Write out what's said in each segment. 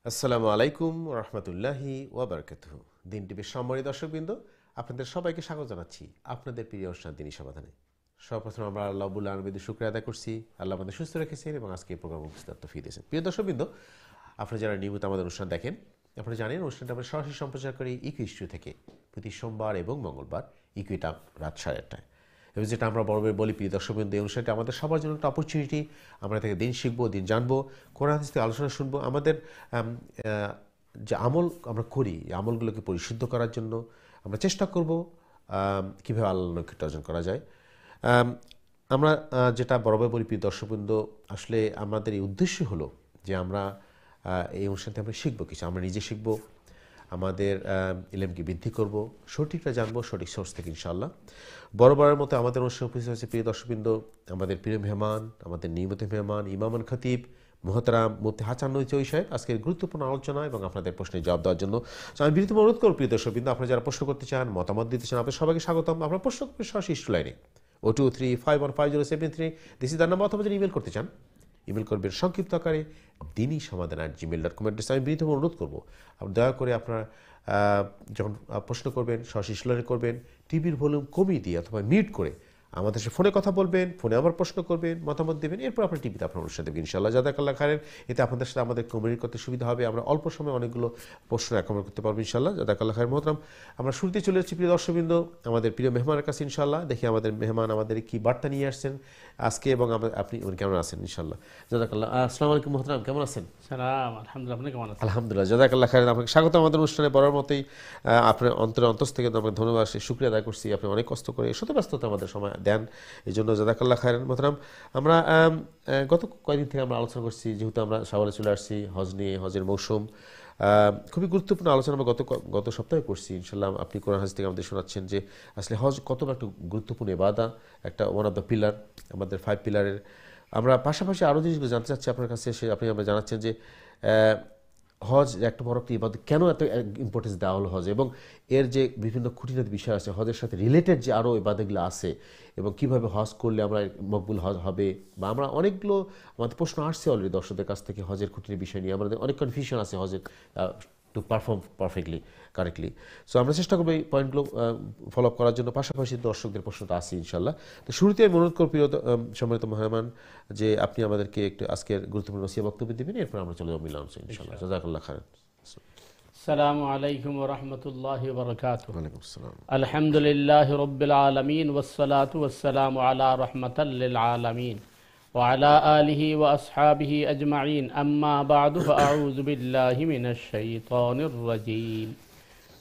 আসসালামু আলাইকুম রহমতুল্লাহি ওয়াবারকাতুহু। দিন টিভির সম্মানিত দর্শকবৃন্দ, আপনাদের সবাইকে স্বাগত জানাচ্ছি আপনাদের প্রিয় অনুষ্ঠান দিনী সমাধানে। সর্বপ্রথম আমরা আল্লাহ রাব্বুল আলামিনের শুকরিয়া আদায় করছি, আল্লাহ আমাদের সুস্থ রেখেছেন এবং আজকে এই প্রোগ্রাম উপস্থিত তৌফিক দিয়েছেন। প্রিয় দর্শকবৃন্দ, আপনারা যারা নিয়মিত আমাদের অনুষ্ঠান দেখেন, আপনারা জানেন অনুষ্ঠানটা আমরা সরাসরি সম্প্রচার করি ইকু স্টুডিও থেকে প্রতি সোমবার এবং মঙ্গলবার ইকুই টাইম রাত 8:30টায়। এবং যেটা আমরা বরাবর বলি, প্রিয় দর্শকবৃন্দ, এই অনুষ্ঠানটা আমাদের সবার জন্য একটা অপরচুনিটি। আমরা থেকে দিন শিখবো, দিন জানবো, কোরআন হাদিস থেকে আলোচনা শুনবো। আমাদের যে আমল আমরা করি, এই আমলগুলোকে পরিশুদ্ধ করার জন্য আমরা চেষ্টা করব কীভাবে আল্লাহর নৈকট্য অর্জন করা যায়। আমরা যেটা বরাবর বলি, প্রিয় দর্শকবৃন্দ, আসলে আমাদের এই উদ্দেশ্য হলো যে আমরা এই অনুষ্ঠান থেকে আমরা শিখবো কিছু, আমরা নিজে শিখবো, আমাদের ইলমকে বৃদ্ধি করব, সঠিকটা জানবো সঠিক সোর্স থেকে ইনশাআল্লাহ। বরাবরের মতো আমাদের অনুষ্ঠানে উপস্থিত হয়েছে প্রিয় দর্শকবৃন্দ, আমাদের প্রিয় মেহমান, আমাদের নিয়মিত মেহমান ইমামান খতিব মোহতারাম মুফতি হাসান নূরী চৌধুরী সাহেব আজকের গুরুত্বপূর্ণ আলোচনা এবং আপনাদের প্রশ্নের জবাব দেওয়ার জন্য আমি বিনীত অনুরোধ করব, প্রিয় দর্শকবৃন্দ, আপনারা যারা প্রশ্ন করতে চান, মতামত দিতে চান, আপনাদের সবাইকে স্বাগতম। আপনারা প্রশ্ন করবেন সরাসরি স্টুডিও লাইনে 023515073। This is the number. অথবা যদি ইমেল করতে চান, ইমেল করবেন সংক্ষিপ্ত আকারে dini@gmail.com অ্যাড্রেস। আমি বিনীত অনুরোধ করবো, দয়া করে আপনারা যখন প্রশ্ন করবেন সরাসরি স্টুডিও করবেন, টিভির ভলিউম কমিয়ে দিয়ে অথবা মিউট করে আমাদের সাথে ফোনে কথা বলবেন, ফোনে আবার প্রশ্ন করবেন, মতামত দেবেন, এরপর আপনার টিভিতে আপনার অনুষ্ঠান দেবেন ইনশাআল্লাহ। জাযাকাল্লাহ খাইরান। এতে আপনাদের সাথে আমাদের কমিউনিকেট করতে সুবিধা হবে, আমরা অল্প সময়ে অনেকগুলো প্রশ্ন অ্যাকোমোডেট করতে পারবো ইনশাআল্লাহ। জাযাকাল্লাহ খাইরান। মোহতারাম, আমরা শুরুতে চলে যাচ্ছি প্রিয় দর্শকবৃন্দ আমাদের প্রিয় মেহমানের কাছে ইনশাআল্লাহ। দেখি আমাদের মেহমান আমাদের কি বার্তা নিয়ে আসছেন আজকে এবং আপনি কেমন আছেন ইনশাআল্লাহ। জাযাকাল্লাহ। আসসালামু আলাইকুম মোহতারাম, কেমন আছেন? সালাম, আলহামদুলিল্লাহ। আপনি কেমন আছেন? আলহামদুলিল্লাহ, জাযাকাল্লাহ খাইরান। আপনাকে স্বাগত আমাদের অনুষ্ঠানে। বরাবর মতোই আপনার অন্তর থেকে আপনাকে ধন্যবাদ, শুকরিয়া আদায় করছি। আপনি অনেক কষ্ট করে শত ব্যস্ততা আমাদের সময় দেন, এই জন্য জাযাকাল্লাহ খাইরান। মোহতারাম, আমরা গত কয়েকদিন থেকে আমরা আলোচনা করছি, যেহেতু আমরা শাওয়ালে চলে আসছি, হজ নিয়ে, হজের মৌসুম, খুবই গুরুত্বপূর্ণ আলোচনা আমরা গত সপ্তাহে করছি ইনশাআল্লাহ। আপনি কোরআন হাদিস থেকে আমাদের শোনাচ্ছেন যে আসলে হজ কত একটা গুরুত্বপূর্ণ ইবাদত, একটা ওয়ান অফ দ্য পিলার, আমাদের 5 পিলারের। আমরা পাশাপাশি আরও জিনিসগুলো জানতে চাচ্ছি আপনার কাছে। আপনি আমরা জানাচ্ছেন যে হজ একটা বড় একটা ইবাদত, কেন এত ইম্পর্টেন্স দেওয়া হলো হজ, এবং এর যে বিভিন্ন খুঁটিনাটি বিষয় আছে হজের সাথে রিলেটেড যে আরও ইবাদতগুলো আছে, এবং কিভাবে হজ করলে আমরা মকবুল হজ হবে, বা আমরা অনেকগুলো আমাদের প্রশ্ন আসছে অলরেডি দর্শকদের কাছ থেকে হজের খুঁটির বিষয় নিয়ে। আমাদের অনেক কনফিউশন আছে হজের to perform perfectly correctly. So আমরা চেষ্টা করবো এই পয়েন্টগুলো ফলো আপ করার জন্য, পাশাপাশি দর্শকদের প্রশ্নটা আসি ইনশাল্লাহ। তো শুরুতে আমি অনুরোধ করব প্রিয় সম্মানিত মেহমান যে আপনি আমাদেরকে একটু আজকের গুরুত্বপূর্ণ নসিহত বক্তব্য দিবেন, এরপর আমরা চলে যাবো মিলান ইনশাল্লাহ। জাযাকাল্লাহ খাইরান। আসসালামু আলাইকুম ওয়া রাহমাতুল্লাহি ওয়া বারাকাতুহু। ওয়ালাইকুম আসসালাম। আলহামদুলিল্লাহি রাব্বিল আলামিন ওয়াসসালাতু ওয়াসসালামু আলা রাহমাতাল লিল আলামিন ওয়া আলা আলিহি ওয়া আসহাবিহি আজমাইন। আম্মা বা'দু ফাআউযু বিল্লাহি মিনাশ শাইতানির রাজীম।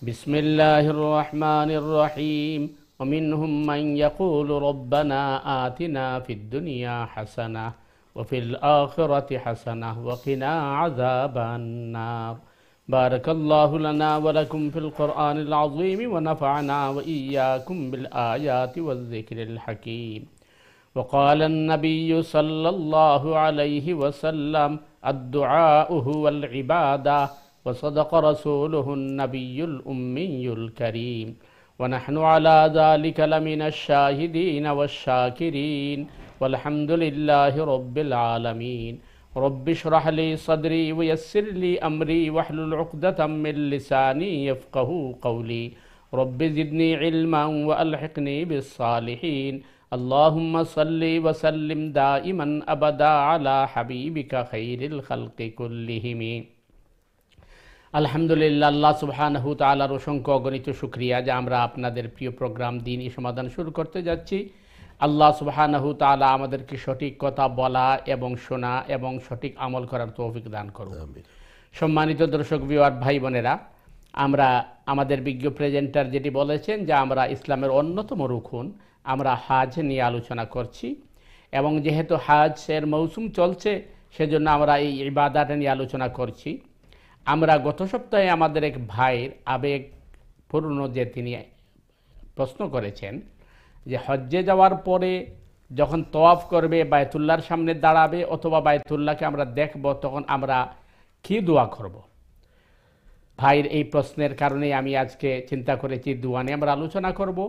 বিসমিল্লাহির রহমানির রহিম। ومنهم من يقول ربنا آتنا في الدنيا حسنة وفي الآخرة حسنة وقنا عذاب النار. بارك الله لنا ولكم في القرآن العظيم ونفعنا وإياكم بالآيات والذكر الحكيم. وقال النبي صلى الله عليه وسلم الدعاء هو العبادة، وصدق رسوله النبي الأمي الكريم، ونحن على ذلك لمن الشاهدين والشاكرين، والحمد لله رب العالمين. رب اشرح لي صدري ويسر لي أمري واحلل عقدة من لساني يفقه قولي. رب زدني علما وألحقني بالصالحين. اللهم صل وسلم دائما أبدا على حبيبك خير الخلق كلهم. আলহামদুলিল্লাহ, আল্লাহ সুবহানাহু ওয়া তাআলার অসংখ্য অগণিত শুকরিয়া যে আমরা আপনাদের প্রিয় প্রোগ্রাম দ্বীনী সমাধান শুরু করতে যাচ্ছি। আল্লাহ সুবহানাহু ওয়া তাআলা আমাদেরকে সঠিক কথা বলা এবং শোনা এবং সঠিক আমল করার তৌফিক দান করুন। সম্মানিত দর্শক ভিউয়ার ভাই বোনেরা, আমরা আমাদের বিজ্ঞ প্রেজেন্টার যেটি বলেছেন যে আমরা ইসলামের অন্যতম রুকুন, আমরা হাজ নিয়ে আলোচনা করছি, এবং যেহেতু হাজের মৌসুম চলছে সেজন্য আমরা এই ইবাদত নিয়ে আলোচনা করছি। আমরা গত সপ্তাহে আমাদের এক ভাইয়ের আবেগপূর্ণ যে তিনি প্রশ্ন করেছেন যে হজ্জে যাওয়ার পরে যখন তওয়াফ করবে, বায়তুল্লাহর সামনে দাঁড়াবে অথবা বায়তুল্লাহকে আমরা দেখব, তখন আমরা কি দোয়া করব। ভাইয়ের এই প্রশ্নের কারণে আমি আজকে চিন্তা করেছি দোয়া নিয়ে আমরা আলোচনা করব,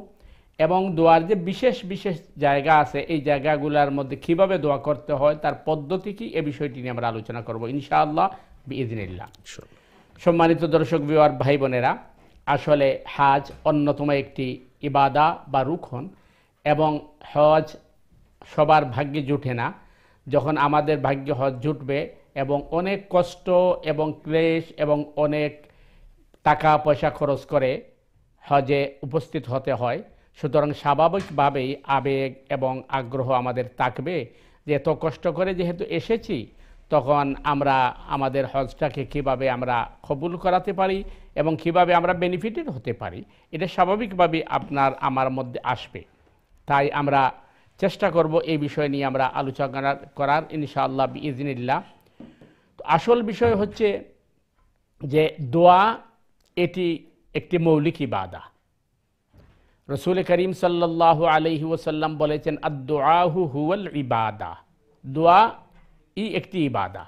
এবং দোয়ার যে বিশেষ বিশেষ জায়গা আছে এই জায়গাগুলোর মধ্যে কিভাবে দোয়া করতে হয়, তার পদ্ধতি কি, এ বিষয়টি নিয়ে আমরা আলোচনা করব ইনশাআল্লাহ। বিইজনিল্লাহ। সম্মানিত দর্শক ভিউয়ার ভাই বোনেরা, আসলে হজ অন্যতম একটি ইবাদা বা রুকন, এবং হজ সবার ভাগ্যে জুটে না। যখন আমাদের ভাগ্যে হজ জুটবে এবং অনেক কষ্ট এবং ক্লেশ এবং অনেক টাকা পয়সা খরচ করে হজে উপস্থিত হতে হয়, সুতরাং স্বাভাবিকভাবেই আবেগ এবং আগ্রহ আমাদের থাকবে যে এত কষ্ট করে যেহেতু এসেছি, তখন আমরা আমাদের হজটাকে কিভাবে আমরা কবুল করাতে পারি এবং কিভাবে আমরা বেনিফিটেড হতে পারি, এটা স্বাভাবিকভাবেই আপনার আমার মধ্যে আসবে। তাই আমরা চেষ্টা করব এই বিষয় নিয়ে আমরা আলোচনা করার, ইনশাআল্লাহ বিইজনিল্লাহ। আসল বিষয় হচ্ছে যে দোয়া এটি একটি মৌলিক ইবাদা। রসুল করিম সাল্লাল্লাহু আলাইহি ওয়াসাল্লাম বলেছেন, আদ-দুআহু হুয়াল ইবাদা, দোয়া একটি ইবাদা।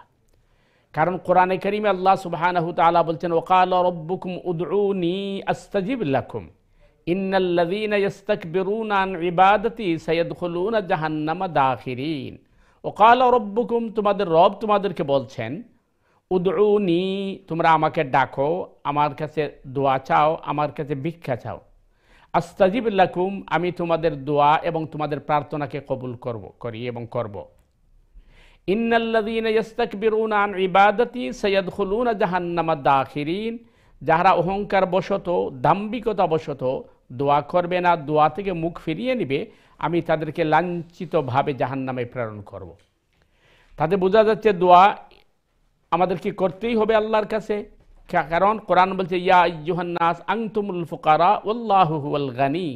কারণ কোরআনে কারীমে আল্লাহ সুবহানাহু ওয়া তাআলা বলছেন, ওয়াকালা রাব্বুকুম উদউনি আস্তাজিব লাকুম ইন্নাল্লাযীনা ইস্তাকবিরুনা আন ইবাদাতি সায়াদখুলুনা জাহান্নামা দাখিরিন। ওয়াকালা রাব্বুকুম, তোমাদের রব তোমাদেরকে বলছেন, উদউনি, তোমরা আমাকে ডাকো, আমার কাছে দোয়া চাও, আমার কাছে ভিক্ষা চাও। আস্তাজিব লাকুম, আমি তোমাদের দোয়া এবং তোমাদের প্রার্থনাকে কবুল করব। ইন্নাল্লাযীনা ইস্তাকবিরুনা আন ইবাদাতি সায়াদখুলুনা জাহান্নামা দাখিরিন, যারা অহংকার বশত, দাম্ভিকতা বশত দোয়া করবে না, দোয়া থেকে মুখ ফিরিয়ে নিবে, আমি তাদেরকে লাঞ্ছিতভাবে জাহান্নামে প্রেরণ করব। তাতে বোঝা যাচ্ছে দোয়া আমাদের কি করতেই হবে আল্লাহর কাছে। কারণ কোরআন বলছে, ইয়া আইয়ুহান নাস আনতুমুল ফুকারা ওয়াল্লাহু হুয়াল গানি,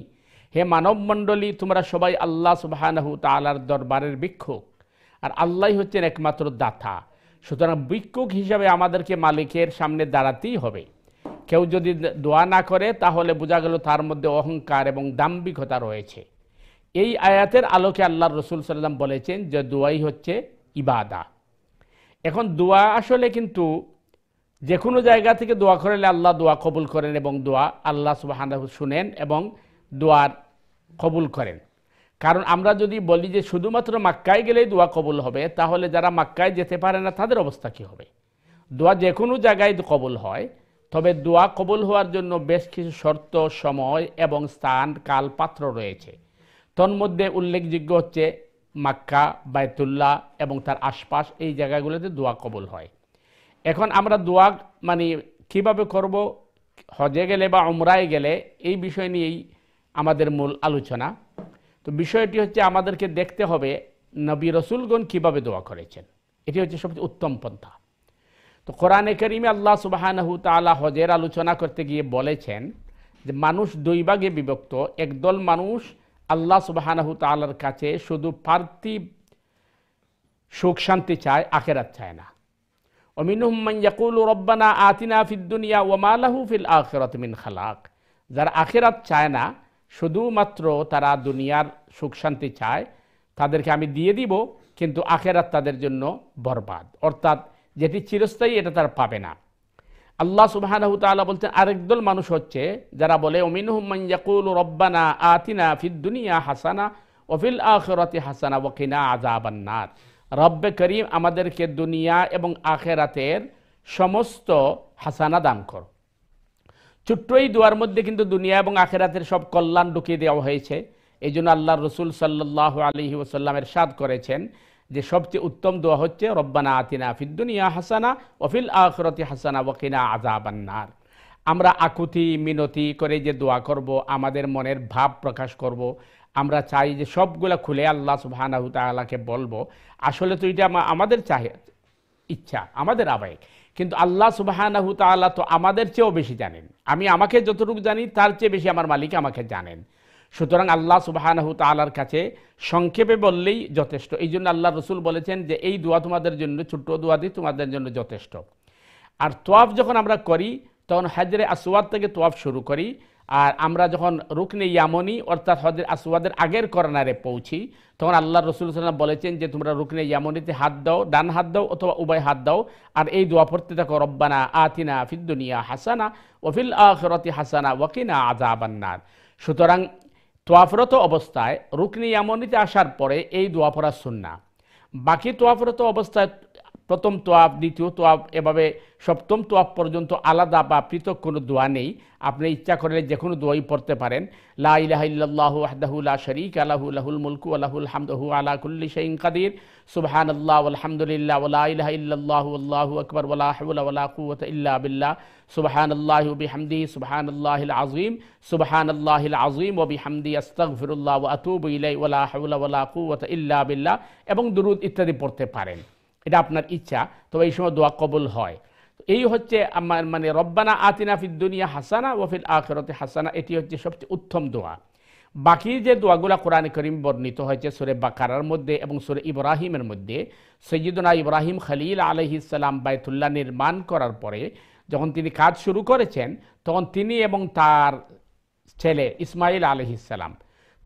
হে মানব মণ্ডলী, তোমরা সবাই আল্লাহ সুবহানাহু তাআলার দরবারের ভিক্ষুক, আর আল্লাহই হচ্ছেন একমাত্র দাতা। সুতরাং ভিক্ষুক হিসাবে আমাদেরকে মালিকের সামনে দাঁড়াতেই হবে। কেউ যদি দোয়া না করে তাহলে বোঝা গেল তার মধ্যে অহংকার এবং দাম্ভিকতা রয়েছে। এই আয়াতের আলোকে আল্লাহর রাসূল সাল্লাল্লাহু আলাইহি ওয়াসাল্লাম বলেছেন যে দোয়াই হচ্ছে ইবাদা। এখন দোয়া আসলে কিন্তু যে কোনো জায়গা থেকে দোয়া করলে আল্লাহ দোয়া কবুল করেন, এবং দোয়া আল্লাহ সুবহানাহু শুনেন এবং দোয়ার কবুল করেন। কারণ আমরা যদি বলি যে শুধুমাত্র মক্কায় গেলেই দোয়া কবুল হবে, তাহলে যারা মক্কায় যেতে পারে না তাদের অবস্থা কী হবে? দোয়া যে কোনো জায়গায় কবুল হয়, তবে দোয়া কবুল হওয়ার জন্য বেশ কিছু শর্ত, সময় এবং স্থান, কাল, পাত্র রয়েছে। তন্মধ্যে উল্লেখযোগ্য হচ্ছে মক্কা, বাইতুল্লাহ এবং তার আশপাশ, এই জায়গাগুলোতে দোয়া কবুল হয়। এখন আমরা দোয়া কিভাবে করব, হজে গেলে বা উমরায় গেলে, এই বিষয় নিয়েই আমাদের মূল আলোচনা। তো বিষয়টি হচ্ছে আমাদেরকে দেখতে হবে নবী রসুলগণ কিভাবে দোয়া করেছেন, এটি হচ্ছে সবচেয়ে উত্তম পন্থা। তো কোরআনে কারীমে আল্লাহ সুবহানাহু তাআলা হজের আলোচনা করতে গিয়ে বলেছেন যে মানুষ দুই ভাগে বিভক্ত। একদল মানুষ আল্লাহ সুবহানাহু তাআলার কাছে শুধু পার্থিব সুখ শান্তি চায়, আখিরাত চায় না। ওয়ামিনহুম মান ইয়াকুলু রব্বানা আতিনা ফিদ দুনিয়া ওয়া মা লাহু ফিল আখিরাতি মিন খালাক, যারা আখিরাত চায় না, শুধুমাত্র তারা দুনিয়ার সুখ শান্তি চায়, তাদেরকে আমি দিয়ে দিব, কিন্তু আখিরাত তাদের জন্য বরবাদ, অর্থাৎ যেটি চিরস্থায়ী এটা তারা পাবে না। আল্লাহ সুবহানাহু তাআলা বলতেন আরেকদল মানুষ হচ্ছে যারা বলে, ওমিনহুম মান ইয়াকুলু রব্বানা আতিনা ফিদ দুনিয়া হাসানা ওয়া ফিল আখিরাতি হাসানা ওয়া কিনা আযাবান নার, রব্বে করিম আমাদেরকে দুনিয়া এবং আখিরাতের সমস্ত হাসানা দান কর। ছোট্ট এই দোয়ার মধ্যে কিন্তু দুনিয়া এবং আখিরাতের সব কল্যাণ ঢুকিয়ে দেওয়া হয়েছে। এই জন্য আল্লাহর রাসূল সাল্লাল্লাহু আলাইহি ওয়াসাল্লাম ইরশাদ করেছেন যে সবচেয়ে উত্তম দোয়া হচ্ছে রব্বানা আতিনা ফিদ দুনিয়া হাসানা ওয়া ফিল আখিরাতি হাসানা ওয়া কিনা আযাবান নার। আমরা আকুতি মিনতি করে যে দোয়া করব, আমাদের মনের ভাব প্রকাশ করব, আমরা চাই যে সবগুলা খুলে আল্লাহ সুবহানাহু তাআলাকে বলবো। আসলে তো এটা আমাদের ইচ্ছা, আমাদের আবেগ, কিন্তু আল্লাহ সুবহানাহু তাআলা তো আমাদের চেয়েও বেশি জানেন। আমি আমাকে যতটুকু জানি তার চেয়ে বেশি আমার মালিক আমাকে জানেন। সুতরাং আল্লাহ সুবহানাহু তাআলার কাছে সংক্ষেপে বললেই যথেষ্ট। এই জন্য আল্লাহ রসুল বলেছেন যে এই দোয়া তোমাদের জন্য, ছোট্ট দোয়া দিয়ে তোমাদের জন্য যথেষ্ট। আর তোয়াফ যখন আমরা করি তখন হাজরে আসওয়াদ থেকে তোয়াফ শুরু করি, আর আমরা যখন রুকনে ইয়ামনি অর্থাৎ হাজরে আসওয়াদের আগের কর্নারে পৌঁছি, তখন আল্লাহ রসুল সাল্লাল্লাহু আলাইহি ওয়াসাল্লাম বলেছেন যে তোমরা রুকনে ইয়ামনিতে হাত দাও, ডান হাত দাও অথবা উভয় হাত দাও, আর এই দোয়া পড়তে থাকো, রব্বানা আতিনা ফিদ দুনিয়া হাসানা ওয়া ফিল আখিরাতি হাসানা ওয়া কিনা আযাবান নার। সুতরাং তোয়াফরত অবস্থায় রুকনে ইয়ামনিতে আসার পরে এই দোয়া পড়া সুন্নাহ। বাকি তোয়াফরত অবস্থায় প্রথম তোয়াফ, দ্বিতীয় তোয়াফ, এভাবে সপ্তম তোয়াফ পর্যন্ত আলাদা বা পৃথক কোনো দোয়া নেই। আপনি ইচ্ছা করলে যে কোনো দোয়াই পড়তে পারেন। লা ইলাহা ইল্লাল্লাহু ওয়াহদাহু লা শারীকা লাহু লাহুল মুলকু ওয়া লাহুল হামদু ওয়া হুয়া আলা কুল্লি শাইইন কাদির, সুবহানাল্লাহ ওয়াল হামদুলিল্লাহ ওয়া লা ইলাহা ইল্লাল্লাহু আল্লাহু আকবার ওয়া লা হাওলা ওয়া লা কুওয়াতা ইল্লা বিল্লাহ, সুবহানাল্লাহি ওয়া বিহামদিহি সুবহানাল্লাহিল আযীম, সুবহানাল্লাহিল আযীম ওয়া বিহামদিহি আস্তাগফিরুল্লাহ ওয়া আতুবু ইলাইহি ওয়া লা হাওলা ওয়া লা কুওয়াতা ইল্লা বিল্লাহ, এবং দুরূদ ইত্যাদি পড়তে পারেন। এটা আপনার ইচ্ছা, তবে এই সময় দোয়া কবুল হয়। এই হচ্ছে আমার মানে রব্বানা আতিনা ফিদ দুনিয়া হাসানা ওয়া ফিল আখিরাতি হাসানা, এটি হচ্ছে সবচেয়ে উত্তম দোয়া। বাকি যে দোয়াগুলা কোরআনে কারীম বর্ণিত হয়েছে সূরা বাকারার মধ্যে এবং সূরা ইব্রাহিমের মধ্যে, সাইয়্যিদুনা ইব্রাহিম খলিল আলাইহিস সালাম বাইতুল্লাহ নির্মাণ করার পরে যখন তিনি কাজ শুরু করেছেন, তখন তিনি এবং তার ছেলে ইসমাইল আলাইহিস সালাম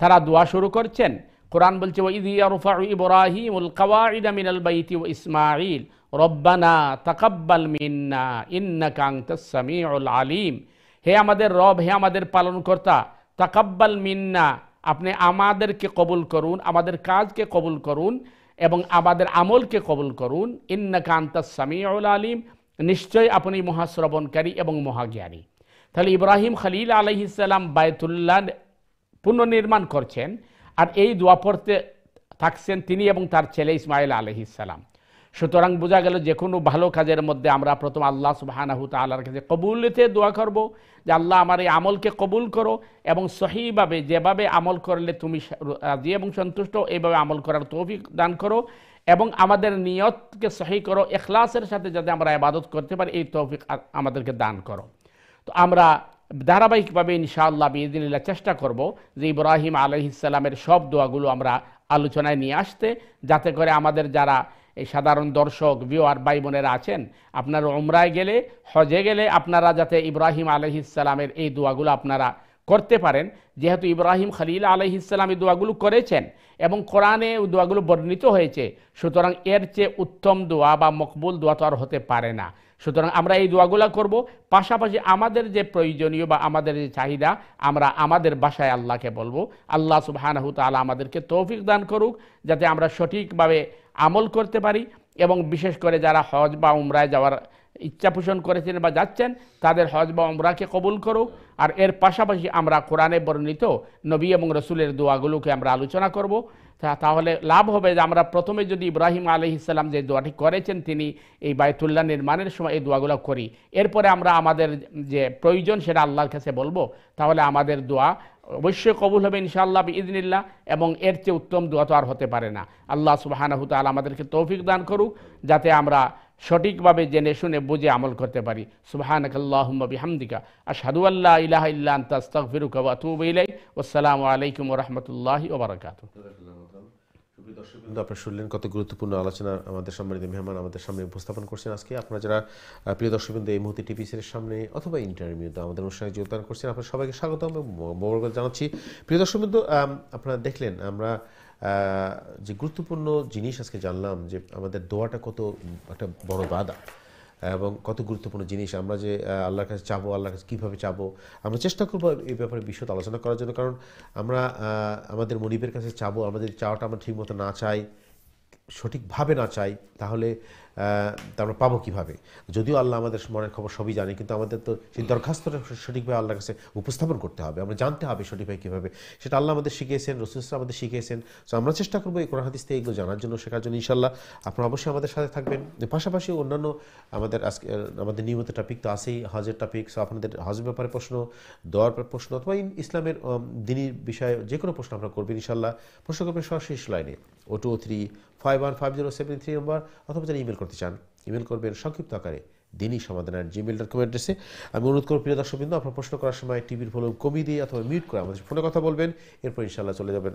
তারা দোয়া শুরু করছেন। কোরআন বলছে ওয়া ইয ইয়ারফাউ ইব্রাহিমুল কাওয়াইদা মিনাল বাইতি ওয়া ইসমাঈল রব্বানা তাকাব্বাল মিন্না ইন্নাকা আনতাস সামিউল আলিম। হে আমাদের রব, হে আমাদের পালনকর্তা, তাকাব্বাল মিন্না, আপনি আমাদেরকে কবুল করুন, আমাদের কাজকে কবুল করুন এবং আমাদের আমলকে কবুল করুন। ইন্নাকা আনতাস সামিউল আলিম, নিশ্চয় আপনি মহাশ্রবণকারী এবং মহাজ্ঞানী। তাহলে ইব্রাহিম খলিল আলাইহিস সালাম বায়তুল্লাহ পুনর্নির্মাণ করছেন আর এই দোয়া পড়তে থাকছেন তিনি এবং তার ছেলে ইসমাইল আলাইহিস সালাম। সুতরাং বোঝা গেল যে কোনো ভালো কাজের মধ্যে আমরা প্রথম আল্লাহ সুবহানাহু তাআলার কাছে কবুলিতে দোয়া করব যে আল্লাহ আমার এই আমলকে কবুল করো এবং সহিভাবে যেভাবে আমল করলে তুমি রাজি এবং সন্তুষ্ট, এইভাবে আমল করার তৌফিক দান করো এবং আমাদের নিয়তকে সহি করো, ইখলাসের সাথে যাতে আমরা ইবাদত করতে পারি এই তৌফিক আমাদেরকে দান করো। তো আমরা ধারাবাহিকভাবে ইনশাআল্লাহ বিইذনিল্লাহ চেষ্টা করব যে ইব্রাহিম আলাইহিস সালামের সব দোয়াগুলো আমরা আলোচনায় নিয়ে আসতে, যাতে করে আমাদের যারা এই সাধারণ দর্শক ভিউয়ার ভাই বোনেরা আছেন, আপনারা উমরায় গেলে, হজে গেলে আপনারা যাতে ইব্রাহিম আলাইহিস সালামের এই দোয়াগুলো আপনারা করতে পারেন। যেহেতু ইব্রাহিম খলিল আলাইহিস সালাম এই দোয়াগুলো করেছেন এবং কোরআনে ওই দোয়াগুলো বর্ণিত হয়েছে, সুতরাং এর চেয়ে উত্তম দোয়া বা মকবুল দোয়া তো আর হতে পারে না। সুতরাং আমরা এই দোয়াগুলো করব, পাশাপাশি আমাদের যে প্রয়োজনীয় বা আমাদের যে চাহিদা আমরা আমাদের ভাষায় আল্লাহকে বলবো। আল্লাহ সুবহানাহু তাআলা আমাদেরকে তৌফিক দান করুক যাতে আমরা সঠিকভাবে আমল করতে পারি, এবং বিশেষ করে যারা হজ বা উমরায় যাওয়ার ইচ্ছা পোষণ করেছেন বা যাচ্ছেন তাদের হজ বা উমরাকে কবুল করুক। আর এর পাশাপাশি আমরা কোরআনে বর্ণিত নবী এবং রসুলের দোয়াগুলোকে আমরা আলোচনা করব। তাহলে লাভ হবে যে আমরা প্রথমে যদি ইব্রাহিম আলাইহিস সালাম যে দোয়াটি করেছেন তিনি এই বায়তুল্লাহ নির্মাণের সময় এই দোয়াগুলো করি, এরপরে আমরা আমাদের যে প্রয়োজন সেটা আল্লাহর কাছে বলবো, তাহলে আমাদের দোয়া অবশ্যই কবুল হবে ইনশাআল্লাহ বিইذনিল্লাহ, এবং এর চেয়ে উত্তম দোয়া তো আর হতে পারে না। আল্লাহ সুবহানাহু তাআলা আমাদেরকে তৌফিক দান করুক যাতে আমরা সঠিকভাবে জেনে শুনে বুঝে আমল করতে পারি। সুবহানাকাল্লাহুম্মা বিহামদিকা আশহাদু আল্লা ইলাহা ইল্লা আনতা আস্তাগফিরুকা ওয়া আতুবু ইলাইক। ওয়াসসালামু আলাইকুম ওয়া রাহমাতুল্লাহি ওয়া বারাকাতুহু। আপনারা শুনলেন কত গুরুত্বপূর্ণ আলোচনা আমাদের সম্মানিত মেহমান আমাদের সামনে উপস্থাপন করছেন আজকে। আপনারা যারা প্রিয় দর্শকবৃন্দ এই মুহূর্তে টিভি সিরিজের সামনে অথবা ইন্টারভিউতে আমাদের অনুষ্ঠানে যোগদান করছেন, আপনারা সবাইকে স্বাগত এবং মোবারকবাদ জানাচ্ছি। প্রিয় দর্শকবৃন্দ, আপনারা দেখলেন আমরা যে গুরুত্বপূর্ণ জিনিস আজকে জানলাম যে আমাদের দোয়াটা কত একটা বড় বাধা এবং কত গুরুত্বপূর্ণ জিনিস। আমরা যে আল্লাহর কাছে চাবো, আল্লাহর কাছে কীভাবে চাবো, আমরা চেষ্টা করবো এই ব্যাপারে বিশদ আলোচনা করার জন্য। কারণ আমরা আমাদের মনিবের কাছে চাবো, আমাদের চাওয়াটা আমরা ঠিকমতো না চাই, সঠিকভাবে না চাই, তাহলে আমরা পাবো কীভাবে? যদিও আল্লাহ আমাদের মনের খবর সবই জানে, কিন্তু আমাদের তো সেই দরখাস্তটা সঠিকভাবে আল্লাহর কাছে উপস্থাপন করতে হবে, আমরা জানতে হবে সঠিকভাবে কীভাবে। সেটা আল্লাহ আমাদের শিখিয়েছেন, রাসূল আমাদের শিখিয়েছেন। সো আমরা চেষ্টা করবো এই কোরআন হাদিস থেকে এগুলো জানার জন্য, শেখার জন্য। ইনশাআল্লাহ আপনারা অবশ্যই আমাদের সাথে থাকবেন। পাশাপাশি অন্যান্য আমাদের নিয়মিত টপিক তো আছেই, হজের টপিক। সো আপনাদের হজের ব্যাপারে প্রশ্ন, দোয়ার প্রশ্ন অথবা ইসলামের দ্বীনি বিষয়ে যে কোনো প্রশ্ন আপনারা করবেন ইনশাআল্লাহ। প্রশ্ন করবেন সরাসরি লাইনে 0235150733 নম্বর, অথবা যারা ইমেল করতে চান ইমেল করবেন সংক্ষিপ্ত আকারে dini@gmail.com অ্যাড্রেসে। আমি অনুরোধ করব প্রিয় দর্শকবৃন্দ, আপনার প্রশ্ন করার সময় টিভির ভলিউম কমিয়ে দিয়ে অথবা মিউট করে আমাদের ফোনে কথা বলবেন, এরপর ইনশাআল্লাহ চলে যাবেন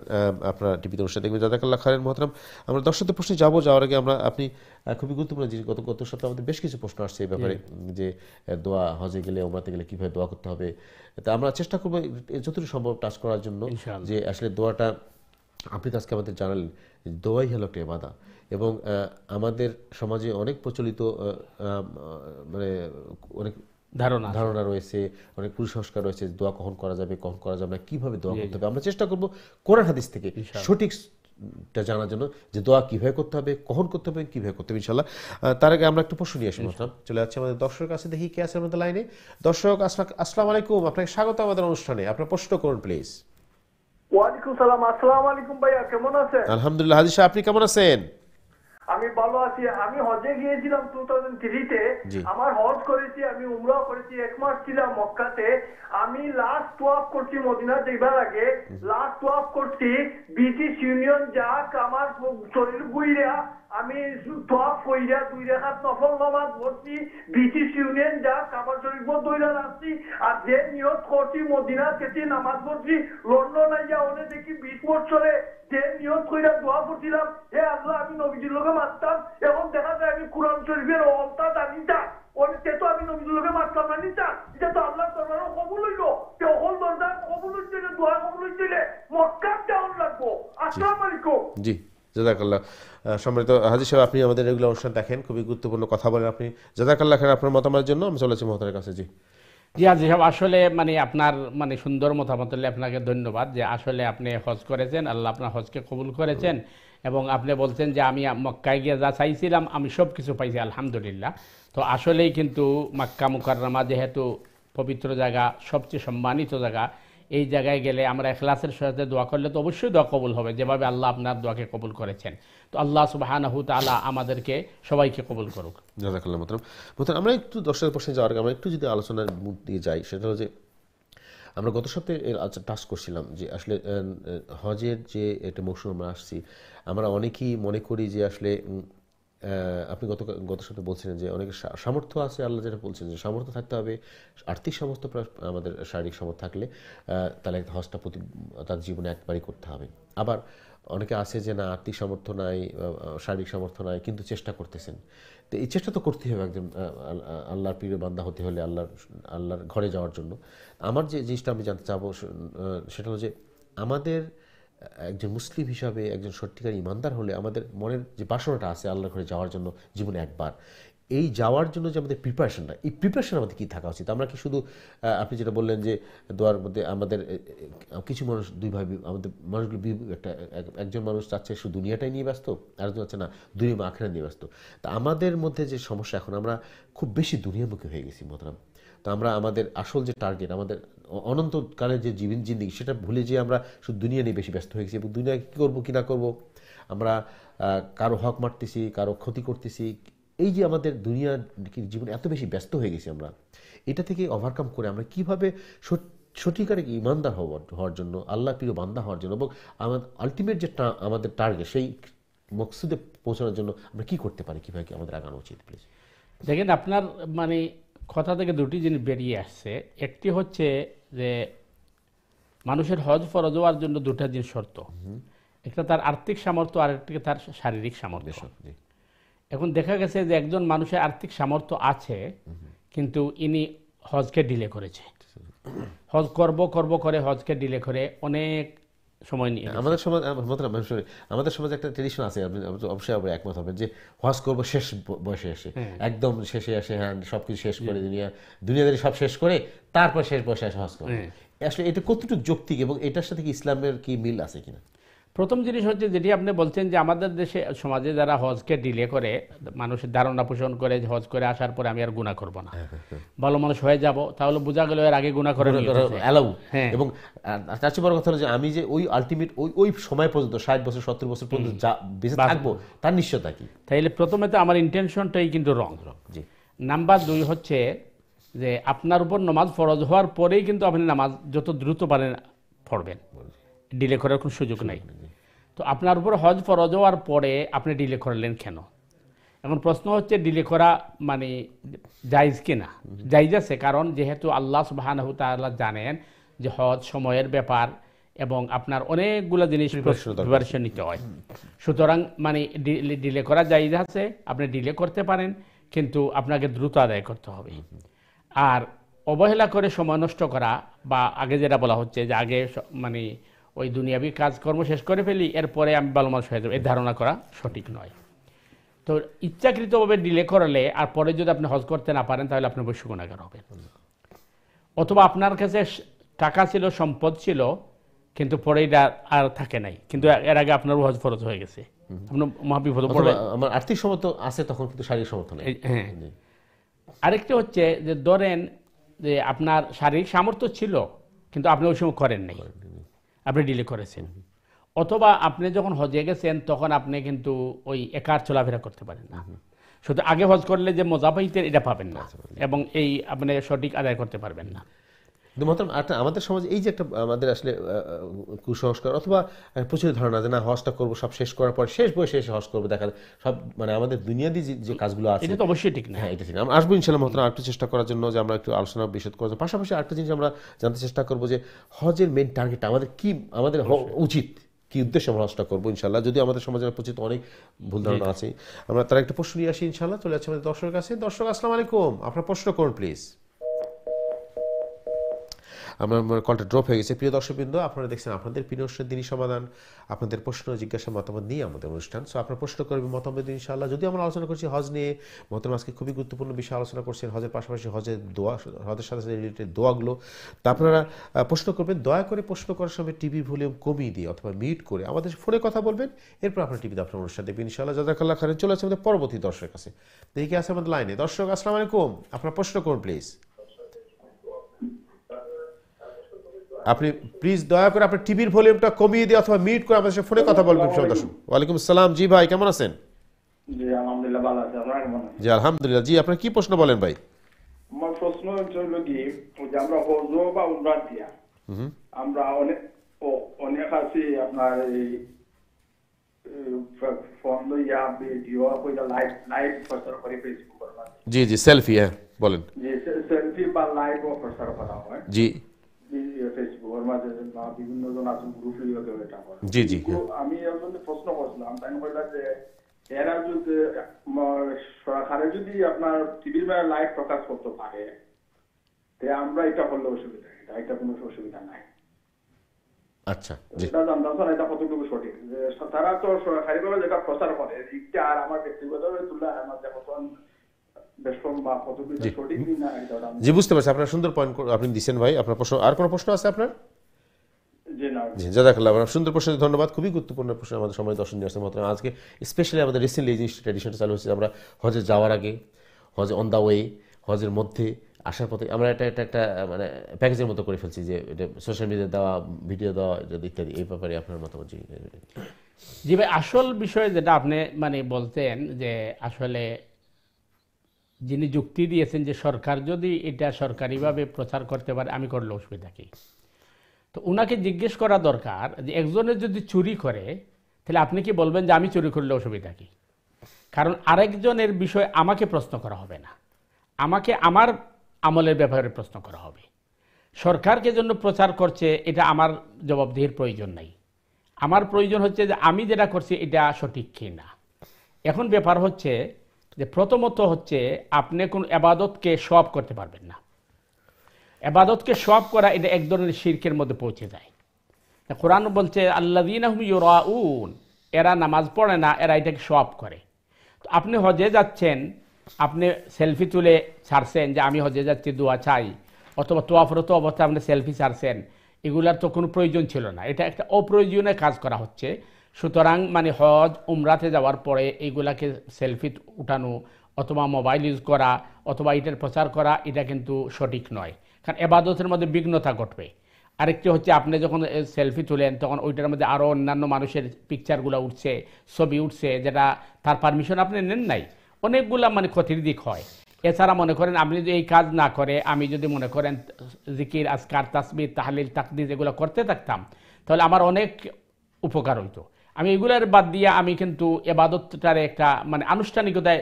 আপনারা টিভিতে অনুষ্ঠান দেখবেন। জাযাকাল্লাহ খায়রান মোহতারাম। আমরা দর্শকদের প্রশ্নে যাওয়ার আগে আপনি খুবই গুরুত্বপূর্ণ জিনিস, গত সপ্তাহে আমাদের বেশ কিছু প্রশ্ন আসছে এই ব্যাপারে যে দোয়া, হজে গেলে ওমরাতে গেলে কীভাবে দোয়া করতে হবে। তা আমরা চেষ্টা করবো যতটুকু সম্ভব টাচ করার জন্য, যে আসলে দোয়াটা আপনি তো আজকে আমাদের জানালেন দোয়াই হলো একটা ইবাদত, এবং আমাদের সমাজে অনেক প্রচলিত মানে অনেক ধারণা রয়েছে, অনেক কুসংস্কার রয়েছে, দোয়া কখন করা যাবে, কখন করা যাবে না, কীভাবে দোয়া করতে হবে। আমরা চেষ্টা করব কোরআন হাদিস থেকে সঠিক জানার জন্য যে দোয়া কীভাবে করতে হবে, কখন করতে হবে, কীভাবে করতে হবে ইনশাল্লাহ। তার আগে আমরা একটু প্রশ্ন নিয়ে আসি মোহতারাম। চলে যাচ্ছে আমাদের দর্শকের কাছে, দেখি কে আছে আমাদের লাইনে। দর্শক আসসালামু আলাইকুম, আপনাকে স্বাগত আমাদের অনুষ্ঠানে। আপনার প্রশ্ন করুন প্লিজ। ওয়ালাইকুম সালাম। আসসালামু আলাইকুম ভাইয়া, কেমন আছেন? আলহামদুলিল্লাহ। হাজি সাহেব, আপনি কেমন আছেন? আমি ভালো আছি। আমি হজে গিয়েছিলাম 2003-তে। জি। আমার হজ করেছি, আমি উমরাও করেছি, 1 মাস ছিলাম মক্কাতে। আমি লাস্ট তোয়াফ করছি মদিনা যাইবার আগে, লাস্ট তোয়াফ করছি ব্রিটিশ ইউনিয়ন যাক আমার শরীর গুইরা আমি তোয়াফ কইরা 2 রাকাত নফল নামাজ পড়ছি, ব্রিটিশ ইউনিয়ন যাক আমার শরীর দইরা আসছি। আর যে নিয়ত করছি মদিনা থেকে নামাজ পড়ছি, লন্ডন আইয়া ওনে দেখি 20 বছরে যে নিয়ত কইরা দোয়া করছিলাম, হে আল্লাহ আমি নবীজির লোকে মারতাম, এখন দেখা যায় আমি কুরআন শরীফের অবস্থা জানি না, ওনে তো আমি নবীজির লোকে মারতাম না নিতা। এটা তো আল্লাহর দরবারে কবুল হইল, যে অহল দরজা কবুল হইছে, দোয়া কবুল হইছে, মক্কার যাওয়ার লাগবো। আসসালামু আলাইকুম। জি, জাযাকাল্লাহ। সম্মানিত হাজি সাহেব, আপনি আমাদের রেগুলার অনুষ্ঠান দেখেন, খুবই গুরুত্বপূর্ণ কথা বলেন আপনি। জাযাকাল্লাহ খাইর আপনার মতামতের জন্য। আমি চলেছি মহতারের কাছে। জি জি হাজি সাহেব, আসলে আপনার সুন্দর মতামত হলে আপনাকে ধন্যবাদ যে আসলে আপনি হজ করেছেন, আল্লাহ আপনার হজকে কবুল করেছেন এবং আপনি বলছেন যে আমি মক্কায় গিয়ে যা চাইছিলাম আমি সব কিছু পাইছি আলহামদুলিল্লাহ। তো আসলেই কিন্তু মক্কা মুকাররমা যেহেতু পবিত্র জায়গা, সবচেয়ে সম্মানিত জায়গা, এই জায়গায় গেলে আমরা ইখলাসের সাথে দোয়া করলে তো অবশ্যই দোয়া কবুল হবে, যেভাবে আল্লাহ আপনার দোয়াকে কবুল করেছেন। তো আল্লাহ সুবহানাহু তাআলা আমাদেরকে সবাইকে কবুল করুক। জাযাকাল্লাহ মোহতারাম। আমরা একটু দর্শকের প্রশ্নে যাওয়ার আগে আমরা একটু যদি আলোচনার মুখ দিয়ে যাই, সেটা হলো যে আমরা গত সপ্তাহে এর টাচ করছিলাম যে আসলে হজের যে একটা মৌসুম আমরা আসছি, আমরা অনেকেই মনে করি যে আসলে আপনি গত সপ্তাহে বলছিলেন যে অনেকের সামর্থ্য আছে, আল্লাহ যেটা বলছেন যে সামর্থ্য থাকতে হবে, আর্থিক সামর্থ্য আমাদের শারীরিক সামর্থ্য থাকলে তাহলে হজটা তার জীবনে একবারই করতে হবে। আবার অনেকে আছে যে না, আর্থিক সামর্থ্য নাই, শারীরিক সামর্থ্য নাই, কিন্তু চেষ্টা করতেছেন। তো এই চেষ্টা তো করতেই হবে একজন আল্লাহর প্রিয় বান্দা হতে হলে, আল্লাহর ঘরে যাওয়ার জন্য। আমার যে জিনিসটা আমি জানতে চাবো সেটা হলো যে আমাদের একজন মুসলিম হিসাবে, একজন সত্যিকার ইমানদার হলে আমাদের মনের যে বাসনাটা আছে আল্লাহর ঘরে যাওয়ার জন্য জীবনে একবার, এই যাওয়ার জন্য যে আমাদের প্রিপারেশনটা, এই প্রিপারেশন আমাদের কী থাকা উচিত? আমরা কি শুধু আপনি যেটা বললেন যে দোয়ার মধ্যে আমাদের কিছু মানুষ দুইভাবে, আমাদের মানুষগুলো একজন মানুষ চাচ্ছে শুধু দুনিয়াটাই নিয়ে ব্যস্ত, আরেকজন চাচ্ছে না দুনিয়া আখিরাত নিয়ে ব্যস্ত। তা আমাদের মধ্যে যে সমস্যা, এখন আমরা খুব বেশি দুনিয়ামুখী হয়ে গেছি মোহতারাম। তো আমরা আমাদের আসল যে টার্গেট, আমাদের অনন্তকালের যে জিন্দিগি, সেটা ভুলে যেয়ে আমরা শুধু দুনিয়া নিয়ে বেশি ব্যস্ত হয়ে গেছি। এবং দুনিয়া কী করবো কি না করবো, আমরা কারো হক মারতেছি, কারো ক্ষতি করতেছি। এই যে আমাদের দুনিয়ার জীবনে এত বেশি ব্যস্ত হয়ে গেছি আমরা, এটা থেকে ওভারকাম করে আমরা কীভাবে সত্যিকার ইমানদার হওয়ার জন্য, আল্লাহ প্রিয় বান্দা হওয়ার জন্য, এবং আলটিমেট যে আমাদের টার্গেট, সেই মকসুদে পৌঁছানোর জন্য আমরা কী করতে পারি, কীভাবে আমাদের আগানো উচিত? প্লিজ দেখেন, আপনার কথা থেকে দুটি জিনিস বেরিয়ে আসছে। একটি হচ্ছে যে মানুষের হজ ফরজ হওয়ার জন্য দুটা জিনিস শর্ত, একটা তার আর্থিক সামর্থ্য আর একটা তার শারীরিক সামর্থ্য। এখন দেখা গেছে যে একজন মানুষের আর্থিক সামর্থ্য আছে, কিন্তু ইনি হজকে ডিলে করেছে, হজ করব করে হজকে ডিলে করে অনেক সময় নিয়ে। আমাদের সমাজে একটা ট্রেডিশন আছে, আপনি অবশ্যই একমত হবেন, যে হজ করবো শেষ বয়সে এসে, একদম শেষে আসে, হ্যাঁ সবকিছু শেষ করে দুনিয়াদারি সব শেষ করে তারপর শেষ বয়সে এসে হজ করবো। আসলে এটা কতটুকু যৌক্তিক এবং এটার সাথে কি ইসলামের কি মিল আছে কিনা? প্রথম জিনিস হচ্ছে যেটি আপনি বলছেন যে আমাদের দেশে সমাজে যারা হজকে ডিলে করে, মানুষের ধারণা পোষণ করে যে হজ করে আসার পরে আমি আর গুনাহ করব না, ভালো মানুষ হয়ে যাব, তাহলে বোঝা গেল এর আগে গুনাহ করে অ্যালাউ। এবং তার চেয়ে বড় কথা হলো যে আমি যে ওই আলটিমেট ওই সময় পর্যন্ত 60 বছর 70 বছর পর্যন্ত বেঁচে থাকবো, তার নিশ্চয়তা কি? তাইলে প্রথমে তো আমার ইন্টেনশনটাই কিন্তু রং। জি। নাম্বার 2 হচ্ছে যে আপনার উপর নামাজ ফরজ হওয়ার পরেই কিন্তু আপনি নামাজ যত দ্রুত পারেন পড়বেন, ডিলে করার কোনো সুযোগ নাই। তো আপনার উপর হজ ফরজ হওয়ার পরে আপনি ডিলে করলেন কেন? এখন প্রশ্ন হচ্ছে ডিলে করা জায়েজ কিনা? জায়েজ আছে, কারণ যেহেতু আল্লাহ সুবহানাহু তাআলা জানেন যে হজ সময়ের ব্যাপার এবং আপনার অনেকগুলো জিনিস প্রিপারেশন নিতে হয়, সুতরাং ডিলে করা জায়েজ আছে, আপনি ডিলে করতে পারেন, কিন্তু আপনাকে দ্রুত আদায় করতে হবে। আর অবহেলা করে সময় নষ্ট করা, বা আগে যেটা বলা হচ্ছে যে আগে ওই দুনিয়াবি কাজকর্ম শেষ করে ফেলি, এরপরে আমি ভালো মানুষ হয়ে যাবো, এই ধারণা করা সঠিক নয়। তো ইচ্ছাকৃতভাবে ডিলে করলে আর পরে যদি আপনি হজ করতে না পারেন, তাহলে আপনি অবশ্যই গুনাহগার হবেন। অথবা আপনার কাছে টাকা ছিল, সম্পদ ছিল, কিন্তু পরে এটা আর থাকে নাই, কিন্তু এর আগে আপনার হজ ফরজ হয়ে গেছে, আপনার মহাবিপদে পড়ে। আমার আর্থিক সমর্থন আছে তখন, কিন্তু শারীরিক সমর্থন নেই। হ্যাঁ, আরেকটা হচ্ছে যে ধরেন যে আপনার শারীরিক সামর্থ্য ছিল কিন্তু আপনি ওই সময় করেন নাই, আপনি ডিলে করেছেন, অথবা আপনি যখন হজে গেছেন তখন আপনি কিন্তু ওই একার চলাফেরা করতে পারেন না, শুধু আগে হজ করলে যে মজা পাইতেন এটা পাবেন না, এবং এই আপনি সঠিক আদায় করতে পারবেন না। কিন্তু মহতরম, আমাদের সমাজে এই যে একটা আমাদের আসলে কুসংস্কার অথবা প্রচুর ধারণা যে না হজটা করবো, সব শেষ করার পর শেষ বয়সে এসে হজ করবো, দেখা সব মানে আমাদের দুনিয়াদি যে কাজগুলো আছে, এটা তো অবশ্যই ঠিক না। হ্যাঁ, এটা ঠিক না। আমরা আসবো ইনশাআল্লাহ মহতরম আরেকটু চেষ্টা করার জন্য, যে আমরা একটু আলোচনা বিশদ করার জন্য। পাশাপাশি আরেকটা জিনিস আমরা জানতে চেষ্টা করবো যে হজের মেইন টার্গেট আমাদের কি, আমাদের উচিত কি উদ্দেশ্যে আমরা হজটা করবো ইনশাআল্লাহ। যদি আমাদের সমাজের প্রচুর অনেক ভুল ধারণা আছে, আমরা তার একটা প্রশ্ন নিয়ে আসি ইনশাআল্লাহ। চলে যাচ্ছে আমাদের দর্শকের কাছে। দর্শক আসসালামু আলাইকুম, আপনার প্রশ্ন করুন প্লিজ। আমার কলটা ড্রপ হয়ে গেছে। প্রিয় দর্শকবৃন্দ, আপনারা দেখছেন আপনাদের প্রিয় অনুষ্ঠান দিনী সমাধান, আপনাদের প্রশ্ন জিজ্ঞাসা মতামত নিয়ে আমাদের অনুষ্ঠান। সো আপনার প্রশ্ন করবেন, মতামত ইনশাআল্লাহ। যদি আমরা আলোচনা করছি হজ নিয়ে, মহতরম আজকে খুবই গুরুত্বপূর্ণ বিষয় আলোচনা করছেন, হজের পাশাপাশি হজের দোয়া, হজের সাথে সাথে রিলেটেড দোয়াগুলো। তা আপনারা প্রশ্ন করবেন, দয়া করে প্রশ্ন করার সময় টিভি ভলিউম কমিয়ে দিয়ে অথবা মিউট করে আমাদের ফোনে কথা বলবেন, এরপর আপনার টিভিতে আপনার অনুষ্ঠান দেখবেন ইনশাআল্লাহ। জাযাকাল্লাহ খাইরান। চলে আসছে আমাদের পরবর্তী দর্শকের কাছে। দেখি আছে আমাদের লাইনে। দর্শক আসসালামু আলাইকুম, আপনার প্রশ্ন করুন প্লিজ। আপনি প্লিজ দয়া করে আপনার টিভির ভলিউমটা কমিয়ে দিয়ে অথবা মিউট করে আমাদের সাথে ফোনে কথা বলবেন। দর্শক ওয়ালাইকুম আসসালাম। জি ভাই, কেমন আছেন? জি আলহামদুলিল্লাহ ভালো আছি, আপনারা কেমন আছেন? জি আলহামদুলিল্লাহ। জি আপনার কি প্রশ্ন বলেন ভাই? আমার প্রশ্ন হলো কি, যে আমরা হজ বা উমরা দিয়া আমরা অনেক আছি আপনার এই ফোন লইয়া ভিডিও কইলা লাইভ প্রচার করে ফেসবুকের মাধ্যমে। জি জি, সেলফি, হ্যাঁ বলেন। যে সেলফি বা লাইভ প্রচার করা হয় জি ফেসবুকের মাঝে, বিভিন্ন জন আছে গ্রুপ লিয়ে এটা করে। জি জি, আমি এর জন্য প্রশ্ন করছিলাম, তাই কইলা যে এরা যদি সরকারে যদি আপনার টিভির মেলা লাইভ প্রকাশ করতে পারে, তে আমরা এটা করলে অসুবিধা, এটা কোনো অসুবিধা নাই। আচ্ছা, জি এটা জানতাম এটা কতটুকু সঠিক, যে তারা তো সরকারি ভাবে যেটা প্রচার করে এটা, আর আমার ব্যক্তিগত তুলনা আমার যে কত বা কতটুকু সঠিক না এটা। জি বুঝতে পারছি, আপনার সুন্দর পয়েন্ট আপনি দিচ্ছেন ভাই। আপনার প্রশ্ন, আর কোনো প্রশ্ন আছে আপনার? জি জাযাকাল্লাহ, আপনার সুন্দর প্রশ্নের ধন্যবাদ। খুবই গুরুত্বপূর্ণ প্রশ্ন আমাদের সময় দর্শন নিয়ে আসছে মতো। আজকে স্পেশালি আমাদের রিসেন্টলি এই জিনিসটা ট্র্যাডিশনটা চালু হচ্ছে, আমরা হজে যাওয়ার আগে, হজে অন দ্য ওয়ে, হজের মধ্যে, আসার পথে আমরা একটা মানে প্যাকেজের মতো করে ফেলছি, যে এটা সোশ্যাল মিডিয়ায় দেওয়া, ভিডিও দেওয়া ইত্যাদি। এই ব্যাপারে আপনার মতামত? জি জি ভাই, আসল বিষয় যেটা আপনি মানে বলতেন যে আসলে যিনি যুক্তি দিয়েছেন যে সরকার যদি এটা সরকারিভাবে প্রচার করতে পারে, আমি করলে অসুবিধা কি? তো ওনাকে জিজ্ঞেস করা দরকার যে একজনের যদি চুরি করে তাহলে আপনি কি বলবেন যে আমি চুরি করলে অসুবিধা কি? কারণ আরেকজনের বিষয় আমাকে প্রশ্ন করা হবে না, আমাকে আমার আমলের ব্যাপারে প্রশ্ন করা হবে। সরকারকে জন্য প্রচার করছে, এটা আমার জবাবদিহির প্রয়োজন নাই। আমার প্রয়োজন হচ্ছে যে আমি যেটা করছি এটা সঠিক কি না। এখন ব্যাপার হচ্ছে যে প্রথমত হচ্ছে আপনি কোন ইবাদতকে সব করতে পারবেন না। ইবাদতকে সব করা এটা এক ধরনের শিরকের মধ্যে পৌঁছে যায়। কোরআন বলছে আল্লাযীনা হুম ইউরাউন, এরা নামাজ পড়ে না, এরা এটাকে সব করে। তো আপনি হজে যাচ্ছেন, আপনি সেলফি তুলে ছাড়ছেন যে আমি হজে যাচ্ছি, দোয়া চাই, অথবা তোয়াফরত অবস্থায় আপনি সেলফি ছাড়ছেন, এগুলার তো কোনো প্রয়োজন ছিল না। এটা একটা অপ্রয়োজনীয় কাজ করা হচ্ছে। সুতরাং মানে হজ উমরাতে যাওয়ার পরে এইগুলাকে সেলফি উঠানো অথবা মোবাইল ইউজ করা অথবা এটার প্রচার করা, এটা কিন্তু সঠিক নয়, কারণ ইবাদতের মধ্যে বিঘ্নতা ঘটবে। আরেকটি হচ্ছে আপনি যখন সেলফি তুলেন তখন ওইটার মধ্যে আরও অন্যান্য মানুষের পিকচারগুলো উঠছে, ছবি উঠছে, যেটা তার পারমিশন আপনি নেন নাই, অনেকগুলা মানে ক্ষতির দিক হয়। এছাড়া মনে করেন আপনি যদি এই কাজ না করে, আমি যদি মনে করেন জিকির, আজকার, তাসবিহ, তাহলিল, তাকদিস এগুলো করতে থাকতাম, তাহলে আমার অনেক উপকার হইতো। আমি এগুলার বাদ দিয়ে আমি কিন্তু ইবাদতটার একটা মানে আনুষ্ঠানিকতায়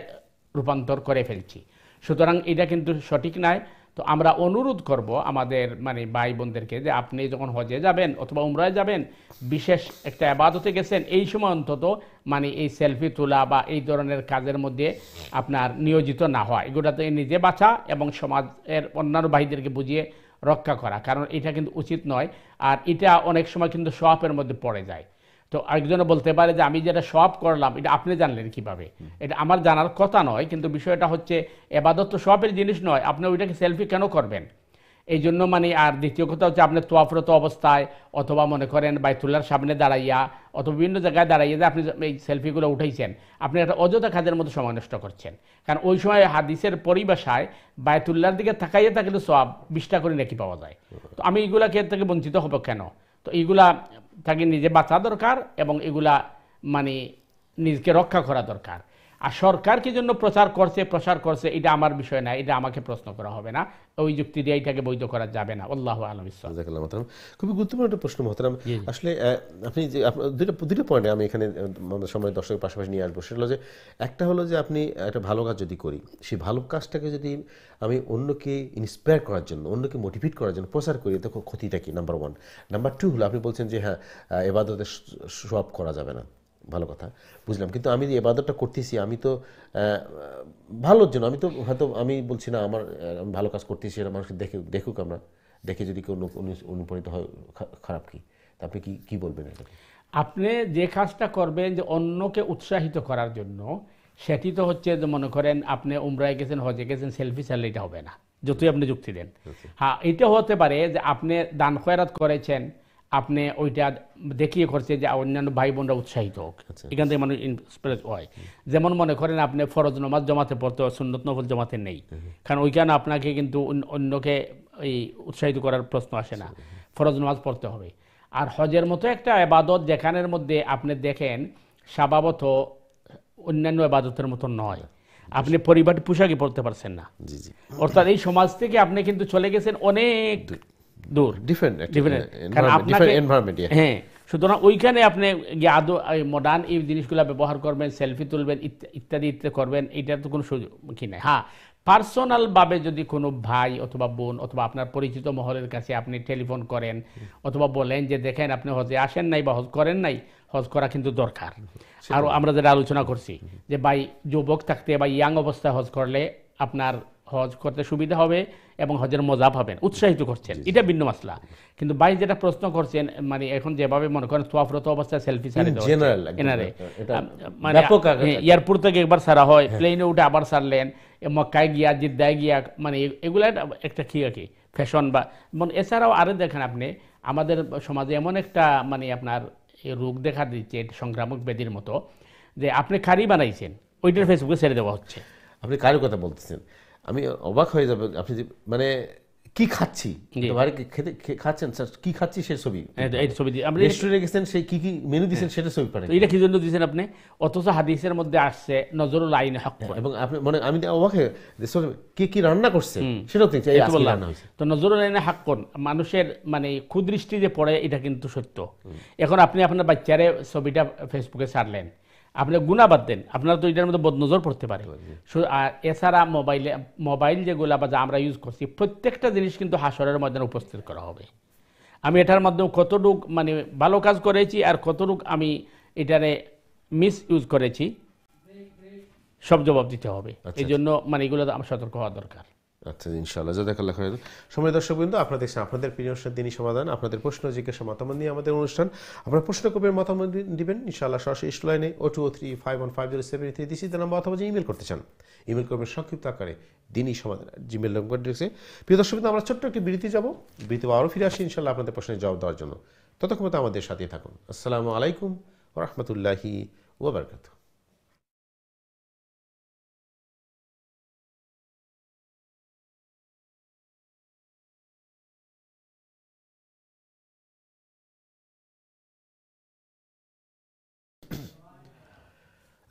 রূপান্তর করে ফেলছি। সুতরাং এটা কিন্তু সঠিক নয়। তো আমরা অনুরোধ করব আমাদের মানে ভাই বোনদেরকে যে আপনি যখন হজে যাবেন অথবা উমরায় যাবেন, বিশেষ একটা ইবাদতে গেছেন, এই সময় অন্তত মানে এই সেলফি তোলা বা এই ধরনের কাজের মধ্যে আপনার নিয়োজিত না হয়। এগুলোতে নিজে বাঁচা এবং সমাজের অন্যান্য ভাইদেরকে বুঝিয়ে রক্ষা করা, কারণ এটা কিন্তু উচিত নয়। আর এটা অনেক সময় কিন্তু সওয়াবের মধ্যে পড়ে যায়। তো একজনে বলতে পারে যে আমি যেটা সওয়াব করলাম এটা আপনি জানলেন কিভাবে? এটা আমার জানার কথা নয়, কিন্তু বিষয়টা হচ্ছে ইবাদত তো সওয়াবের জিনিস নয়, আপনি ওইটাকে সেলফি কেন করবেন? এই জন্য মানে, আর দ্বিতীয় কথা হচ্ছে আপনি তোয়াফরত অবস্থায় অথবা মনে করেন বাইতুল্লাহর সামনে দাঁড়াইয়া অথবা বিভিন্ন জায়গায় দাঁড়াইয়া যে আপনি এই সেলফিগুলো উঠাইছেন, আপনি একটা অযথা কাজের মধ্যে সময় নষ্ট করছেন। কারণ ওই সময় হাদিসের পরিভাষায় বাইতুল্লাহর দিকে তাকাইয়া থাকলে সব 20টা করে নাকি পাওয়া যায়। তো আমি এইগুলাকে থেকে বঞ্চিত হব কেন? তো এইগুলা তাকে নিজে বাঁচা দরকার এবং এগুলা মানে নিজকে রক্ষা করা দরকার। আর সরকার কি জন্য প্রচার করছে এটা আমার বিষয় না, এটা আমাকে প্রশ্ন করা হবে না, ওই যুক্তি দিয়ে এটাকে বৈধ করা যাবে না। আল্লাহু আ'লাম বিসসাওয়াব। জাযাকাল্লাহু মোহতারাম। খুবই গুরুত্বপূর্ণ একটা প্রশ্ন মোহতারাম। আসলে আপনি যে দুটো পয়েন্টে আমি এখানে আমাদের সময় দর্শকের পাশাপাশি নিয়ে আসবো, সেটা হলো যে একটা হলো যে আপনি একটা ভালো কাজ যদি করি, সেই ভালো কাজটাকে যদি আমি অন্যকে ইন্সপায়ার করার জন্য, অন্যকে মোটিভেট করার জন্য প্রচার করি, তো ক্ষতিটা কি? নাম্বার 1। নাম্বার 2 হলো আপনি বলছেন যে হ্যাঁ, ইবাদতের সওয়াব করা যাবে না, ভালো কথা, বুঝলাম। কিন্তু আমি যে ইবাদতটা করতেছি, আমি তো ভালোর জন্য, আমি তো হয়তো আমি বলছি না আমার আমি ভালো কাজ করতেছি, এটা মানুষকে দেখুক, আমরা দেখে যদি কেউ অনুপ্রাণিত হয়, খারাপ কি? তা আপনি কি বলবেন এটা? আপনি যে কাজটা করবেন যে অন্যকে উৎসাহিত করার জন্য, সেটি তো হচ্ছে যে মনে করেন আপনি উমরায় গেছেন, হজে গেছেন, সেলফি চাইলে এটা হবে না, যতই আপনি যুক্তি দেন। হ্যাঁ, এটা হতে পারে যে আপনি দান খয়রাত করেছেন, আপনি ওইটা দেখিয়ে করছে যে অন্যান্য ভাই বোনরা উৎসাহিত হোক, এখান থেকে মানুষ ইন্সপায়ার হয়। যেমন মনে করেন আপনি ফরজ নামাজ জমাতে পড়তে, সুন্নত নফল জমাতে নেই, কারণ ওইখানে আপনাকে কিন্তু অন্যকে এই উৎসাহিত করার প্রশ্ন আসে না, ফরজ নামাজ পড়তে হবে। আর হজের মতো একটা ইবাদত যেখানের মধ্যে আপনি দেখেন স্বভাবত অন্যান্য ইবাদতের মতো নয়, আপনি পরিবার পোশাকই পড়তে পারছেন না, অর্থাৎ এই সমাজ থেকে আপনি কিন্তু চলে গেছেন অনেক দূর, ডিফারেন্ট। হ্যাঁ, সুতরাং ওইখানে আপনি আদৌ মডার্ন এই জিনিসগুলো ব্যবহার করবেন, সেলফি তুলবেন, ইত্যাদি করবেন, এটার তো কোনো সুযোগ কি নাই। হ্যাঁ, পার্সোনালভাবে যদি কোনো ভাই অথবা বোন অথবা আপনার পরিচিত মহলের কাছে আপনি টেলিফোন করেন অথবা বলেন যে দেখেন আপনি হজে আসেন নাই বা হজ করেন নাই, হজ করা কিন্তু দরকার। আর আমরা যেটা আলোচনা করছি যে ভাই যুবক থাকতে বা ইয়াং অবস্থায় হজ করলে আপনার হজ করতে সুবিধা হবে এবং হজের মজা পাবেন, উৎসাহিত করছেন, এটা ভিন্ন মাসলা। কিন্তু ভাই যেটা প্রশ্ন করছেন, মানে এখন যেভাবে মনে করেন তোয়াফরত অবস্থায় সেলফি ছাড়ে মানে এয়ারপোর্ট থেকে একবার ছাড়া হয়, প্লেনে উঠে আবার ছাড়লেন, মক্কায় গিয়া জিদ্দায় গিয়া, মানে এগুলা একটা কি আর কি ফ্যাশন বা এছাড়াও আরো দেখেন আপনি আমাদের সমাজে এমন একটা মানে আপনার রোগ দেখা দিচ্ছে, সংক্রামক ব্যাধির মতো, যে আপনি খাড়ি বানাইছেন ওইটার ফেসবুকে ছেড়ে দেওয়া হচ্ছে। আপনি কারো কথা বলতেছেন, আমি অবাক হয়ে যাবে। আপনি মানে কি খাচ্ছি, খাচ্ছেন স্যার, কি খাচ্ছি সে ছবি, রেস্টুরেন্টে গেছেন, সেই কি মেনু দিয়েছেন সেটা ছবি পাঠান, এটা কি জন্য দিয়েছেন আপনি? অথচ হাদিসের মধ্যে আসছে নজরুল আইন হক, এবং আপনি মানে আমি অবাক হয়ে কি রান্না করছে সেটাও দেখছি। তো নজরুল আইনে হক কোন মানুষের মানে কুদৃষ্টি যে পড়ে, এটা কিন্তু সত্য। এখন আপনি আপনার বাচ্চারে ছবিটা ফেসবুকে ছাড়লেন, আপনি গুণা বাদ দেন, আপনার তো এটার মধ্যে বদনজর পড়তে পারে। আর এছাড়া মোবাইল যেগুলা বা যা আমরা ইউজ করছি, প্রত্যেকটা জিনিস কিন্তু হাসরের ময়দানে উপস্থিত করা হবে। আমি এটার মাধ্যমে কতটুক মানে ভালো কাজ করেছি আর কতটুক আমি এটারে মিস ইউজ করেছি, সব জবাব দিতে হবে। এই জন্য মানে এগুলো আমার সতর্ক হওয়া দরকার। আচ্ছা, ইনশাআল্লাহ, জাযাকাল্লাহু খাইরান। সময় দর্শকবৃন্দ, আপনারা দেখছেন আপনাদের প্রিয় অনুষ্ঠান দিনী সমাধান, আপনাদের প্রশ্ন জিজ্ঞাসা মতামত নিয়ে আমাদের অনুষ্ঠান। আপনারা প্রশ্ন করবেন, মতামত দিবেন ইনশাআল্লাহ সরাসরি লাইনে 0203515073 দিছি নাম্বার, অথবা যে ইমেল করতে চান ইমেল করবেন সংক্ষিপ্ত আকারে দিনী সমাধান gmail.com। প্রিয় দর্শকবৃন্দ, আমরা ছোট্ট একটি বিরতি যাব, বিরতি আবারও ফিরে আসি ইনশাআল্লাহ আপনাদের প্রশ্নের জবাব দেওয়ার জন্য। ততক্ষণ আমাদের সাথে থাকুন। আসসালামু আলাইকুম ওয়া রাহমাতুল্লাহি ওয়া বারাকাতুহু।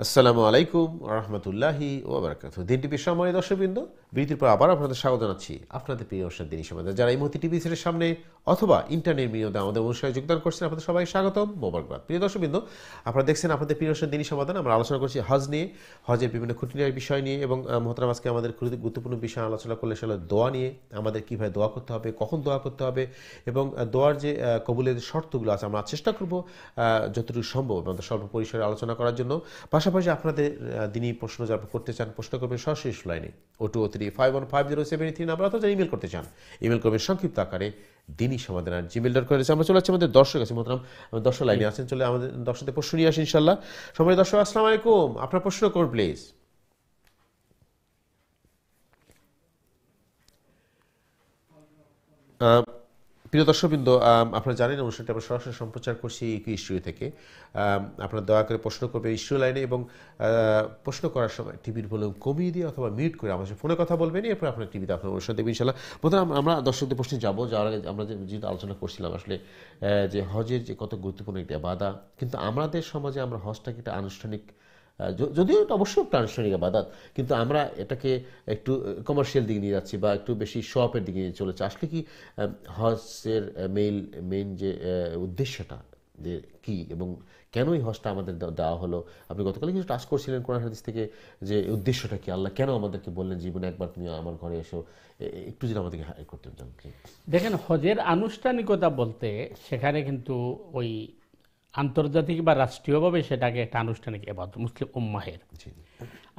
আসসালামু আলাইকুম রহমতুল্লাহি ওয়া বারাকাতুহু। দিন টিভির সম্মানিত দর্শকবৃন্দ, বিরতির পর আবার আপনাদের স্বাগত জানাচ্ছি আপনাদের প্রিয় অনুষ্ঠান দিনী সমাধান। যারা এই মুহূর্তে টিভি সেটের সামনে অথবা ইন্টারনেট মিডিয়াতে আমাদের অনুষ্ঠানে যোগদান করছেন, আপনাদের সবাই স্বাগতম, মোবারকবাদ। প্রিয় দর্শকবৃন্দ, আপনারা দেখছেন আপনাদের প্রিয় অনুষ্ঠান দিনী সমাধান। আমরা আলোচনা করছি হজ নিয়ে, হজের বিভিন্ন খুঁটিনাটি বিষয় নিয়ে, এবং মোহতারাম আজকে আমাদের গুরুত্বপূর্ণ বিষয় আলোচনা করলে সেটা দোয়া নিয়ে, আমাদের কীভাবে দোয়া করতে হবে, কখন দোয়া করতে হবে, এবং দোয়ার যে কবুলের শর্তগুলো আছে আমরা চেষ্টা করব যতটুকু সম্ভব আমাদের স্বল্প পরিসরে আলোচনা করার জন্য। পাশাপাশি আপনাদের দিনী প্রশ্ন যারা করতে চান, প্রশ্ন করবেন সরাসরি লাইনে 0203515073 নাম্বার, অথবা ইমেল করতে চান ইমেল করবেন সংক্ষিপ্ত আকারে দিনী সমাধান gmail.com। আমরা চলে যাচ্ছি আমাদের দর্শক আছে, মোহতারাম দর্শক লাইনে আছেন, চলে আমাদের দর্শকদের প্রশ্ন নিয়ে আসি ইনশাআল্লাহ। সম্মানিত দর্শক, আসসালামু আলাইকুম, আপনার প্রশ্ন করুন প্লিজ। প্রিয় দর্শকবৃন্দ, আপনারা জানেন অনুষ্ঠানটি আমরা সরাসরি সম্প্রচার করছি ইস্যু থেকে। আপনারা দয়া করে প্রশ্ন করবেন ইস্যু লাইনে, এবং প্রশ্ন করার সময় টিভির ভলিউম কমিয়ে দিয়ে অথবা মিউট করে আমাদের ফোনে কথা বলবেন, এরপর আপনার টিভিতে আপনার অনুষ্ঠান দেখবেন ইনশাল্লাহ। প্রথমে আমরা দর্শকদের প্রশ্নে যাবো, যাওয়ার আগে আমরা যেহেতু আলোচনা করছিলাম আসলে যে হজের যে কত গুরুত্বপূর্ণ একটা ইবাদত, কিন্তু আমাদের সমাজে আমরা হজটাকে একটা আনুষ্ঠানিক, যদিও এটা অবশ্যই একটা আনুষ্ঠানিক ইবাদত, কিন্তু আমরা এটাকে একটু কমার্শিয়াল দিকে নিয়ে যাচ্ছি বা একটু বেশি শপের দিকে নিয়ে চলেছে। আসলে কি হজের মেইন যে উদ্দেশ্যটা যে কি এবং কেন এই হজটা আমাদের দেওয়া হলো, আপনি গতকাল কিছু টাচ করছিলেন কোরআন হাদিস থেকে, যে উদ্দেশ্যটা কি, আল্লাহ কেন আমাদেরকে বললেন জীবনে একবার তুমি আমার ঘরে এসো, একটু যদি আমাদেরকে হাই করতে চান। দেখেন, হজের আনুষ্ঠানিকতা বলতে সেখানে কিন্তু ওই আন্তর্জাতিক বা রাষ্ট্রীয়ভাবে সেটাকে একটা আনুষ্ঠানিক ইবাদত মুসলিম উম্মাহের।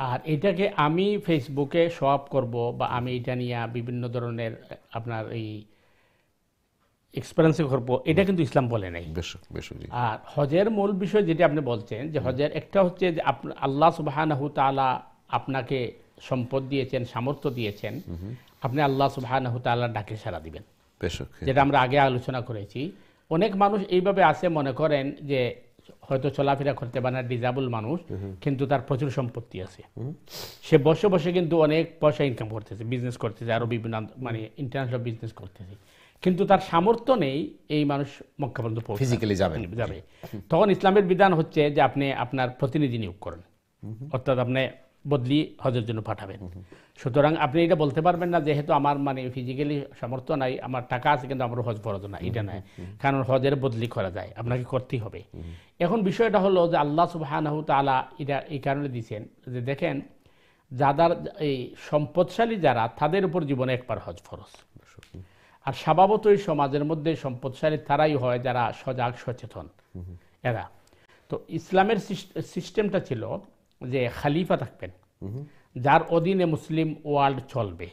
আর এটাকে আমি ফেসবুকে শো আপ করবো বা আমি এটা নিয়ে বিভিন্ন ধরনের আপনার এই এক্সপেরিয়েন্স করবো, এটা কিন্তু ইসলাম বলে নাই। আর হজের মূল বিষয় যেটা আপনি বলছেন, যে হজের একটা হচ্ছে যে আল্লাহ সুবহানাহু তাআলা আপনাকে সম্পদ দিয়েছেন, সামর্থ্য দিয়েছেন, আপনি আল্লাহ সুবহানাহু তাআলার ডাকে সাড়া দিবেন, যেটা আমরা আগে আলোচনা করেছি। অনেক মানুষ এইভাবে আছে, মনে করেন যে হয়তো চলাফেরা করতে পারে না, ডিজাবল মানুষ, কিন্তু তার প্রচুর সম্পত্তি আছে, সে বসে বসে কিন্তু অনেক পয়সা ইনকাম করতেছে, বিজনেস করতেছে, আরো বিভিন্ন মানে ইন্টারন্যাশনাল বিজনেস করতেছে, কিন্তু তার সামর্থ্য নেই এই মানুষ মক্কা পর্যন্ত ফিজিক্যালি যাবে। তখন ইসলামের বিধান হচ্ছে যে আপনি আপনার প্রতিনিধি নিয়োগ করেন, অর্থাৎ আপনি বদলি হজের জন্য পাঠাবেন। সুতরাং আপনি এটা বলতে পারবেন না যেহেতু আমার মানে ফিজিক্যালি সামর্থ্য নাই, আমার টাকা আছে কিন্তু আমার হজ ফরজ না, এটা নয়, কারণ হজের বদলি করা যায়, আপনাকে করতেই হবে। এখন বিষয়টা হলো যে আল্লাহ সুবহানাহু তাআলা এটা এই কারণে দিয়েছেন যে দেখেন, যাদের এই সম্পদশালী যারা, তাদের উপর জীবনে একবার হজ ফরজ। আর স্বভাবত এই সমাজের মধ্যে সম্পদশালী তারাই হয় যারা সজাগ সচেতন এরা। তো ইসলামের সিস্টেমটা ছিল যে খালিফা থাকবেন, যার অধীনে মুসলিম ওয়ার্ল্ড চলবে।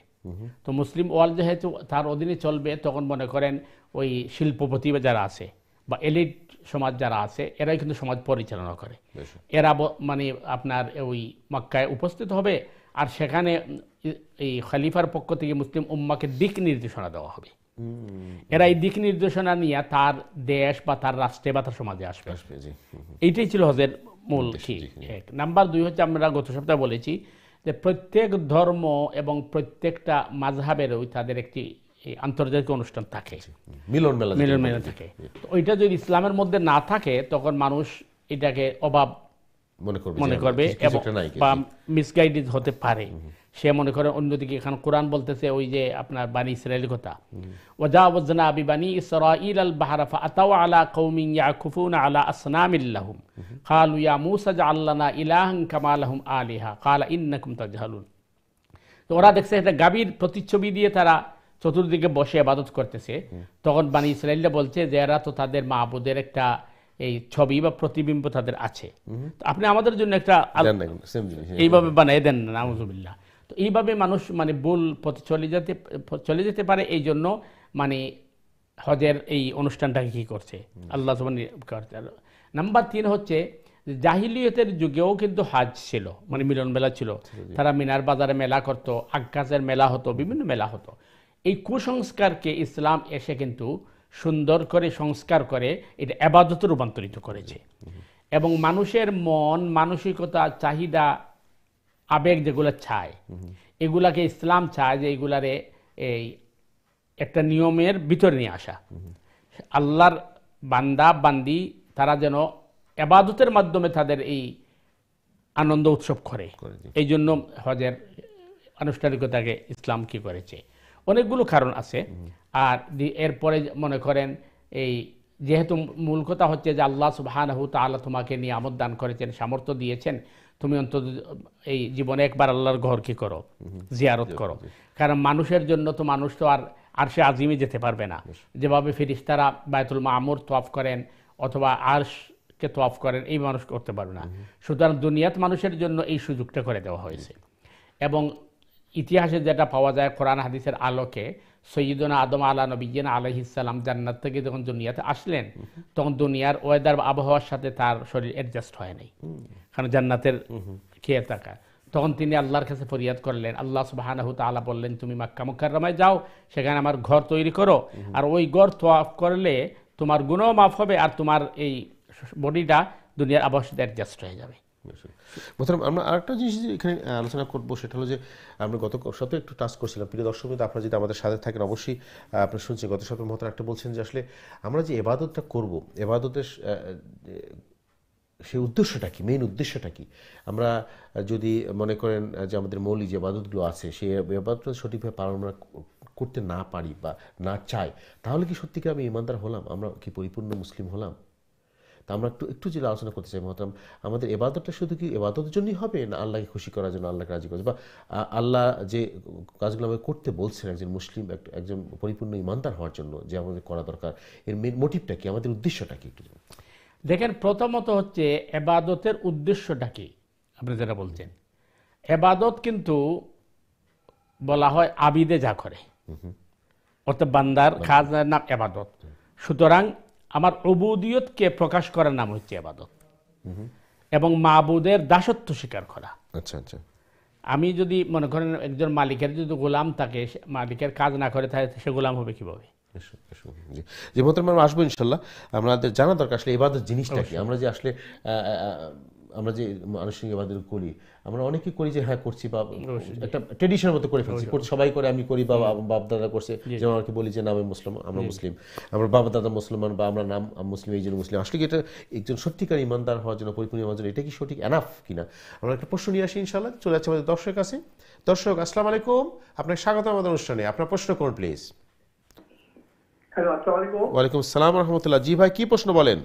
তো মুসলিম ওয়ার্ল্ড যেহেতু তার অধীনে চলবে, তখন মনে করেন ওই শিল্পপতি যারা আছে বা এলিট সমাজ যারা আছে, এরাই কিন্তু সমাজ পরিচালনা করে। এরা মানে আপনার ওই মক্কায় উপস্থিত হবে, আর সেখানে এই খলিফার পক্ষ থেকে মুসলিম উম্মাকে দিক নির্দেশনা দেওয়া হবে। এরা এই দিক নির্দেশনা নিয়ে তার দেশ বা তার রাষ্ট্রে বা তার সমাজে আসবে। এইটাই ছিল হজের মূল এক। নাম্বার 2 হচ্ছে, আমরা গত সপ্তাহে বলেছি যে প্রত্যেক ধর্ম এবং প্রত্যেকটা মাযহাবের তাদের একটি আন্তর্জাতিক অনুষ্ঠান থাকে, মিলন মেলা থাকে। ওইটা যদি ইসলামের মধ্যে না থাকে, তখন মানুষ এটাকে অভাব মনে করবে বা মিসগাইডেড হতে পারে। সে মনে করে অন্যদিকে এখানে কোরআন বলতেছে ওই যে আপনার বানি ইসরাইলের কথা, ওয়াজাওয়াজনা বিবানি ইসরাঈল আল বাহরা ফাআতাউ আলা কওমিন ইয়াকুফুনা আলা আসনামিল লাহুম ক্বালু ইয়া মূসা জাআল লানা ইলাহান কামা লাহুম আলিহা ক্বালা ইন্নাকুম তাজহালুন। তো ওরা দেখছে একটা গাভীর প্রতিচ্ছবি দিয়ে তারা চতুর্দিকে বসে ইবাদত করতেছে। তখন বানি ইসরাইলরা বলছে যে এরা তো তাদের মাবুদের একটা এই ছবি বা প্রতিবিম্ব তাদের আছে, তো আপনি আমাদের জন্য একটা এইভাবে বানাই দেন না, নাউযুবিল্লাহ। তো এইভাবে মানুষ মানে ভুল পথে চলে যেতে পারে। এই জন্য মানে হজের এই অনুষ্ঠানটাকে কি করছে আল্লাহ সুবহানাহু করছে। নাম্বার 3 হচ্ছে, জাহিলিয়তের যুগেও কিন্তু হজ ছিল, মানে মিলন মেলা ছিল। তারা মিনার বাজারে মেলা করত, আক্কাসের মেলা হতো, বিভিন্ন মেলা হতো। এই কুসংস্কারকে ইসলাম এসে কিন্তু সুন্দর করে সংস্কার করে এটা ইবাদতে রূপান্তরিত করেছে। এবং মানুষের মন, মানসিকতা, চাহিদা, আবেগ যেগুলো চায়, এগুলাকে ইসলাম চায় যে এগুলারে এই একটা নিয়মের ভিতরে নিয়ে আসা। আল্লাহর বান্দা বান্দি তারা যেন ইবাদতের মাধ্যমে তাদের এই আনন্দ উৎসব করে। এই জন্য হজের আনুষ্ঠানিকতাকে ইসলাম কি করেছে, অনেকগুলো কারণ আছে। আর এরপরে মনে করেন এই যেহেতু মূল কথা হচ্ছে যে আল্লাহ সুবহানাহু তাআলা তোমাকে নিয়ামত দান করেছেন, সামর্থ্য দিয়েছেন, তুমি অন্তত এই জীবনে একবার আল্লাহর ঘর কি করো, জিয়ারত করো। কারণ মানুষের জন্য তো মানুষ তো আর আরশে আজিমে যেতে পারবে না, যেভাবে ফেরেশতারা বায়তুল মামুর তওয়াফ করেন অথবা আরশকে তওয়াফ করেন, এই মানুষ করতে পারবে না। সুতরাং দুনিয়াত মানুষের জন্য এই সুযোগটা করে দেওয়া হয়েছে। এবং ইতিহাসে যেটা পাওয়া যায় কোরআন হাদিসের আলোকে, সৈয়দনা আদম আলা নবিয়্যিনা আলাইহিস সালাম জান্নাত থেকে যখন দুনিয়াতে আসলেন, তখন দুনিয়ার ওয়েদার বা আবহাওয়ার সাথে তার শরীর অ্যাডজাস্ট হয় নাই, কারণ জান্নাতের খেয়ে থাকা। তখন তিনি আল্লাহর কাছে ফরিয়াদ করলেন, আল্লাহ সুবহানাহু তাআলা বললেন তুমি মক্কা মুকাররমায় যাও, সেখানে আমার ঘর তৈরি করো, আর ওই ঘর তওয়াফ করলে তোমার গুনাহ মাফ হবে আর তোমার এই বডিটা দুনিয়ার আবার সাথে অ্যাডজাস্ট হয়ে যাবে। মোহতারাম, আমরা আরেকটা জিনিস এখানে আলোচনা করবো, সেটা হলো যে আমরা গত সপ্তাহে একটু টাচ করছিলাম। প্রিয় দর্শক বন্ধু, আপনারা যদি আমাদের সাথে থাকেন অবশ্যই আপনারা শুনছেন গত সপ্তাহে মোহতারাম একটা বলছেন যে আসলে আমরা যে ইবাদতটা করব, ইবাদতের সেই উদ্দেশ্যটা কি, মেইন উদ্দেশ্যটা কি। আমরা যদি মনে করেন যে আমাদের মৌলিক যে ইবাদতগুলো আছে সেই ইবাদতটা সঠিকভাবে পালন আমরা করতে না পারি বা না চাই, তাহলে কি সত্যিকার আমি ইমানদার হলাম, আমরা কি পরিপূর্ণ মুসলিম হলাম? তা আমরা একটু যদি আলোচনা করতে চাই মহতারাম, আমাদের ইবাদতটা শুধু কি ইবাদতের জন্যই হবে, না আল্লাহকে খুশি করার জন্য, আল্লাহকে রাজি করার, বা আল্লাহ যে কাজগুলো আমাকে করতে বলছেন একজন মুসলিম একজন পরিপূর্ণ ইমানদার হওয়ার জন্য যে আমাদের করা দরকার, এর মেন মোটিভটা কি, আমাদের উদ্দেশ্যটা কি একটু দেখেন, প্রথমত হচ্ছে ইবাদতের উদ্দেশ্যটা কি। আপনি যেটা বলছেন, ইবাদত কিন্তু বলা হয় আবিদে যা করে, অর্থাৎ বান্দার কাজের নাম ইবাদত। সুতরাং আমার উবুদিয়তকে প্রকাশ করার নাম হচ্ছে ইবাদত, এবং মাবুদের দাসত্ব স্বীকার করা। আচ্ছা আচ্ছা। আমি যদি মনে করেন একজন মালিকের যদি গোলাম থাকে, মালিকের কাজ না করে তাহলে সে গোলাম হবে কিভাবে? যে মোহতারাম আমরা আসবো ইনশাল্লাহ। আমাদের জানা দরকার আসলে ইবাদত জিনিসটা কি। আমরা যে আসলে আমরা যে মানুষের ইবাদত করি, আমরা অনেকে করি যে হ্যাঁ করছি, বা একটা ট্রেডিশনের মতো করে ফেলছি, সবাই করে আমি করি, বা বাপ দাদা করছে, যেমন আর কি বলি যে নামে মুসলিম, আমরা মুসলিম, আমরা বাবা দাদা মুসলমান, বা আমরা নাম মুসলিম এই জন্য মুসলিম। আসলে কি এটা একজন সত্যিকার ইমানদার হওয়ার জন্য, পরিপূর্ণ হওয়ার জন্য এটা কি সঠিক এনাফ কিনা? আমরা একটা প্রশ্ন নিয়ে আসি ইনশাল্লাহ। চলে যাচ্ছে আমাদের দর্শকের কাছে। দর্শক আসসালামু আলাইকুম, আপনাকে স্বাগত আমাদের অনুষ্ঠানে। আপনার প্রশ্ন করুন প্লিজ। হ্যালো, আসসালামু আলাইকুম। ওয়ালাইকুম আসসালাম রহমতুল্লাহ। জি ভাই, কি প্রশ্ন বলেন?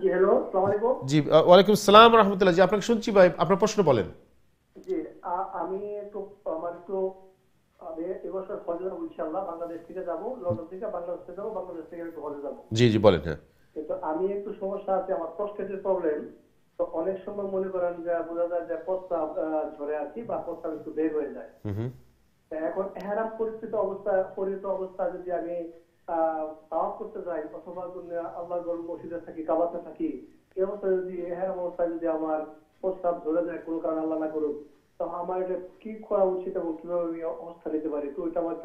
জি হ্যালো, আসসালামু আলাইকুম। জি ওয়ালাইকুম আসসালাম রহমতুল্লাহ। জি আপনাকে শুনছি ভাই, আপনার প্রশ্ন বলেন। জি আমি এবছর হজে যাবো ইনশাআল্লাহ। বাংলাদেশ থেকে যাবো, লন্ডন থেকে বাংলাদেশ থেকে যাবো, বাংলাদেশ থেকে একটু হজে যাবো। জি জি বলেন। হ্যাঁ, কিন্তু আমি একটু সমস্যা আছে, আমার প্রস্টেটের প্রবলেম। তো অনেক সময় মনে করেন যে বোঝা যায় যে প্রস্তাব ঝরে আছি, বা প্রস্তাব একটু বের হয়ে যায়। এখন এহরাম পরিচিত অবস্থা যদি আমি তাওয়াফ করতে যাই, অথবা আল্লাহর মসজিদে থাকি, কাবাতে থাকি, এই অবস্থায় যদি এহরাম অবস্থায় যদি আমার প্রস্তাব ঝরে যায়, কোনো কারণে আল্লাহ না করুক, তো আমার এটা কি করা উচিত এবং কিভাবে আমি অবস্থা নিতে পারি, তো ওইটা আমার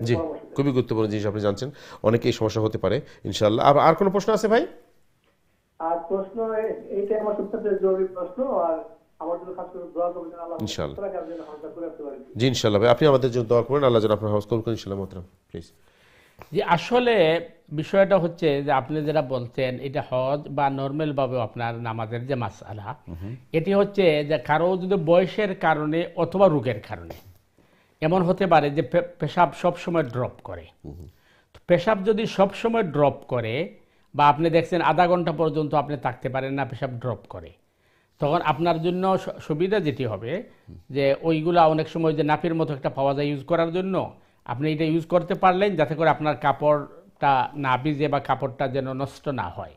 জি খুবই গুরুত্বপূর্ণ জিনিস আপনি জানছেন। অনেকেই সমস্যা হতে পারে ইনশাআল্লাহ। আর কোনো প্রশ্ন আছে ভাই? আর প্রশ্ন এইটাই আমার সবচেয়ে জরুরি প্রশ্ন। আর আমার জন্য খাস করে দোয়া করবেন আল্লাহ ইনশাআল্লাহ। করে রাখতে পারি। জি ইনশাআল্লাহ ভাই, আপনি আমাদের জন্য দোয়া করবেন, আল্লাহ যেন আপনার হজ কবুল করেন ইনশাআল্লাহ। মোহতারাম প্লিজ। যে আসলে বিষয়টা হচ্ছে যে আপনি যেটা বলছেন, এটা হজ বা নর্মাল ভাবে আপনার নামাজের যে মাসআলা, এটি হচ্ছে যে কারো যদি বয়সের কারণে অথবা রোগের কারণে এমন হতে পারে যে পেশাব সবসময় ড্রপ করে। পেশাব যদি সবসময় ড্রপ করে, বা আপনি দেখছেন আধা ঘন্টা পর্যন্ত আপনি থাকতে পারেন না, পেশাব ড্রপ করে, তখন আপনার জন্য সুবিধা যেটি হবে যে ওইগুলা অনেক সময় যে নাপির মতো একটা পাওয়া যায় ইউজ করার জন্য, আপনি এটা ইউজ করতে পারলেন যাতে করে আপনার কাপড়টা না ভিজে বা কাপড়টা যেন নষ্ট না হয়।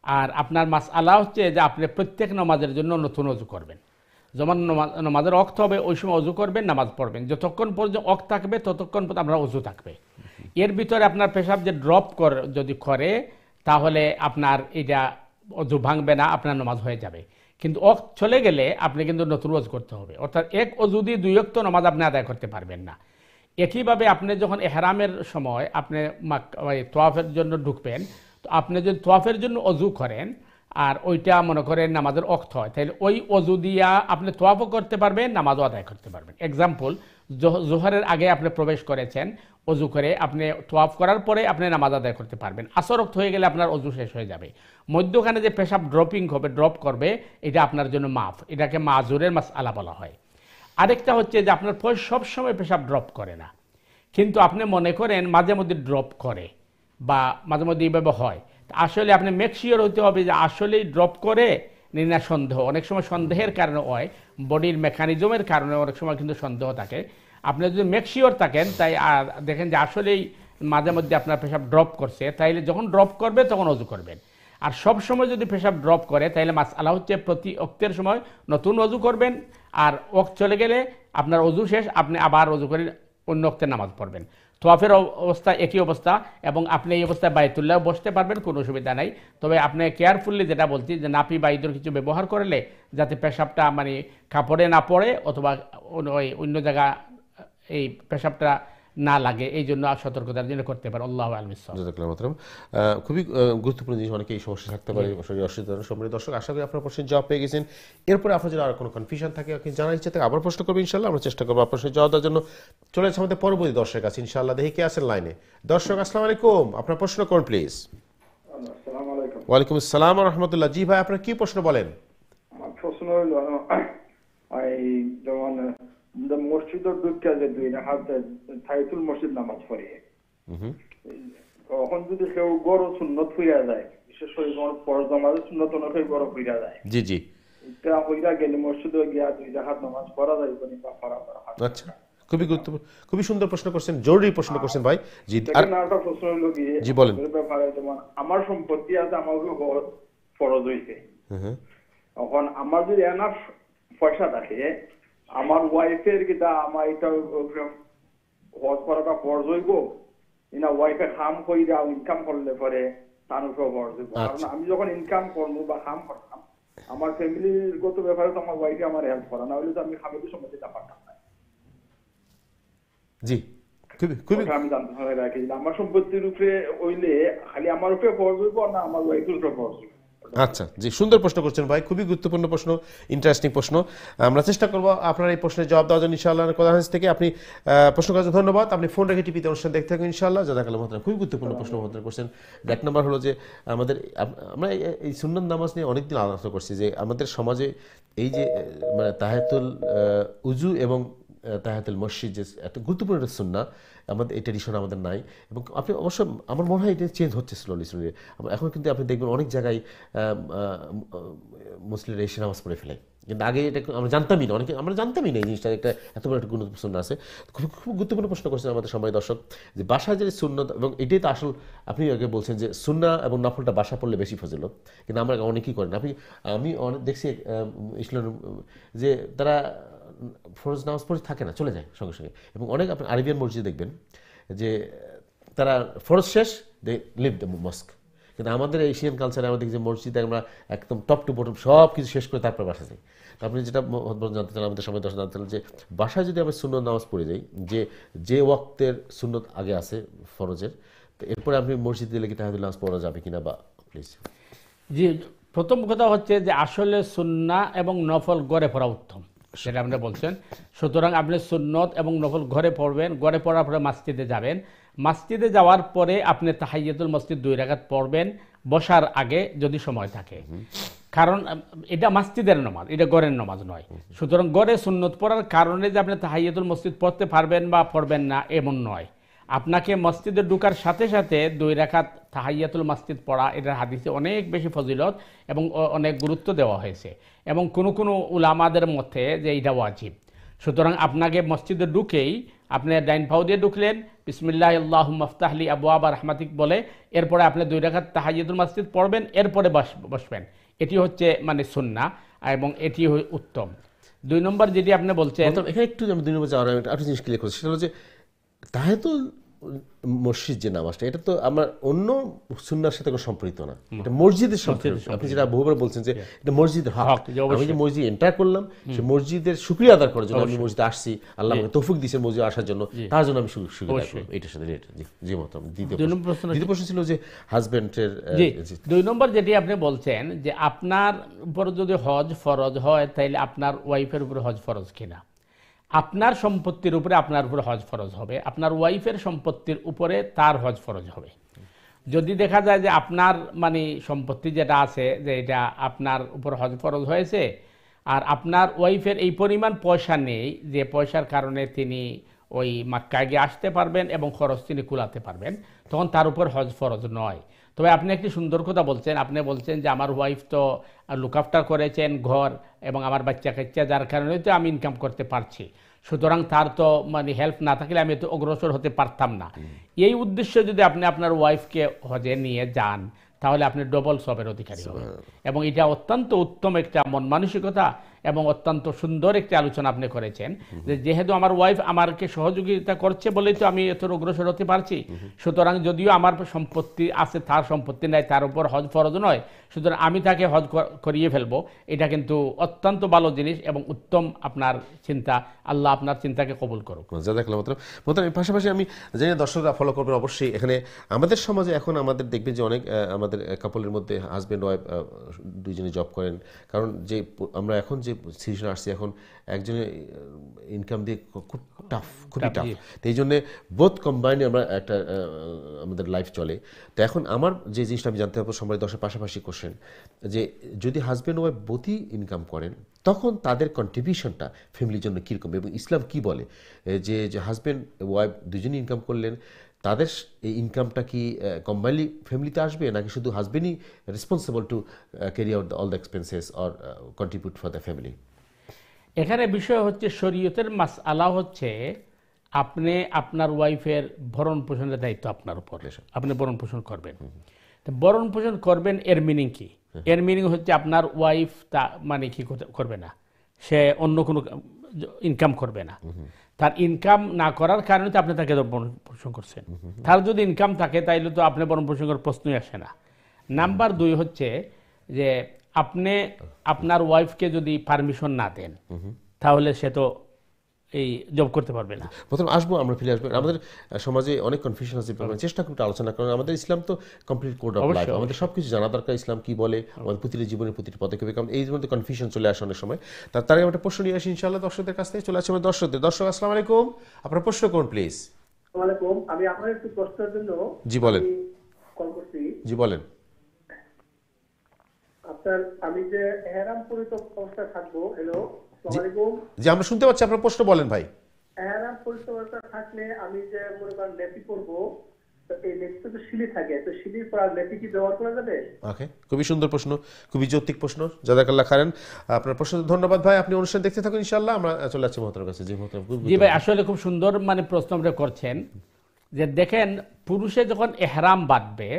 আর আপনার মাসআলা হচ্ছে যে আপনি প্রত্যেক নামাজের জন্য নতুন অজু করবেন। যেমন নামাজের ওয়াক্ত হবে ওই সময় অজু করবেন, নামাজ পড়বেন, যতক্ষণ পর্যন্ত ওয়াক্ত থাকবে ততক্ষণ পর্যন্ত আপনার অজু থাকবে। এর ভিতরে আপনার পেশাব যে ড্রপ যদি করে, তাহলে আপনার এটা অজু ভাঙবে না, আপনার নামাজ হয়ে যাবে। কিন্তু ওয়াক্ত চলে গেলে আপনি কিন্তু নতুন অজু করতে হবে, অর্থাৎ এক অজু দিয়ে দুই ওয়াক্ত নামাজ আপনি আদায় করতে পারবেন না। একইভাবে আপনি যখন এহরামের সময় আপনি তোয়াফের জন্য ঢুকবেন, তো আপনি যদি তোয়াফের জন্য অজু করেন আর ওইটা মনে করেন নামাজের ওয়াক্ত হয়, তাহলে ওই অজু দিয়া আপনি তোয়াফও করতে পারবেন, নামাজও আদায় করতে পারবেন। এক্সাম্পল, জোহরের আগে আপনি প্রবেশ করেছেন, অজু করে আপনি তোয়াফ করার পরে আপনি নামাজ আদায় করতে পারবেন। আসর ওয়াক্ত হয়ে গেলে আপনার অজু শেষ হয়ে যাবে। মধ্যখানে যে পেশাব ড্রপ করবে, এটা আপনার জন্য মাফ, এটাকে মাজুরের মাসআলা বলা হয়। আরেকটা হচ্ছে যে আপনার সবসময় পেশাব ড্রপ করে না, কিন্তু আপনি মনে করেন মাঝে মধ্যে ড্রপ করে বা মাঝে মধ্যে এইভাবে হয়, আসলে আপনি মেক শিওর হতে হবে যে আসলেই ড্রপ করে না সন্দেহ। অনেক সময় সন্দেহের কারণে হয়, বডির মেকানিজমের কারণে অনেক সময় কিন্তু সন্দেহ থাকে। আপনি যদি মেক শিওর থাকেন, তাই আর দেখেন যে আসলেই মাঝে মধ্যে আপনার পেশাব ড্রপ করছে, তাইলে যখন ড্রপ করবে তখন অজু করবেন। আর সব সময় যদি পেশাব ড্রপ করে, তাইলে মাসআলা হচ্ছে প্রতি ওয়াক্তের সময় নতুন অজু করবেন, আর ওয়াক্ত চলে গেলে আপনার অজু শেষ, আপনি আবার অজু করে অন্য ওয়াক্তের নামাজ পড়বেন। তোয়াফের অবস্থা একই অবস্থা, এবং আপনি এই অবস্থায় বায়তুল্লাহ বসতে পারবেন, কোনো অসুবিধা নাই। তবে আপনি কেয়ারফুলি যেটা বলছি যে নাপি বা ইঁদুর কিছু ব্যবহার করলে যাতে পেশাবটা মানে কাপড়ে না পড়ে অথবা অন্য জায়গা এই পেশাবটা না লাগে, এই জন্য সতর্কতার জন্য করতে পারে। আল্লাহু আ'লাম। জাযাকাল্লাহু খাইরান। খুবই গুরুত্বপূর্ণ জিনিস, অনেকে এই সমস্যা থাকতে পারে, শরীর অসুস্থতা। সম্মানিত দর্শক, আশা করি আপনার প্রশ্নের জবাব পেয়ে গেছেন। এরপরে আপনার যদি আর কোনো কনফিউশন থাকে, আপনি জানার ইচ্ছা থাকে আবার প্রশ্ন করবেন, ইনশাআল্লাহ আমরা চেষ্টা করবো আপনার জবাব দেওয়ার জন্য। চলে যাচ্ছে আমাদের পরবর্তী দর্শকের কাছে, ইনশাআল্লাহ। দেখি কে আছেন লাইনে। দর্শক আসসালামু আলাইকুম, আপনার প্রশ্ন করুন প্লিজ। আসসালামু আলাইকুম। ওয়ালাইকুম আসসালাম ওয়া রাহমাতুল্লাহ। জি ভাই, আপনার কি প্রশ্ন বলেন? আমার প্রশ্ন হলো এই যেমন মসজিদের ঢুকে যে 2 রাকাত তাহিয়াতুল মসজিদ নামাজ পড়ে, তখন যদি কেউ বড় সুন্নত হইয়া যায়, বিশেষ করে ফরজ নামাজের সুন্নত অনেক বড় হইয়া যায়, জি জি, এটা হইয়া গেলে মসজিদে গিয়া 2 রাকাত নামাজ পড়া যায় বা পড়া করা। আচ্ছা, খুবই গুরুত্বপূর্ণ, খুবই সুন্দর প্রশ্ন করছেন, জরুরি প্রশ্ন করছেন ভাই। জি, আর একটা প্রশ্ন হলো কি, জি বলেন। ব্যাপারে যেমন আমার সম্পত্তি আছে, আমাকে ফরজ হইছে, এখন আমার যদি এনাফ পয়সা থাকে, আমার ওয়াইফের কিটা আমার এটা হজ করাটা ফরজ হইব না ওয়াইফে কাম কইরা ইনকাম করলে পরে তার উপর ফরজ হইব? কারণ আমি যখন ইনকাম করবো বা কাম করতাম, আমার ফ্যামিলির গত ব্যাপারে তো আমার ওয়াইফে আমার হেল্প করা, না হলে তো আমি খামের সম্পত্তিটা পারতাম না। জি, খুবই খুবই আমি জানতে চাই রাখি, আমার সম্পত্তির উপরে হইলে খালি আমার উপরে ফরজ হইব না আমার ওয়াইফের উপরে ফরজ হইব? আচ্ছা, জি, সুন্দর প্রশ্ন করছেন ভাই, খুবই গুরুত্বপূর্ণ প্রশ্ন, ইন্টারেস্টিং প্রশ্ন। আমরা চেষ্টা করবো আপনার এই প্রশ্নের জবাব দেওয়ার জন্য ইনশাআল্লাহ। কোরআন হাদিস থেকে আপনি প্রশ্ন করার জন্য ধন্যবাদ। আপনি ফোন রেখে টিভিতে অনুষ্ঠান দেখতে থাকুন ইনশাআল্লাহ। জাযাকাল্লাহু খাইরান। খুবই গুরুত্বপূর্ণ প্রশ্ন করছেন। এক নম্বর হলো যে আমাদের আমরা এই সুন্নত নামাজ নিয়ে অনেকদিন আলোচনা করছি যে আমাদের সমাজে এই যে মানে তাহিয়াতুল উযু এবং তাহিয়াতুল মসজিদ যে একটা গুরুত্বপূর্ণ একটা সুন্নাহ, আমাদের এই ট্রেডিশন আমাদের নাই। এবং আপনি অবশ্য আমার মনে হয় এটা চেঞ্জ হচ্ছে স্লোলি স্লোলি। এখন কিন্তু আপনি দেখবেন অনেক জায়গায় মুসলিমরা এসে নামাজ পড়ে ফেলে, কিন্তু আগে এটা আমরা জানতামই না, অনেকে আমরা জানতামই না এই জিনিসটা একটা এত বড় একটা গুরুত্বপূর্ণ সুন্নাহ আছে। খুব খুব গুরুত্বপূর্ণ প্রশ্ন করছেন আমাদের সময় দর্শক, যে বাসায় যে সুন্নত, এবং এটাই তো আসল। আপনি আগে বলছেন যে সুন্নাহ এবং নফলটা বাসা পড়লে বেশি ফজিলত, কিন্তু আমরা অনেকেই করেন। আমি অনেক দেখছি ইসলাম যে তারা ফরজ নামাজ পড়ে থাকে না, চলে যায় সঙ্গে সঙ্গে। এবং অনেক আপনি আরবিয়ান মসজিদে দেখবেন যে তারা ফরজ শেষ দে লিভ দ্য মস্ক, কিন্তু আমাদের এশিয়ান কালচারে আমাদের যে মসজিদে আমরা একদম টপ টু বটম সব কিছু শেষ করে তারপর বাসা যাই। আপনি যেটা জানতে চান, আমাদের সময় দর্শক জানতে চান যে বাসায় যদি আমরা সুন্নত নামাজ পড়ে যাই, যে ওয়াক্তের সুন্নত আগে আছে ফরজের, তো এরপরে আপনি মসজিদে গেলে কি তাহাজ্জুদ নামাজ পড়া যাবে কিনা, বা প্লিজ। জি, প্রথম কথা হচ্ছে যে আসলে সুন্নাহ এবং নফল গড়ে পড়া উত্তম, সেটা আপনি বলছেন। সুতরাং আপনি সুন্নত এবং নফল ঘরে পড়বেন, ঘরে পড়ার পরে মসজিদে যাবেন, মসজিদে যাওয়ার পরে আপনি তাহিয়াতুল মসজিদ 2 রাকাত পড়বেন বসার আগে যদি সময় থাকে, কারণ এটা মসজিদের নামাজ, এটা ঘরের নামাজ নয়। সুতরাং ঘরে সুন্নত পড়ার কারণে যে আপনি তাহিয়াতুল মসজিদ পড়তে পারবেন বা পড়বেন না এমন নয়। আপনাকে মসজিদে ঢোকার সাথে সাথে 2 রাকাত তাহিয়াতুল মসজিদ পড়া, এটার হাদিসে অনেক বেশি ফজিলত এবং অনেক গুরুত্ব দেওয়া হয়েছে, এবং কোনো কোনো উলামাদের মধ্যে যে এটা ওয়াজিব। সুতরাং আপনাকে মসজিদে ঢুকেই আপনি ডাইন পাও দিয়ে ঢুকলেন, বিসমিল্লাহ আল্লাহুম্মা ইফতাহলি আবওয়াবা রাহমাতিক বলে, এরপরে আপনি 2 রাকাত তাহিয়াতুল মসজিদ পড়বেন, এরপরে বসবেন। এটি হচ্ছে মানে সুন্নাহ এবং এটি উত্তম। 2 নম্বর যেটি আপনি বলছেন, এখানে একটু আমি 2 নম্বর যাওয়ার একটা জিনিস ক্লিয়ার করছি, সেটা হলো যে তাহিয়াতুল মসজিদ যে নামাজটা, এটা তো আমার অন্য সুন্নাহর সাথে কোনো সম্পৃক্ত না, এটা মসজিদের সম্পৃক্ত। আপনি যেটা বহুবার বলছেন যে এটা মসজিদের হক, আমি যে মসজিদ এন্টার করলাম, সে মসজিদের শুকরিয়া আদায় করার জন্য আমি মসজিদে আসছি, আল্লাহ আমাকে তৌফিক দিয়েছেন মসজিদে আসার জন্য, তার জন্য আমি শুকরিয়া আদায় করব। এটার সাথে রিলেটেড। জি মোহতারাম। দ্বিতীয় প্রশ্ন ছিল যে হাজবেন্ডের 2 নম্বর যেটি আপনি বলছেন যে আপনার উপর যদি হজ ফরজ হয়, তাইলে আপনার ওয়াইফের উপরে হজ ফরজ কিনা। আপনার সম্পত্তির উপরে আপনার উপরে হজ ফরজ হবে, আপনার ওয়াইফের সম্পত্তির উপরে তার হজ ফরজ হবে। যদি দেখা যায় যে আপনার মানে সম্পত্তি যেটা আছে যে এটা আপনার উপর হজ ফরজ হয়েছে, আর আপনার ওয়াইফের এই পরিমাণ পয়সা নেই যে পয়সার কারণে তিনি ওই মক্কায় গিয়ে আসতে পারবেন এবং খরচ তিনি কুলাতে পারবেন, তখন তার উপর হজ ফরজ নয়। তবে আপনি একটি সুন্দর কথা বলছেন, আপনি বলছেন যে আমার ওয়াইফ তো লুক আফটার করেছেন ঘর এবং আমার বাচ্চা কাচ্চা, যার কারণে তো আমি ইনকাম করতে পারছি, সুতরাং তার তো মানে হেল্প না থাকলে আমি তো অগ্রসর হতে পারতাম না। এই উদ্দেশ্যে যদি আপনি আপনার ওয়াইফকে হজে নিয়ে যান, তাহলে আপনি ডবল সবের অধিকারী হবেন, এবং এটা অত্যন্ত উত্তম একটা মন মানসিকতা এবং অত্যন্ত সুন্দর একটি আলোচনা আপনি করেছেন যে যেহেতু আমার ওয়াইফ আমাকে সহযোগিতা করছে বলেই তো আমি এত অগ্রসর হতে পারছি, সুতরাং যদিও আমার সম্পত্তি আছে তার সম্পত্তি নাই, তার উপর হজ ফরজ নয়, সুতরাং আমি তাকে হজ করিয়ে ফেলবো, এটা কিন্তু অত্যন্ত ভালো জিনিস এবং উত্তম আপনার চিন্তা। আল্লাহ আপনার চিন্তাকে কবুল করুক। জাযাকাল্লাহ মোহতারাম। এর পাশাপাশি আমি জানি না দর্শকরা ফলো করবেন অবশ্যই, এখানে আমাদের সমাজে এখন আমাদের দেখবেন যে অনেক আমাদের কাপলের মধ্যে হাজব্যান্ড ওয়াইফ দুইজনে জব করেন, কারণ যে আমরা এখন যে সিচুয়েশন আসছি এখন একজনের ইনকাম দিয়ে খুব টাফ, খুবই টাফ, তো এই জন্যে বোথ কম্বাইন্ড আমরা একটা আমাদের লাইফ চলে। তো এখন আমার যে জিনিসটা আমি জানতে পারবো সম্মানিত দর্শক পাশাপাশি কোশ্চেন, যে যদি হাজব্যান্ড ওয়াইফ বোথই ইনকাম করেন তখন তাদের কন্ট্রিবিউশনটা ফ্যামিলির জন্য কীরকম এবং ইসলাম কি বলে, যে হাজব্যান্ড ওয়াইফ দুজনই ইনকাম করলেন তাদের এই ইনকামটা কি কম্বাইনলি ফ্যামিলিতে আসবে নাকি শুধু হাজব্যান্ডই responsible to carry out all the expenses or contribute for the family? এখানে বিষয় হচ্ছে শরীয়তের মাসআলা হচ্ছে আপনি আপনার ওয়াইফের ভরণ পোষণের দায়িত্ব আপনার উপর, আপনি ভরণ পোষণ করবেন। তো ভরণ পোষণ করবেন এর মিনিং কি? এর মিনিং হচ্ছে আপনার ওয়াইফ তা মানে কি করবে না, সে অন্য কোনো ইনকাম করবে না, তার ইনকাম না করার কারণে তো আপনি তাকে ভরণ পোষণ করছেন। তার যদি ইনকাম থাকে তাইলে তো আপনি ভরণ পোষণ করার প্রশ্নই আসে না। নাম্বার 2 হচ্ছে যে আপনি আপনার ওয়াইফকে যদি পারমিশন না দেন তাহলে সে তো এই জব করতে পারবে না। প্রথম আসবো, আমরা ফিরে আসবো। আমাদের সমাজে অনেক কনফিউশন আছে, চেষ্টা করতে আলোচনা করার। আমাদের ইসলাম তো কমপ্লিট কোড অফ লাইফ, আমাদের সব কিছু জানা দরকার ইসলাম কি বলে আমাদের প্রতিটি জীবনের প্রতিটি পদক্ষেপে, কারণ এই মধ্যে কনফিউশন চলে আসে অনেক সময়। তার আগে একটা প্রশ্ন নিয়ে আসি ইনশাআল্লাহ দর্শকদের কাছ থেকে। চলে আসছে আমাদের দর্শক আসসালামু আলাইকুম, আপনার প্রশ্ন করুন প্লিজ। আসসালামু আলাইকুম, আমি আপনার একটু প্রশ্নের জন্য জি বলেন। কল করছি। জি বলেন। আপনার আমি যে ইহরাম পরিত অবস্থায় থাকবো, হ্যালো আসসালামু আলাইকুম। জি আমরা শুনতে পাচ্ছি, আপনার প্রশ্ন বলেন ভাই। ইহরাম পরিত অবস্থায় থাকলে আমি যে মনে করেন লেপি পরবো, তো এই লেপিতে তো শিলি থাকে, তো শিলির পর লেপি কি ব্যবহার করা যাবে? ওকে, খুবই সুন্দর প্রশ্ন, খুবই যৌক্তিক প্রশ্ন, জাযাকাল্লাহ খাইরান। আপনার প্রশ্ন ধন্যবাদ ভাই, আপনি অনুষ্ঠান দেখতে থাকুন ইনশাআল্লাহ। আমরা চলে যাচ্ছি মহতরম কাছে। জি মহতরম। জি ভাই, আসলে খুব সুন্দর মানে প্রশ্ন আপনি করছেন যে দেখেন পুরুষে যখন ইহরাম বাঁধবে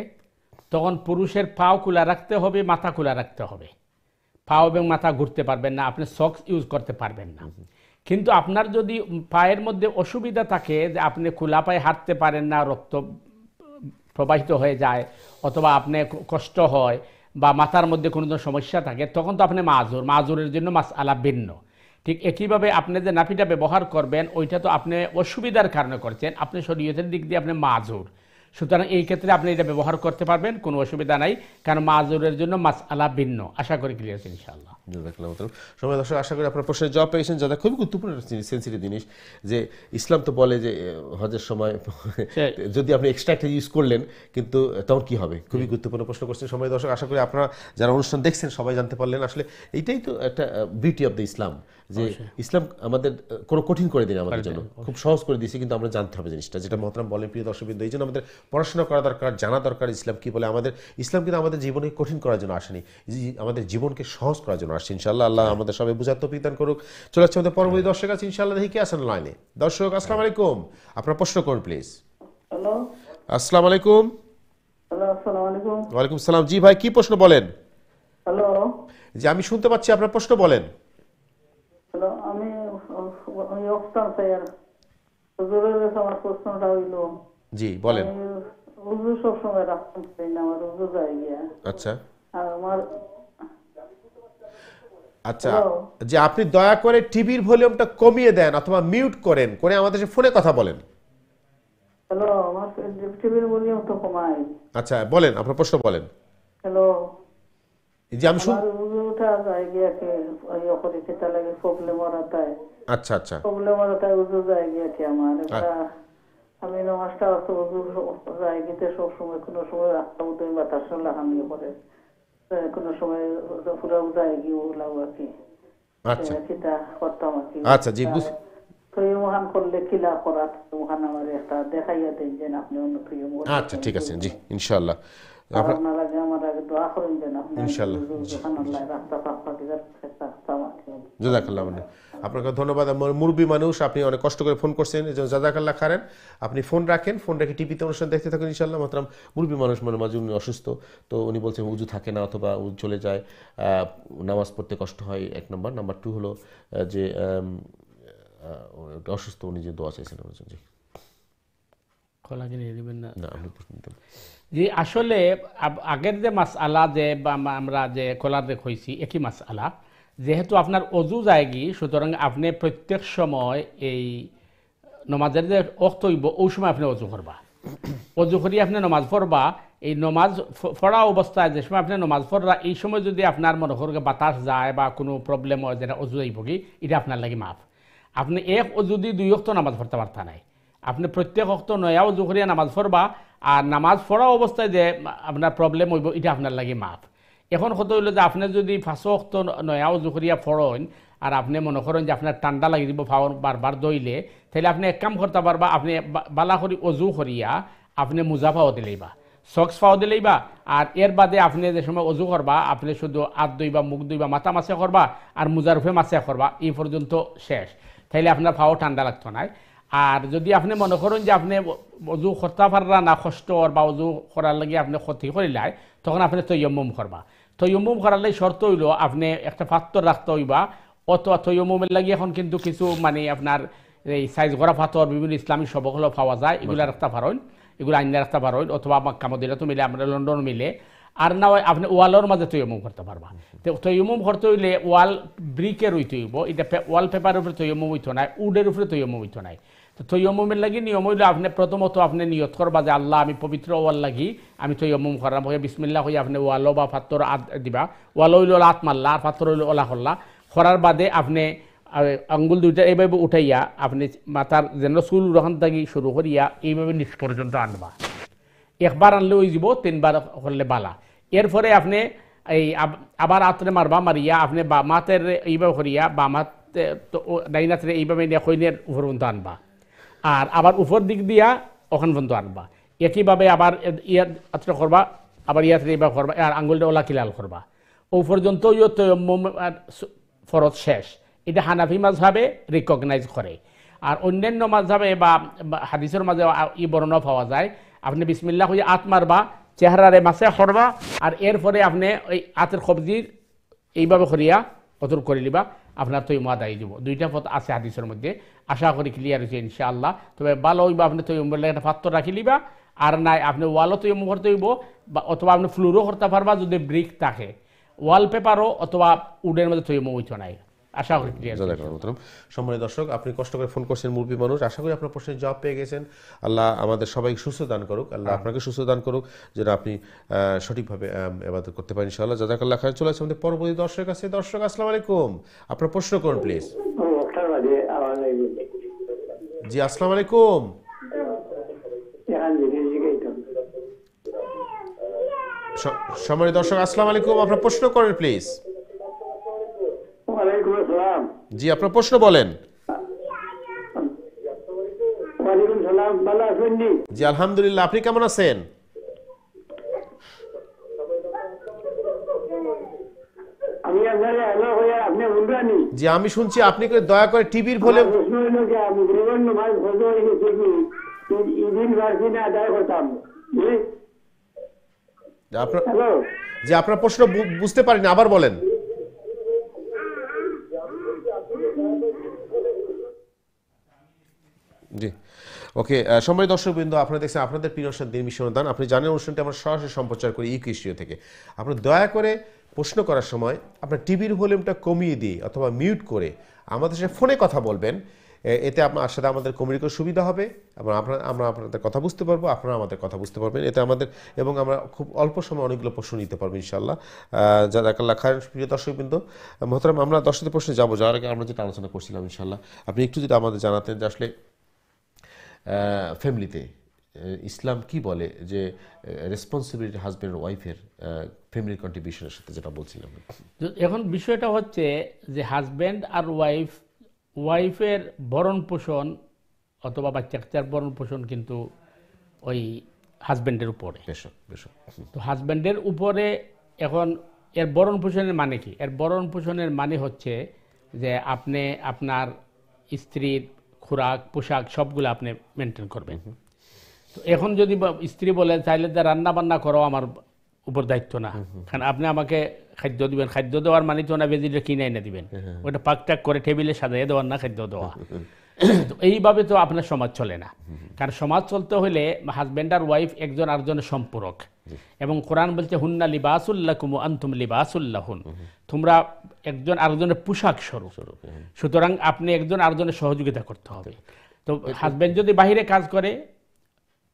তখন পুরুষের পাও খোলা রাখতে হবে, মাথা খোলা রাখতে হবে, পাও এবং মাথা ঘুরতে পারবেন না, আপনি সক্স ইউজ করতে পারবেন না। কিন্তু আপনার যদি পায়ের মধ্যে অসুবিধা থাকে যে আপনি খোলা পায়ে হাঁটতে পারেন না, রক্ত প্রবাহিত হয়ে যায়, অথবা আপনি কষ্ট হয় বা মাথার মধ্যে কোনো সমস্যা থাকে, তখন তো আপনি মাজুরের জন্য মাসআলা ভিন্ন। ঠিক একইভাবে আপনি যে নাপিটা ব্যবহার করবেন ওইটা তো আপনি অসুবিধার কারণে করছেন, আপনি শরীয়তের দিক দিয়ে আপনি মাজুর, সুতরাং এই ক্ষেত্রে আপনি এটা ব্যবহার করতে পারবেন, কোনো অসুবিধা নাই, কারণ মাজুরের জন্য মাসআলা ভিন্ন। আশা করি ক্লিয়ার আছে ইনশাআল্লাহ। সময় দর্শক আশা করি আপনার প্রশ্নের জবাব পেয়েছেন, যারা খুবই গুরুত্বপূর্ণ সেন্সিটিভ জিনিস, যে ইসলাম তো বলে যে হজের সময় যদি আপনি এক্সট্রা একটা ইউজ করলেন কিন্তু তখন কি হবে, খুবই গুরুত্বপূর্ণ প্রশ্ন করছেন। সময় দর্শক আশা করি আপনারা যারা অনুষ্ঠান দেখছেন সবাই জানতে পারলেন। আসলে এইটাই তো একটা বিউটি অফ দ্য ইসলাম, যে ইসলাম আমাদের কোনো কঠিন করে দিন আমাদের জন্য, খুব সহজ করে দিয়েছে, কিন্তু আমরা জানতে হবে জিনিসটা, যেটা মহতরম বলেন প্রিয় দর্শকবৃন্দ। এই জন্য আমাদের পড়াশোনা করা দরকার, জানা দরকার ইসলাম কি বলে। আমাদের ইসলাম কিন্তু আমাদের জীবনে কঠিন করার জন্য আসেনি, আমাদের জীবনকে সহজ করার জন্য আসছে। ইনশাআল্লাহ আল্লাহ আমাদের সবাই বুঝার তৌফিক দান করুক। চলে যাচ্ছে আমাদের পরবর্তী দর্শক আছে ইনশাআল্লাহ, দেখি কে আছেন লাইনে। দর্শক আসসালামু আলাইকুম, আপনার প্রশ্ন করুন প্লিজ। হ্যালো আসসালামু আলাইকুম। হ্যালো আসসালামু আলাইকুম। ওয়ালাইকুম সালাম। জি ভাই, কি প্রশ্ন বলেন? হ্যালো জি আমি শুনতে পাচ্ছি, আপনার প্রশ্ন বলেন। হ্যালো, আমি অবস্থান স্যার, হুজুরের কাছে আমার প্রশ্নটা হইল, জি বলেন। উজু সবসময় রাখতে পারি না, আমার উজু যায় গিয়া। আচ্ছা আর আমার আচ্ছা, যে আপনি দয়া করে টিভির ভলিউমটা কমিয়ে দেন অথবা মিউট করেন, করে আমাদের সাথে ফোনে কথা বলেন। হ্যালো, আমার টিভির ভলিউম তো কমাই। আচ্ছা বলেন, আপনার প্রশ্ন বলেন। হ্যালো, জি আমি শুন। আমার উজুটা যায় গিয়া কে ওই করে খেতে লাগে, প্রবলেম হরাতায়। আচ্ছা আচ্ছা, প্রবলেম হরাতায় উজু যায় গিয়া কি আমার, আমি নমাজটা অত উজু যায় গিয়ে সবসময়, কোনো সময় রাস্তা উদয় বাতাস লাগানি করে, কোনো সময় পুরো যায় গিয়ে ওগুলাও আর কি। আচ্ছা সেটা করতাম আর কি। আচ্ছা জি তুই মহান করলে কিলা করা মহান আমার একটা দেখাইয়া দেন যে আপনি অন্য তুই। আচ্ছা ঠিক আছে, জি ইনশাআল্লাহ। আপনার আপনারা যে আমার আগে দোয়া করেন যেন আপনি ইনশাআল্লাহ। সুবহানাল্লাহ রাস্তা পাক পাকিজার চেষ্টা জাজাকাল্লাহ মানে আপনাকে ধন্যবাদ। আমার মুরব্বী মানুষ, আপনি অনেক কষ্ট করে ফোন করছেন, এই জন্য জাজাকাল্লাহ খারেন। আপনি ফোন রাখেন, ফোন রেখে টিভিতে অনুষ্ঠান দেখতে থাকুন ইনশাআল্লাহ। মাত্রাম মুরব্বী মানুষ, মানে মাঝে উনি অসুস্থ, তো উনি বলছেন উজু থাকে না অথবা উজু চলে যায়, নামাজ পড়তে কষ্ট হয়, এক নম্বর। নাম্বার 2 হলো যে অসুস্থ, উনি যে দোয়া চাইছেন আমার জন্য। জি কলা কিনে দিবেন না? না, আপনি প্রশ্ন দিতেন। জি, আসলে আগের যে মাসআলা যে আমরা যে কলার হয়েছি একই মাসআলা, যেহেতু আপনার অজু যায়গি, সুতরাং আপনি প্রত্যেক সময় এই নমাজের যে অক্ত হইব ওই সময় আপনি অজু করবা। অজু করি আপনি নমাজ পড়বা। এই নমাজ পড়া অবস্থায় যে সময় আপনি নমাজ পড়বা, এই সময় যদি আপনার মনে করেন বাতাস যায় বা কোনো প্রবলেম হয় যেটা অজু যাইব কি, এটা আপনার লাগে মাফ। আপনি এক অজু দিয়ে 2 অক্ত নামাজ পড়তে পারতা নাই। আপনি প্রত্যেক অক্ত নয়া অজু করিয়া নামাজ পড়বা, আর নামাজ পড়া অবস্থায় যে আপনার প্রবলেম হইব এটা আপনার লাগে মাফ। এখন কত হইল যে আপনি যদি 5 অক্ত নয়া অজু করিয়া পড়েন আর আপনি মনে করেন যে আপনার ঠান্ডা লাগি দিব ফাওয়ার বারবার দইলে, তাহলে আপনি এক কাম করতে পারবা, আপনি বালা করি অজু করিয়া আপনি মুজা পাও দিলেইবা, সক্স পাও দিলেইবা। আর এর বাদে আপনি যে সময় অজু করবা আপনি শুধু হাত দইবা, মুখ দইবা, মাথা মাসে করবা আর মুজার উপরে মাসে করবা, এই পর্যন্ত শেষ। তাইলে আপনার ফাও ঠান্ডা লাগতো না। আর যদি আপনি মনে করেন যে আপনি অজু করতে পাররা না, কষ্ট বা অজু করার লাগে আপনি ক্ষতি করিলাই, তখন আপনি তৈয়ম্মুম করবা। তৈয়ম্মুম করার লাগে শর্ত হইল আপনি একটা পাত্র রাখতে হইবা। অত তৈয়ম্মুমের লাগে এখন কিন্তু কিছু মানে আপনার এই সাইজ করা পাথর বিভিন্ন ইসলামী সবকগুলো পাওয়া যায়, এগুলো রাখতে পারেন, এগুলো আইনে রাখতে পারেন, অথবা মক্কা মদিনা তো মিলে আমরা লন্ডন মিলে। আর না হয় আপনি ওয়ালের মাঝে তৈয়ম্মুম করতে পারবা। তো তৈয়ম্মুম করতে হইলে ওয়াল ব্রিকের হইতে হইব, এটা ওয়াল পেপারের উপরে তৈয়ম্মুম হইতো নাই, উডের উপরে তৈয়ম্মুম হইতো নাই। তো তৈয়ম্মুমের লাগি নিয়ম হইলে আপনি প্রথমত আপনি নিয়ত করবা যে আল্লাহ আমি পবিত্র ওয়াল লাগি আমি তৈয়ম্মুম করাম, হয়ে বিসমিল্লাহ হয়ে আপনি ওয়ালো বা পাত্তর দিবা। ওয়াল হইল আত মারলা আর পাত্তর হইল ওলা করলা। করার বাদে আপনি আঙ্গুল দুইটা এইভাবে উঠাইয়া আপনি মাথার যেন চুল ওখান থেকে শুরু করিয়া এইভাবে নিচ পর্যন্ত আনবা। একবার আনলে ওই যাব, 3বার করলে বালা। এরপরে আপনি এই আবার আতরে মারবা, মারিয়া আপনি বামাতের এইভাবে করিয়া বামাতে ডাইনাতে এইভাবে নিয়ে কইনের উপর পর্যন্ত আনবা, আর আবার উপর দিক দিয়া ওখান পর্যন্ত আনবা। একইভাবে আবার ইয়ার আতরে করবা, আবার ইয়াতে এইভাবে করবা, আর আঙ্গুলটা ওলা কিলাল করবা। ও পর্যন্ত ফরজ শেষ। এটা হানাফি মাযহাবে রিকগনাইজ করে। আর অন্যান্য মাযহাবে বা হাদিসের মাঝে ই বর্ণনা পাওয়া যায়, আপনি বিসমিল্লাহ হয়ে আত মারবা, চেহারারে মাসে করবা, আর এরপরে আপনি ওই আতের কবজির এইভাবে করিয়া অতর করে লিবা, আপনার তৈমা আদায় দিব। 2টা পথ আছে হাদিসের মধ্যে, আশা করি ক্লিয়ার হয়েছে ইনশাআল্লাহ। তবে ভালো হইবা আপনি তৈমুর লাগে একটা পাত্র রাখি লিবা, আর নাই আপনি ওয়ালও তৈমু করতে হইব, অথবা আপনি ফ্লোরও করতে পারবা যদি ব্রিক থাকে, ওয়ালপেপারও অথবা উডের মধ্যে তৈমু হইতো নাই। আশা করি ক্লিয়ার। সম্মানিত দর্শক, আপনি কষ্ট করে ফোন করছেন, মুরব্বী মানুষ, আশা করি আপনার প্রশ্নের জবাব পেয়ে গেছেন। আল্লাহ আমাদের সবাইকে সুস্থ দান করুক, আল্লাহ আপনাকে সুস্থ দান করুক, যেন আপনি সঠিকভাবে ইবাদত করতে পারেন ইনশাআল্লাহ। জাযাকাল্লাহ খাইর। চলে আসছে আমাদের পরবর্তী দর্শকের কাছে। দর্শক আসসালামু আলাইকুম, আপনার প্রশ্ন করুন প্লিজ। জি আসসালামু আলাইকুম। সম্মানিত দর্শক আসসালামু আলাইকুম, আপনার প্রশ্ন করেন প্লিজ। জি আপনার প্রশ্ন বলেন। জি আলহামদুলিল্লাহ, আপনি কেমন আছেন? জি আমি শুনছি, আপনি দয়া করে টিভির ভলিউম। জি আপনার প্রশ্ন বুঝতে পারিনি, আবার বলেন। জি ওকে। সম্মানিত দর্শকবৃন্দ, আপনারা দেখছেন আপনাদের প্রিয় অনুষ্ঠান দিন মিশন। আপনি জানেন অনুষ্ঠানটি আমরা সরাসরি সম্প্রচার করি ইকুইস্টুডিও থেকে। আপনারা দয়া করে প্রশ্ন করার সময় আপনার টিভির ভলিউমটা কমিয়ে দিয়ে অথবা মিউট করে আমাদের সাথে ফোনে কথা বলবেন। এতে আপনার সাথে আমাদের কমিউনিকেশন সুবিধা হবে, আমরা আপনাদের কথা বুঝতে পারবো, আপনারা আমাদের কথা বুঝতে পারবেন। এতে আমাদের এবং আমরা খুব অল্প সময় অনেকগুলো প্রশ্ন নিতে পারবো ইনশাআল্লাহ। জাযাকাল্লাহ খাইর। প্রিয় দর্শকবৃন্দ, মোহতারাম, আমরা দর্শকদের প্রশ্নে যাবো, যাওয়ার আগে আমরা যেটা আলোচনা করছিলাম ইনশাআল্লাহ আপনি একটু যদি আমাদের জানাতেন যে আসলে ফ্যামিলিতে ইসলাম কি বলে যে রেসপন্সিবিলিটি হাজব্যান্ড ওয়াইফের ফ্যামিলির কন্ট্রিবিউশনের সাথে, যেটা বলছিলাম। এখন বিষয়টা হচ্ছে যে হাজব্যান্ড আর ওয়াইফের ভরণ পোষণ অথবা বাচ্চা কাচ্চার ভরণ পোষণ কিন্তু ওই হাজব্যান্ডের উপরে। বেশক বেশক। তো হাজব্যান্ডের উপরে এখন এর ভরণ পোষণের মানে কি? এর ভরণ পোষণের মানে হচ্ছে যে আপনি আপনার স্ত্রীর খোরাক পোশাক সবগুলো আপনি মেনটেন করবেন। তো এখন যদি স্ত্রী বলে চাইলে যে রান্না বান্না করো আমার উপর দায়িত্ব না, কারণ আপনি আমাকে খাদ্য দিবেন, খাদ্য দেওয়ার মানে তো না ভেজিটা কিনে এনে দিবেন, ওটা পাকটাক করে টেবিলে সাজিয়ে দেওয়ার না খাদ্য দেওয়া। তো এইভাবে তো আপনার সমাজ চলে না, কারণ সমাজ চলতে হলে হাজব্যান্ড আর ওয়াইফ একজন আরেকজনের সম্পূরক। এবং কোরআন বলছে হুন্না লিবাসুল্লাকুম ওয়া আনতুম লিবাসুল্লাহুন, তোমরা একজন আরেকজনের পোশাক স্বরূপ। সুতরাং আপনি একজন আরেকজনের সহযোগিতা করতে হবে। তো হাজব্যান্ড যদি বাইরে কাজ করে,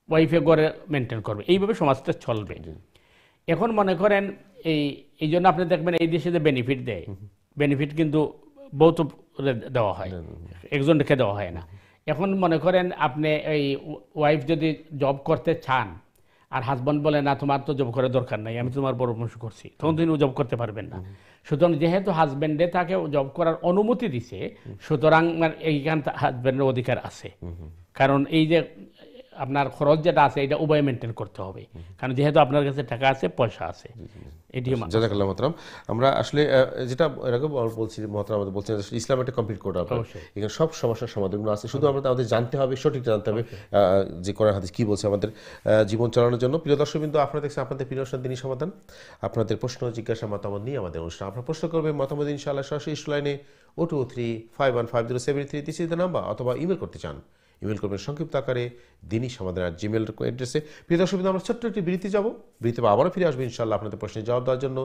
ওয়াইফে ঘরে মেনটেন করবে, এইভাবে সমাজটা চলবে। এখন মনে করেন এই জন্য আপনি দেখবেন এই দেশে যে বেনিফিট দেয়, বেনিফিট কিন্তু বহুত দেওয়া হয়, একজনকে দেওয়া হয় না। এখন মনে করেন আপনি এই ওয়াইফ যদি জব করতে চান আর হাজব্যান্ড বলে না তোমার তো জব করার দরকার নাই, আমি তোমার পরামর্শ করছি, তখন তিনি জব করতে পারবেন না। সুতরাং যেহেতু হাজব্যান্ডে তাকে জব করার অনুমতি দিছে, সুতরাং এইখান হাজব্যান্ডের অধিকার আছে। কারণ এই যে আপনার খরচ যেটা আছে এটা উভয় মেনটেন করতে হবে, কারণ যেহেতু আপনার কাছে টাকা আছে, পয়সা আছে। এটি জাযাকাল্লাহ মোহতারাম। আমরা আসলে যেটা এরকম বলছি মোহতারাম, আমাদের বলছেন ইসলাম একটা কমপ্লিট কোড, এখানে সব সমস্যার সমাধানগুলো আছে, শুধু আমরা আমাদের জানতে হবে, সঠিক জানতে হবে যে কোরআন হাদিস কি বলছে আমাদের জীবন চালানোর জন্য। প্রিয় দর্শকবৃন্দ, আপনারা দেখছেন আপনাদের প্রিয় অনুষ্ঠান দিনী সমাধান। আপনাদের প্রশ্ন জিজ্ঞাসা মতামত নিয়ে আমাদের অনুষ্ঠান। আপনারা প্রশ্ন করবেন, মতামত ইনশাআল্লাহ সরাসরি লাইনে 023515073 দিস ইজ দ্য নাম্বার, অথবা ইমেল করতে চান, ইমেল করবেন সংক্ষিপ্ত আকারে dini@gmail অ্যাড্রেসে। প্রিয় দর্শক, আমরা ছোট্ট একটি বিরতি যাব, বিরতি আবারও ফিরে আসবো ইনশাআল্লাহ আপনাদের প্রশ্নের জবাব দেওয়ার জন্য।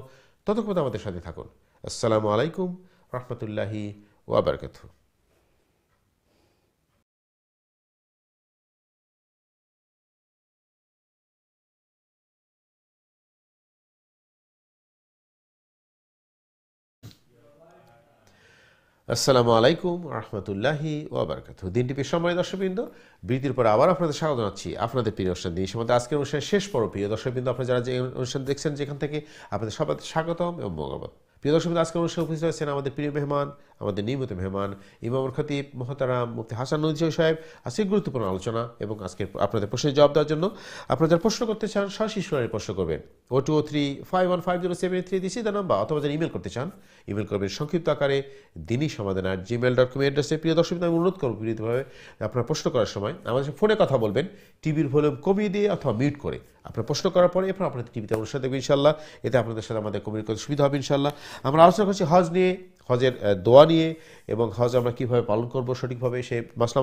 ততক্ষণ আমাদের সাথে থাকুন। আসসালামু আলাইকুম রহমতুল্লাহি ওয়া বারাকাতুহু। আসসালামু আলাইকুম রহমতুল্লাহি ওয়া বারাকাতুহু। দিনটি সম্মানিত দর্শকবৃন্দ, বিরতির পর আবার আপনাদের স্বাগত জানাচ্ছি আপনাদের প্রিয় অনুষ্ঠান দিনী সমাধান। আজকের অনুষ্ঠানের শেষ পর্ব। প্রিয় দর্শকবৃন্দ, আপনারা যারা যে অনুষ্ঠান দেখছেন যেখান থেকে, আপনাদের সবাই স্বাগতম এবং মোবারক। প্রিয় দর্শকবৃন্দ, আজকের অনুষ্ঠানে উপস্থিত হয়েছেন আমাদের প্রিয় মেহমান, আমাদের নিয়মিত মেহমান ইমামুল খতিব মোহতারাম মুফতি হাসান নদী সাহেব। আজকে গুরুত্বপূর্ণ আলোচনা এবং আজকে আপনাদের প্রশ্নের জবাব দেওয়ার জন্য আপনারা যারা প্রশ্ন করতে চান সরাসরি প্রশ্ন করবেন 023515073 দিস ইজ দ্য নাম্বার, অথবা যারা ইমেল করতে চান ইমেল করবেন সংক্ষিপ্ত আকারে dini@gmail.com অ্যাড্রেসে। প্রিয় দর্শক, আমি অনুরোধ করব বিনীতভাবে আপনারা প্রশ্ন করার সময় আমাদের ফোনে কথা বলবেন, টিভির ভলিউম কমিয়ে দিয়ে অথবা মিউট করে। আপনার প্রশ্ন করার পরে এরপর আপনাদের টিভিতে অনুষ্ঠান দেখবেন ইনশাআল্লাহ। এতে আপনাদের সাথে আমাদের কমিউনিকেট করতে সুবিধা হবে ইনশাআল্লাহ। আমরা আলোচনা করছি হজ নিয়ে, হজের দোয়া নিয়ে, এবং হজ আমরা কীভাবে পালন করব সঠিকভাবে সেই মাসলা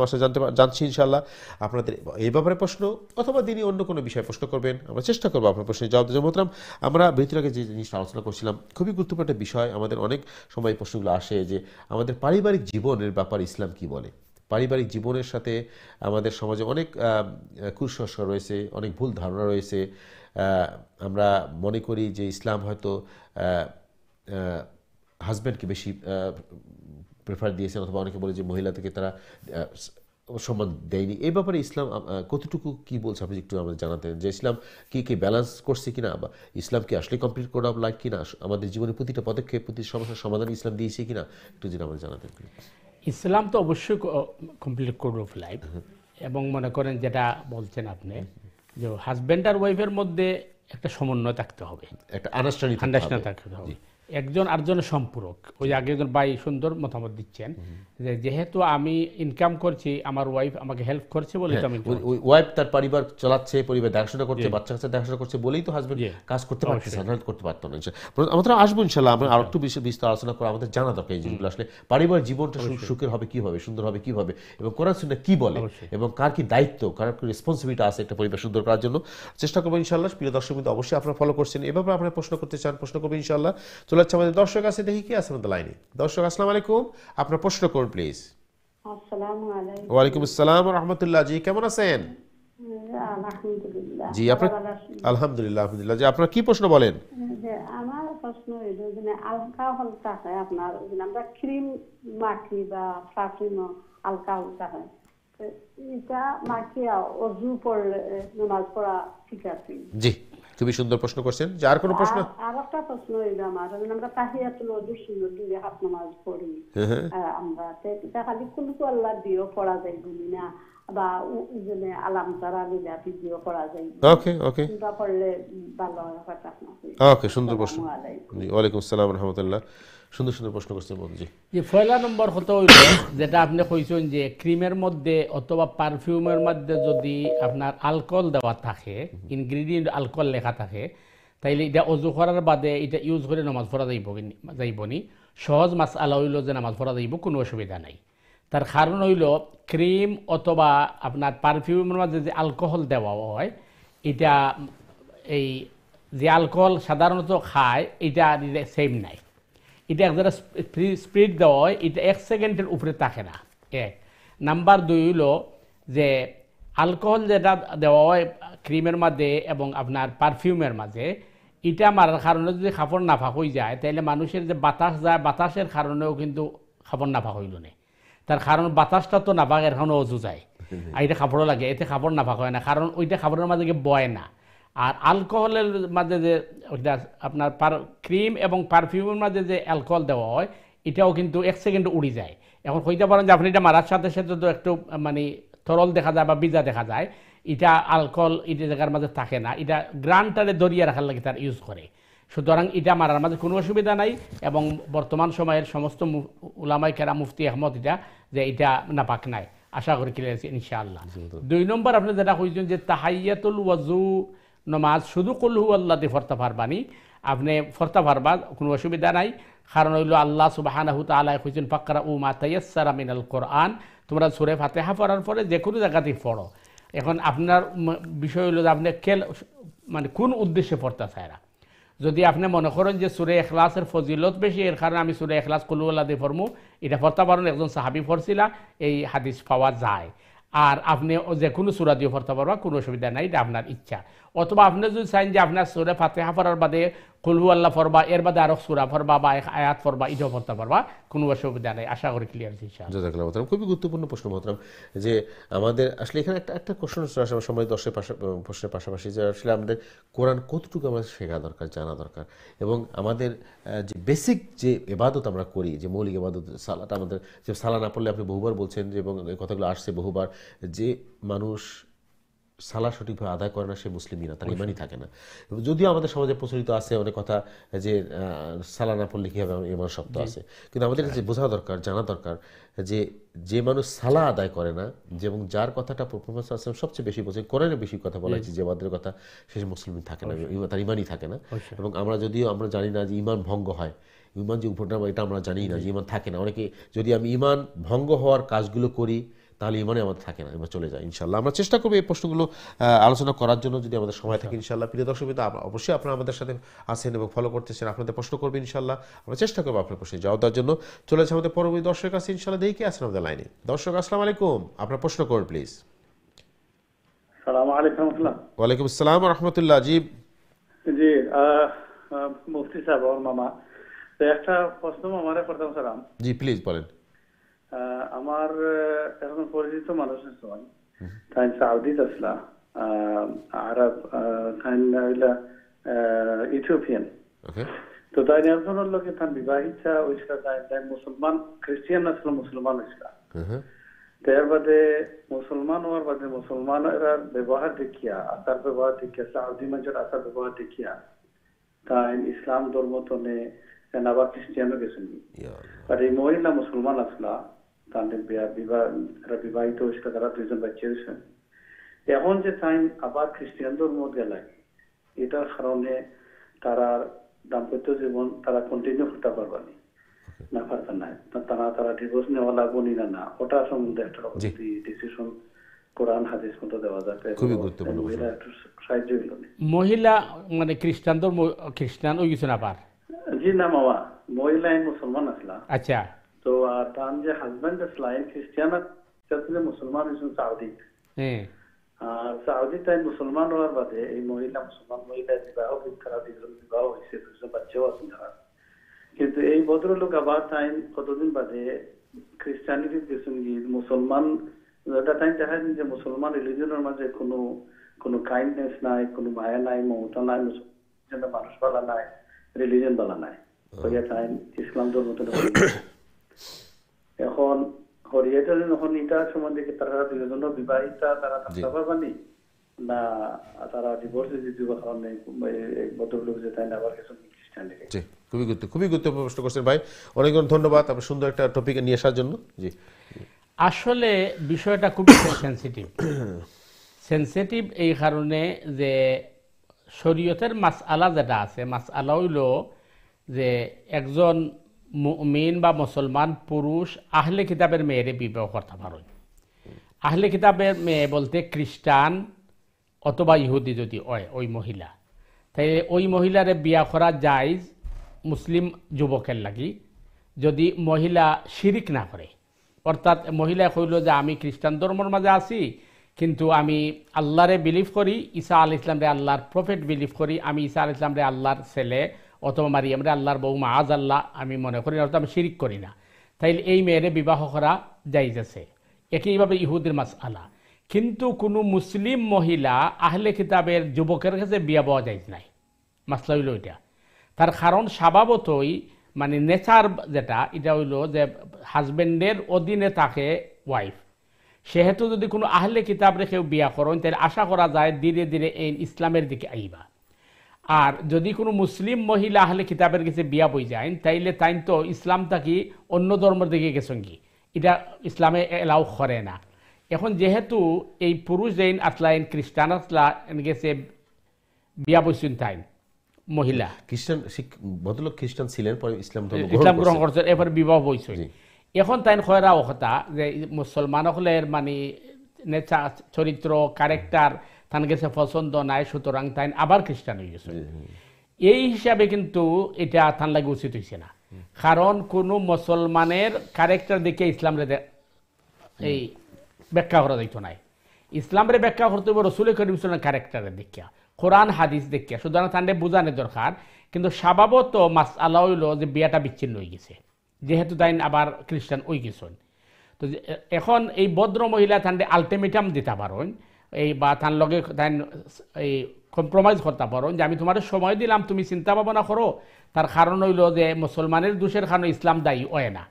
জানছি ইনশাআল্লাহ। আপনাদের এই ব্যাপারে প্রশ্ন অথবা দিনই অন্য কোনো বিষয়ে প্রশ্ন করবেন, আমরা চেষ্টা করবো আপনার প্রশ্নের জবাব দেওয়ার মতো। আমরা বিরতির আগে যে জিনিসটা আলোচনা করছিলাম, খুবই গুরুত্বপূর্ণ একটা বিষয়। আমাদের অনেক সময় প্রশ্নগুলো আসে যে আমাদের পারিবারিক জীবনের ব্যাপারে ইসলাম কি বলে। পারিবারিক জীবনের সাথে আমাদের সমাজে অনেক কুসংস্কার রয়েছে, অনেক ভুল ধারণা রয়েছে। আমরা মনে করি যে ইসলাম হয়তো হাজব্যান্ডকে বেশি প্রেফার দিয়েছেন, অথবা অনেকে বলে যে মহিলা থেকে তারা সম্মান দেয়নি। এই ব্যাপারে ইসলাম কতটুকু কি বলছে আপনি একটু আমাদের জানাতেন, যে ইসলাম কি ব্যালেন্স করছে কিনা, বা ইসলাম কি আসলে কমপ্লিট কোড অফ লাইফ কিনা, আমাদের জীবনের প্রতিটা পদক্ষেপ প্রতি সমস্যার সমাধান ইসলাম দিয়েছে কিনা, একটু যেটা আমাদের জানাতেন। ইসলাম তো অবশ্যই কমপ্লিট কোড অফ লাইফ, এবং মনে করেন যেটা বলছেন আপনি যে হাজব্যান্ড আর ওয়াইফের মধ্যে একটা সমন্বয় থাকতে হবে, একটা আন্ডারস্ট্যান্ডিং থাকতে হবে, একজন আরেকজনের সম্পূরক। ওই আগে একজন ভাই সুন্দর মতামত দিচ্ছেন যে যেহেতু আমি ইনকাম করছি, আমার ওয়াইফ আমাকে হেল্প করছে বলে তো আমি, ওয়াইফ তার পরিবার চালাচ্ছে, পরিবার দেখাশোনা করছে, বাচ্চা কাচ্চা দেখাশোনা করছে বলেই তো হাজবেন্ড কাজ করতে পারতেছে, সাধারণত করতে পারতো না। আমরা আসবো ইনশাআল্লাহ, আমরা আরো একটু বিস্তার আলোচনা করে আমাদের জানা দরকার এই জিনিসগুলো আসলে পারিবারিক জীবনটা সুখের হবে কিভাবে, সুন্দর হবে কিভাবে, এবং কোরআন সুন্নাহ কি বলে, এবং কার কি দায়িত্ব, কার কি রেসপন্সিবিলিটি আছে একটা পরিবার সুন্দর করার জন্য। চেষ্টা করবো ইনশাআল্লাহ। প্রিয় দর্শক বিন্দু, অবশ্যই আপনারা ফলো করছেন, এভাবে আপনারা প্রশ্ন করতে চান প্রশ্ন করবেন ইনশাআল্লাহ। চলে যাচ্ছে আমাদের দর্শক আছে, দেখি কি আছে আমাদের লাইনে। দর্শক আসসালামু আলাইকুম, আপনার প্রশ্ন করুন প্লিজ। আসসালামু আলাইকুম। ওয়ালাইকুম আসসালাম ওয়া রাহমাতুল্লাহ। জি কেমন আছেন? আলহামদুলিল্লাহ। জি আপনার আলহামদুলিল্লাহ আলহামদুলিল্লাহ। জি আপনার কি প্রশ্ন বলেন? যে আমার প্রশ্ন হইল যে আলকা হলকা হয় আপনার, আমরা ক্রিম মাখি বা পারফিউম আলকা হলকা হয়, এটা মাখিয়া অজু পড়লে নামাজ পড়া ঠিক আছে? জি খুবই সুন্দর প্রশ্ন করছেন। যার কোনো প্রশ্ন? আর একটা প্রশ্ন হইল আমার, আমরা তাহিয়াতুল ওযু সুন্নাত দিয়ে হাত নামাজ পড়ি আমরা, এটা খালি কুলহু আল্লাহ দিও পড়া যায় বলি না, বা যেনে আলাম তারা দিলা ভিডিও করা যায় ওকে ওকে চিন্তা করলে ভালো হয় কথা আপনাকে ওকে, সুন্দর প্রশ্ন। জি, ওয়ালাইকুম আসসালাম রহমতুল্লাহ। সুন্দর সুন্দর প্রশ্ন করছেন বন্ধু। জি যে পয়লা নম্বর কথা হইল যেটা আপনি কইছেন যে ক্রিমের মধ্যে অথবা পারফিউমের মধ্যে যদি আপনার অ্যালকোহল দেওয়া থাকে, ইনগ্রিডিয়েন্ট অ্যালকোহল লেখা থাকে, তাইলে এটা অজু করার বাদে এটা ইউজ করে নামাজ পড়া যাইবনি। সহজ মাসআলা হইল যে নামাজ পড়া যাইব, কোনো অসুবিধা নাই। তার কারণ হইল ক্রিম অথবা আপনার পারফিউমের মধ্যে যে অ্যালকোহল দেওয়া হয়, এটা এই যে অ্যালকোহল সাধারণত খায় এটা সেম নাই। এটা এক যারা স্পিড দেওয়া হয় এটা 1 সেকেন্ডের উপরে থাকে না। এক নাম্বার 2 হইল যে অ্যালকোহল যেটা দেওয়া হয় ক্রিমের মাঝে এবং আপনার পারফিউমের মাঝে, এটা মারার কারণে যদি কাপড় নাফাক হয়ে যায় তাহলে মানুষের যে বাতাস যায় বাতাসের কারণেও কিন্তু কাপড় নাফাক হইল না। তার কারণ বাতাসটা তো নাফাক, এর কারণে অজু যায়, আর এটা কাপড়ও লাগে, এতে কাপড় নাফাক হয় না, কারণ ওইটা কাপড়ের মাঝে গিয়ে বয় না। আর অ্যালকোহলের মাঝে যে ওইটা আপনার ক্রিম এবং পারফিউমের মাঝে যে অ্যালকোহল দেওয়া হয় এটাও কিন্তু 1 সেকেন্ডে উড়ে যায়। এখন হইতে পারেন যে আপনি এটা মারার সাথে সাথে তো একটু মানে তরল দেখা যায় বা ভিজা দেখা যায়, এটা অ্যালকোহল এটা জায়গার মাঝে থাকে না, এটা গ্রানটারে দরিয়ে রাখার লাগে তার ইউজ করে। সুতরাং এটা মারার মাঝে কোনো অসুবিধা নাই। এবং বর্তমান সময়ের সমস্ত উলামায়ে কেরাম মুফতি আহমদ যে এটা নাপাক নাই, আশা করি ক্লিয়ার আছে ইনশাআল্লাহ। 2 নম্বর আপনি যেটা কইছেন যে তাহাইয়াতুল ওয়াজু নমাজ শুধু কুল হু আল্লাহ দিয়ে ফরতে পারবানি, আপনি ফরতে পারবা, কোনো অসুবিধা নাই। কারণ হইল আল্লাহ সুবহানাহু তাআলা কইছেন ফাকরাউ মা তায়াসসারা মিনাল কোরআন, তোমরা সূরা ফাতিহা পড়ার পরে যে কোনো জায়গাতেই পড়ো। এখন আপনার বিষয় হইল যে আপনি মানে কোন উদ্দেশ্যে পড়তে চায়। যদি আপনি মনে করেন যে সূরা ইখলাসের ফজিলত বেশি, এর কারণে আমি সূরা ইখলাস কুল হু আল্লাহ দিয়ে পড়মু, এটা পড়তে পারেন, একজন সাহাবী পড়ছিলা, এই হাদিস পাওয়া যায়। আর আপনি যে কোনো সূরা দিয়ে পড়তে পারবা, কোনো অসুবিধা নাই, এটা আপনার ইচ্ছা। অথবা আপনি যদি চান যে আপনার সূরা ফাতিহা পড়ার বাদে কুল হু আল্লাহ পড়বা, এর বাদে আরো সূরা পড়বা বা আয়াত পড়বা, এটাও পড়তে পারবা, কোনো অসুবিধা নাই। আশা করি ক্লিয়ার আছে ইনশাআল্লাহ। জাযাকাল্লাহু খাইরান। খুবই গুরুত্বপূর্ণ প্রশ্ন মহতরম, যে আমাদের আসলে এখানে একটা কোশ্চেন সময় প্রশ্নের পাশাপাশি যে আসলে আমাদের কোরআন কতটুকু আমাদের শেখা দরকার, জানা দরকার, এবং আমাদের যে বেসিক যে ইবাদত আমরা করি, যে মৌলিক ইবাদত সালাত, আমাদের যে সালা না পড়লে আপনি বহুবার বলছেন যে, এবং এই কথাগুলো আসছে বহুবার, যে মানুষ সালা সঠিকভাবে আদায় করে না সে মুসলিমই না, তার ইমানই থাকে না। যদিও আমাদের সমাজে প্রচলিত আছে অনেক কথা যে সালা না পড়লে কী হবে, ইমান শব্দ আছে, কিন্তু আমাদের যে বোঝা দরকার, জানা দরকার যে যে মানুষ সালা আদায় করে না, এবং যার কথাটা প্রফেসর আসলাম সবচেয়ে বেশি বলছেন, কোরআনে বেশি কথা বলা হয়েছে যে আমাদের কথা, সে মুসলিমই থাকে না, তার ইমানই থাকে না। এবং আমরা যদিও আমরা জানি না যে ইমান ভঙ্গ হয়, ইমান যে উপর এটা আমরা জানি না যে ইমান থাকে না। অনেকে যদি আমি ইমান ভঙ্গ হওয়ার কাজগুলো করি তাহলে ইমানে আমাদের থাকে না, এবার চলে যায়। ইনশাআল্লাহ আমরা চেষ্টা করবো এই প্রশ্নগুলো আলোচনা করার জন্য, যদি আমাদের সময় থাকে ইনশাআল্লাহ। প্রিয় দর্শক অবশ্যই আপনারা আমাদের সাথে আছেন এবং ফলো করতেছেন, আপনাদের প্রশ্ন করবেন ইনশাআল্লাহ, আমরা চেষ্টা করবো আপনার প্রশ্নে জবাব দেওয়ার জন্য। চলে যাচ্ছে আমাদের পরবর্তী দর্শকের কাছে ইনশাআল্লাহ। দেখি কে আছেন আমাদের লাইনে। দর্শক আসসালামু আলাইকুম, আপনার প্রশ্ন করুন প্লিজ। আসসালামু আলাইকুম। ওয়ালাইকুম আসসালাম ওয়া রাহমাতুল্লাহ। জি জি, মুফতি সাহেব ওর মামা, তো একটা প্রশ্ন মামারে করতাম সালাম। জি প্লিজ বলেন। আমার এখন পরিচিত মানুষ আছে, তাই সাউদিত আসলা, আরব, তাই ইথিওপিয়ান। তো তাই একজনের লোকে তার বিবাহিতা হয়েছিল, তাই মুসলমান খ্রিস্টিয়ান আসলে মুসলমান হয়েছিল। তার বাদে মুসলমান হওয়ার বাদে মুসলমানেরা ব্যবহার দেখিয়া, আচার ব্যবহার দেখিয়া, সাউদি মানুষের আচার ব্যবহার দেখিয়া তাই ইসলাম ধর্ম তনে আবার খ্রিস্টিয়ানও গেছেন। আর এই মহিলা মুসলমান আসলা, তাদের বিবাহিত হয়েছিল, তারা 2 জন বাচ্চা হয়েছেন। এখন যে তাই আবার খ্রিস্টিয়ান ধর্ম গেলাই, এটার কারণে তারা দাম্পত্য জীবন তারা কন্টিনিউ করতে পারবানি না, পারবেন না, তারা ডিভোর্স নেওয়া লাগবো না, ওটা সম্বন্ধে একটা ডিসিশন কোরআন হাদিস মতো দেওয়া যাবে। খুবই গুরুত্বপূর্ণ। মহিলা একটু সাহায্য হইল না। মহিলা মানে খ্রিস্টান ধর্ম, খ্রিস্টান ওই কিছু না পার? জি না মামা, মহিলা মুসলমান আসলা। আচ্ছা। তো আর তার যে হাজবেন্ড আসলা খ্রিস্টান, মুসলমান হয়েছেন সাউদি। আর সাউদি তাই মুসলমান হওয়ার বাদে এই মহিলা মুসলমান মহিলা বিবাহ তারা 2 জন বিবাহ হয়েছে, 2 জন বাচ্চাও আছেন তারা। কিন্তু এই ভদ্রলোক আবার তাই কতদিন বাদে খ্রিস্টানিটি গেছেন, মুসলমান টাইম দেখা যায় যে মুসলমান রিলিজনের মাঝে কোনো কাইন্ডনেস নাই, কোনো মায়া নাই, মমতা নাই, মুসলমান মানুষ বালা নাই, রিলিজন বালা নাই, ইসলাম ধর্ম। এখন হরিয়াটা যখন এটা সম্বন্ধে কি তারা দুজন বিবাহিতা তারা থাকতে পারবানি না তারা ডিভোর্স দিতে কারণে ভদ্রলোক যে তাই না আবার কিছু খ্রিস্টান দেখে? জি, খুবই গুরুত্বপূর্ণ প্রশ্ন করছেন ভাই, অনেক অনেক ধন্যবাদ আপনার সুন্দর একটা টপিকে নিয়ে আসার জন্য। জি, আসলে বিষয়টা খুবই সেন্সিটিভ এই কারণে যে শরীয়তের মাসআলা যেটা আছে, মাসআলা হইল যে একজন মুমিন বা মুসলমান পুরুষ আহলে কিতাবের মেয়েরে বিবাহ করতে পারে। আহলে কিতাবের মেয়ে বলতে খ্রিস্টান অথবা ইহুদি যদি হয় ওই মহিলা, তাই ওই মহিলারে বিয়া করা জায়েজ মুসলিম যুবকের লাগি, যদি মহিলা শিরিক না করে। অর্থাৎ মহিলা কইল যে আমি খ্রিস্টান ধর্মের মাঝে আছি, কিন্তু আমি আল্লাহরে বিলিভ করি, ঈসা আলাইহিস সালামরে আল্লাহর প্রফেট বিলিভ করি, আমি ঈসা আলাইহিস সালামরে আল্লাহর ছেলে অথবা মারিয়ামরে আল্লাহর বউ মাআজ আল্লাহ আমি মনে করি না, অর্থাৎ আমি শিরিক করি না, তাইলে এই মেয়েরে বিবাহ করা জায়েজ আছে। একইভাবে ইহুদির মাসআলা। কিন্তু কোনো মুসলিম মহিলা আহলে কিতাবের যুবকের কাছে বিয়া পাওয়া যায় নাই, মাসলা হইল এটা। তার কারণ স্বভাবতই মানে নেচার যেটা এটা হইল যে হাজব্যান্ডের অধীনে থাকে ওয়াইফ, সেহেতু যদি কোনো আহলে কিতাব রেখেও বিয়া করেন তাহলে আশা করা যায় ধীরে ধীরে এই ইসলামের দিকে আইবা। আর যদি কোনো মুসলিম মহিলা আহলে কিতাবের কাছে বিয়া বই যায় তাইলে তাই তো ইসলাম থাকি অন্য ধর্মের দিকে গেছেন কি, এটা ইসলামে এলাও করে না। এখন যেহেতু এই পুরুষ যেন আসলাইন খ্রিস্টান আসলা গেছে বিয়া বইছেন তাই মহিলা খ্রিস্টান ভদ্রলোক খ্রিস্টান ছিলেন, পরে ইসলাম গ্রহণ করছেন, এরপর বিবাহ বইছেন। এখন তাই খয়রা কথা যে মুসলমান হলের মানে চরিত্র ক্যারেক্টার তান গেছে পছন্দ নাই, সুতরাং তাই আবার খ্রিস্টান হয়ে গেছে। এই হিসাবে কিন্তু এটা তান লাগে উচিত হয়েছে না, কারণ কোন মুসলমানের ক্যারেক্টার দেখে ইসলামরে এই ব্যাখ্যা করা যাইতো নাই। ইসলামরে ব্যাখ্যা করতে হবে রসুল করিম সাল্লাল্লাহু ক্যারেক্টারের দেখা, কোরআন হাদিস দেখা, সুতরাং তান্ডে বোঝানোর দরকার। কিন্তু স্বভাবত মাসআলা হইল যে বিয়াটা বিচ্ছিন্ন হয়ে গেছে, যেহেতু তাই আবার খ্রিস্টান ওই গেছেন। তো এখন এই ভদ্র মহিলা তান্ডে আলটিমেটাম দিতে পারেন এই বা তার লগে তাই এই কম্প্রোমাইজ করতে পারেন যে আমি তোমার সময় দিলাম, তুমি চিন্তা ভাবনা করো। তার কারণ হইল যে মুসলমানের দোষের কারণে ইসলাম দায়ী হয় না,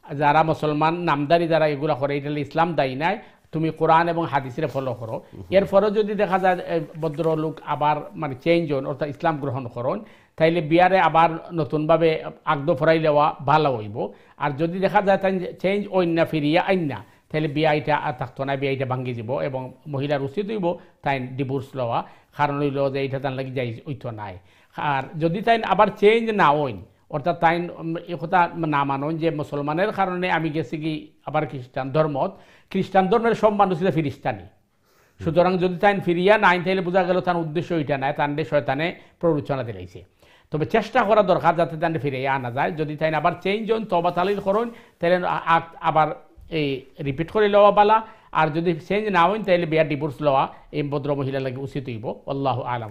যারা মুসলমান নামদারি যারা এগুলা করে এটা ইসলাম দায়ী নাই, তুমি কোরআন এবং হাদিসের ফলো করো। এরপরে যদি দেখা যায় ভদ্রলোক আবার মানে চেঞ্জ হন অর্থাৎ ইসলাম গ্রহণ করুন, তাইলে বিয়ারে আবার নতুনভাবে আগদ ফরাই দেওয়া ভালো হইব। আর যদি দেখা যায় তাই চেঞ্জ অন্য ফিরিয়া আইন না, তাহলে বিয়া এটা থাকতো না, বিয়া এটা ভাঙ্গি যাব এবং মহিলার উচিত হইব তাই ডিভোর্স লওয়া, কারণ হইল যে এইটা তার লাগি যাই ওইতো নাই। আর যদি তাই আবার চেঞ্জ না হইন অর্থাৎ তাই কথা না মানন যে মুসলমানের কারণে আমি গেছি কি আবার খ্রিস্টান ধর্মত, খ্রিস্টান ধর্মের সব মানুষ ছিল ফিরিস্তানি, সুতরাং যদি তাই ফিরিয়া নাই তাহলে বোঝা গেল তার উদ্দেশ্য ওইটা নাই, তান্ডে শয়তানে প্ররোচনা দিলাইছে। তবে চেষ্টা করা দরকার যাতে তান্ডে ফিরিয়ে আনা যায়। যদি তাই আবার চেঞ্জ হন তবা তালিল করুন, তাহলে আবার এই রিপিট করে লওয়া বালা। আর যদি চেঞ্জ না হইন তাহলে বিয়া ডিভোর্স লওয়া এই ভদ্র মহিলা লাগে উচিত হইব। আল্লাহু আলাম।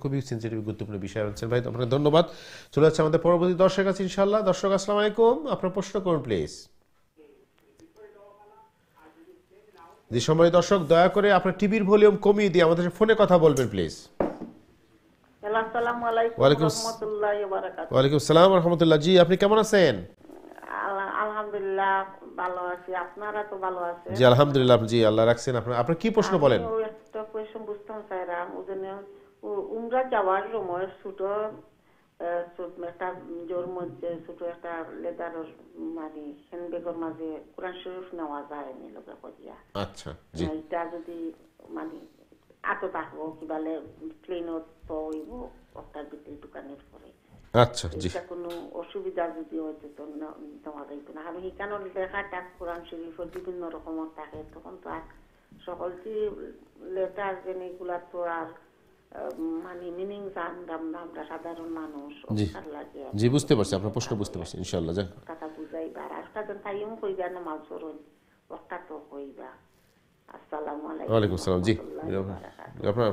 খুবই সেন্সিটিভ গুরুত্বপূর্ণ বিষয় আনছেন ভাই, আপনাকে ধন্যবাদ। চলে যাচ্ছে আমাদের পরবর্তী দর্শক আছে ইনশাআল্লাহ। দর্শক আসসালামু আলাইকুম, আপনার প্রশ্ন করুন প্লিজ। যে সময় দর্শক দয়া করে আপনার টিভির ভলিউম কমিয়ে দিয়ে আমাদের ফোনে কথা বলবেন প্লিজ। আসসালামু আলাইকুম ওয়া রাহমাতুল্লাহি ওয়া বারাকাতুহু। ওয়া আলাইকুম আসসালাম ওয়া রাহমাতুল্লাহ। জি, আপনি কেমন আছেন? আলহামদুলিল্লাহ ভালো আছি, আপনারা তো ভালো আছেন? জি আলহামদুলিল্লাহ। জি আল্লাহ রাখছেন। আপনার কি প্রশ্ন বলেন? আমি একটা কোশ্চেন বুঝতাম চাইলাম, ওজন্য উমরা যাওয়ার সময় ছোট একটা জোর মধ্যে ছোট একটা লেদারের মানে হ্যান্ডব্যাগের মাঝে কোরআন শরীফ নেওয়া যায় নি লোকে করিয়া। আচ্ছা, জি। এটা যদি মানে আতো থাকবো কিবালে প্লেনত তো হইব ওটার ভিতরে দোকানের পরে। আচ্ছা, জি। এটা কোনো অসুবিধা যদি হইতো তো নেওয়া যাইতো না। আমি কেন লেখাটা কোরআন শরীফের বিভিন্ন রকমের থাকে, তখন তো আর সকলটি লেটার যেগুলা তো আর মানে মিনিং জানতাম না আমরা সাধারণ মানুষ। জি বুঝতে পারছি, আপনার প্রশ্ন বুঝতে পারছি ইনশাআল্লাহ। যাক কথা বুঝাইবা আর একটা জন তাইও কইবা না মাল চরণ ওটা তো কইবা। আসসালামু আলাইকুম। ওয়া আলাইকুম আসসালাম। জি আপনার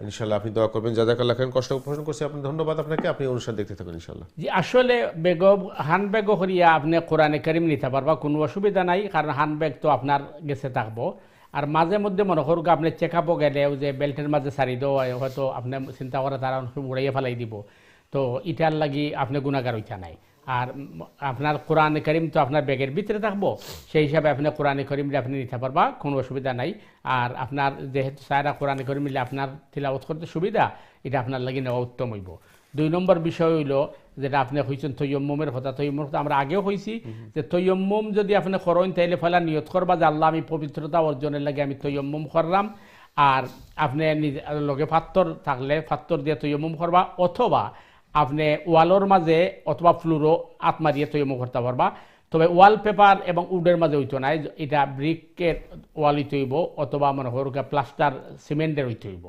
ইনশাআল্লাহ আপনি দোয়া করবেন। জাযাকাল্লাহ খাইরান। কষ্ট প্রশ্ন করছি আপনি, ধন্যবাদ আপনাকে। আপনি অনুষ্ঠান দেখতে থাকুন ইনশাআল্লাহ। জি আসলে বেগম হ্যান্ড ব্যাগ করিয়া আপনি কোরআনে কারীম নিতে পারবা, কোনো অসুবিধা নাই, কারণ হ্যান্ড ব্যাগ তো আপনার গেছে থাকবো। আর মাঝে মধ্যে মনে করুক আপনি চেক আপও গেলেও যে বেল্টের মাঝে সারি দেওয়া হয়তো আপনি চিন্তা করে তারা উড়াইয়া ফেলাই দিব, তো ইটার লাগি আপনি গুণাগার হইতা নাই। আর আপনার কোরআন করিম তো আপনার ব্যাগের ভিতরে থাকবো, সেই হিসাবে আপনি কোরআন করিম আপনি নিতে পারবা, কোনো অসুবিধা নাই। আর আপনার যেহেতু সারা কোরআন করিম মিলে আপনার তিলাওয়াত করতে সুবিধা, এটা আপনার লাগি নেওয়া উত্তম হইব। 2 নম্বর বিষয় হইল যেটা আপনি হয়েছেন তৈয়ম্মুমের কথা। তৈয়ম্মুমের কথা আমরা আগেও হয়েছি যে তৈয়ম্মুম যদি আপনি করেন তাইলে ফেলা নিয়ত করবা যে আল্লাহ আমি পবিত্রতা অর্জনের লাগে আমি তৈয়ম্মুম করলাম। আর আপনি লগে পাত্তর থাকলে পাত্তর দিয়ে তৈয়ম্মুম করবা, অথবা আপনি ওয়ালের মাঝে অথবা ফ্লোরও আত মারিয়ে তৈয়ম্মুম করতে পারবা। তবে ওয়ালপেপার এবং উডের মাঝে হইতো নাই, এটা ব্রিকের ওয়াল হইতে হইব অথবা মনে করুক প্লাস্টার সিমেন্টের হইতে হইব।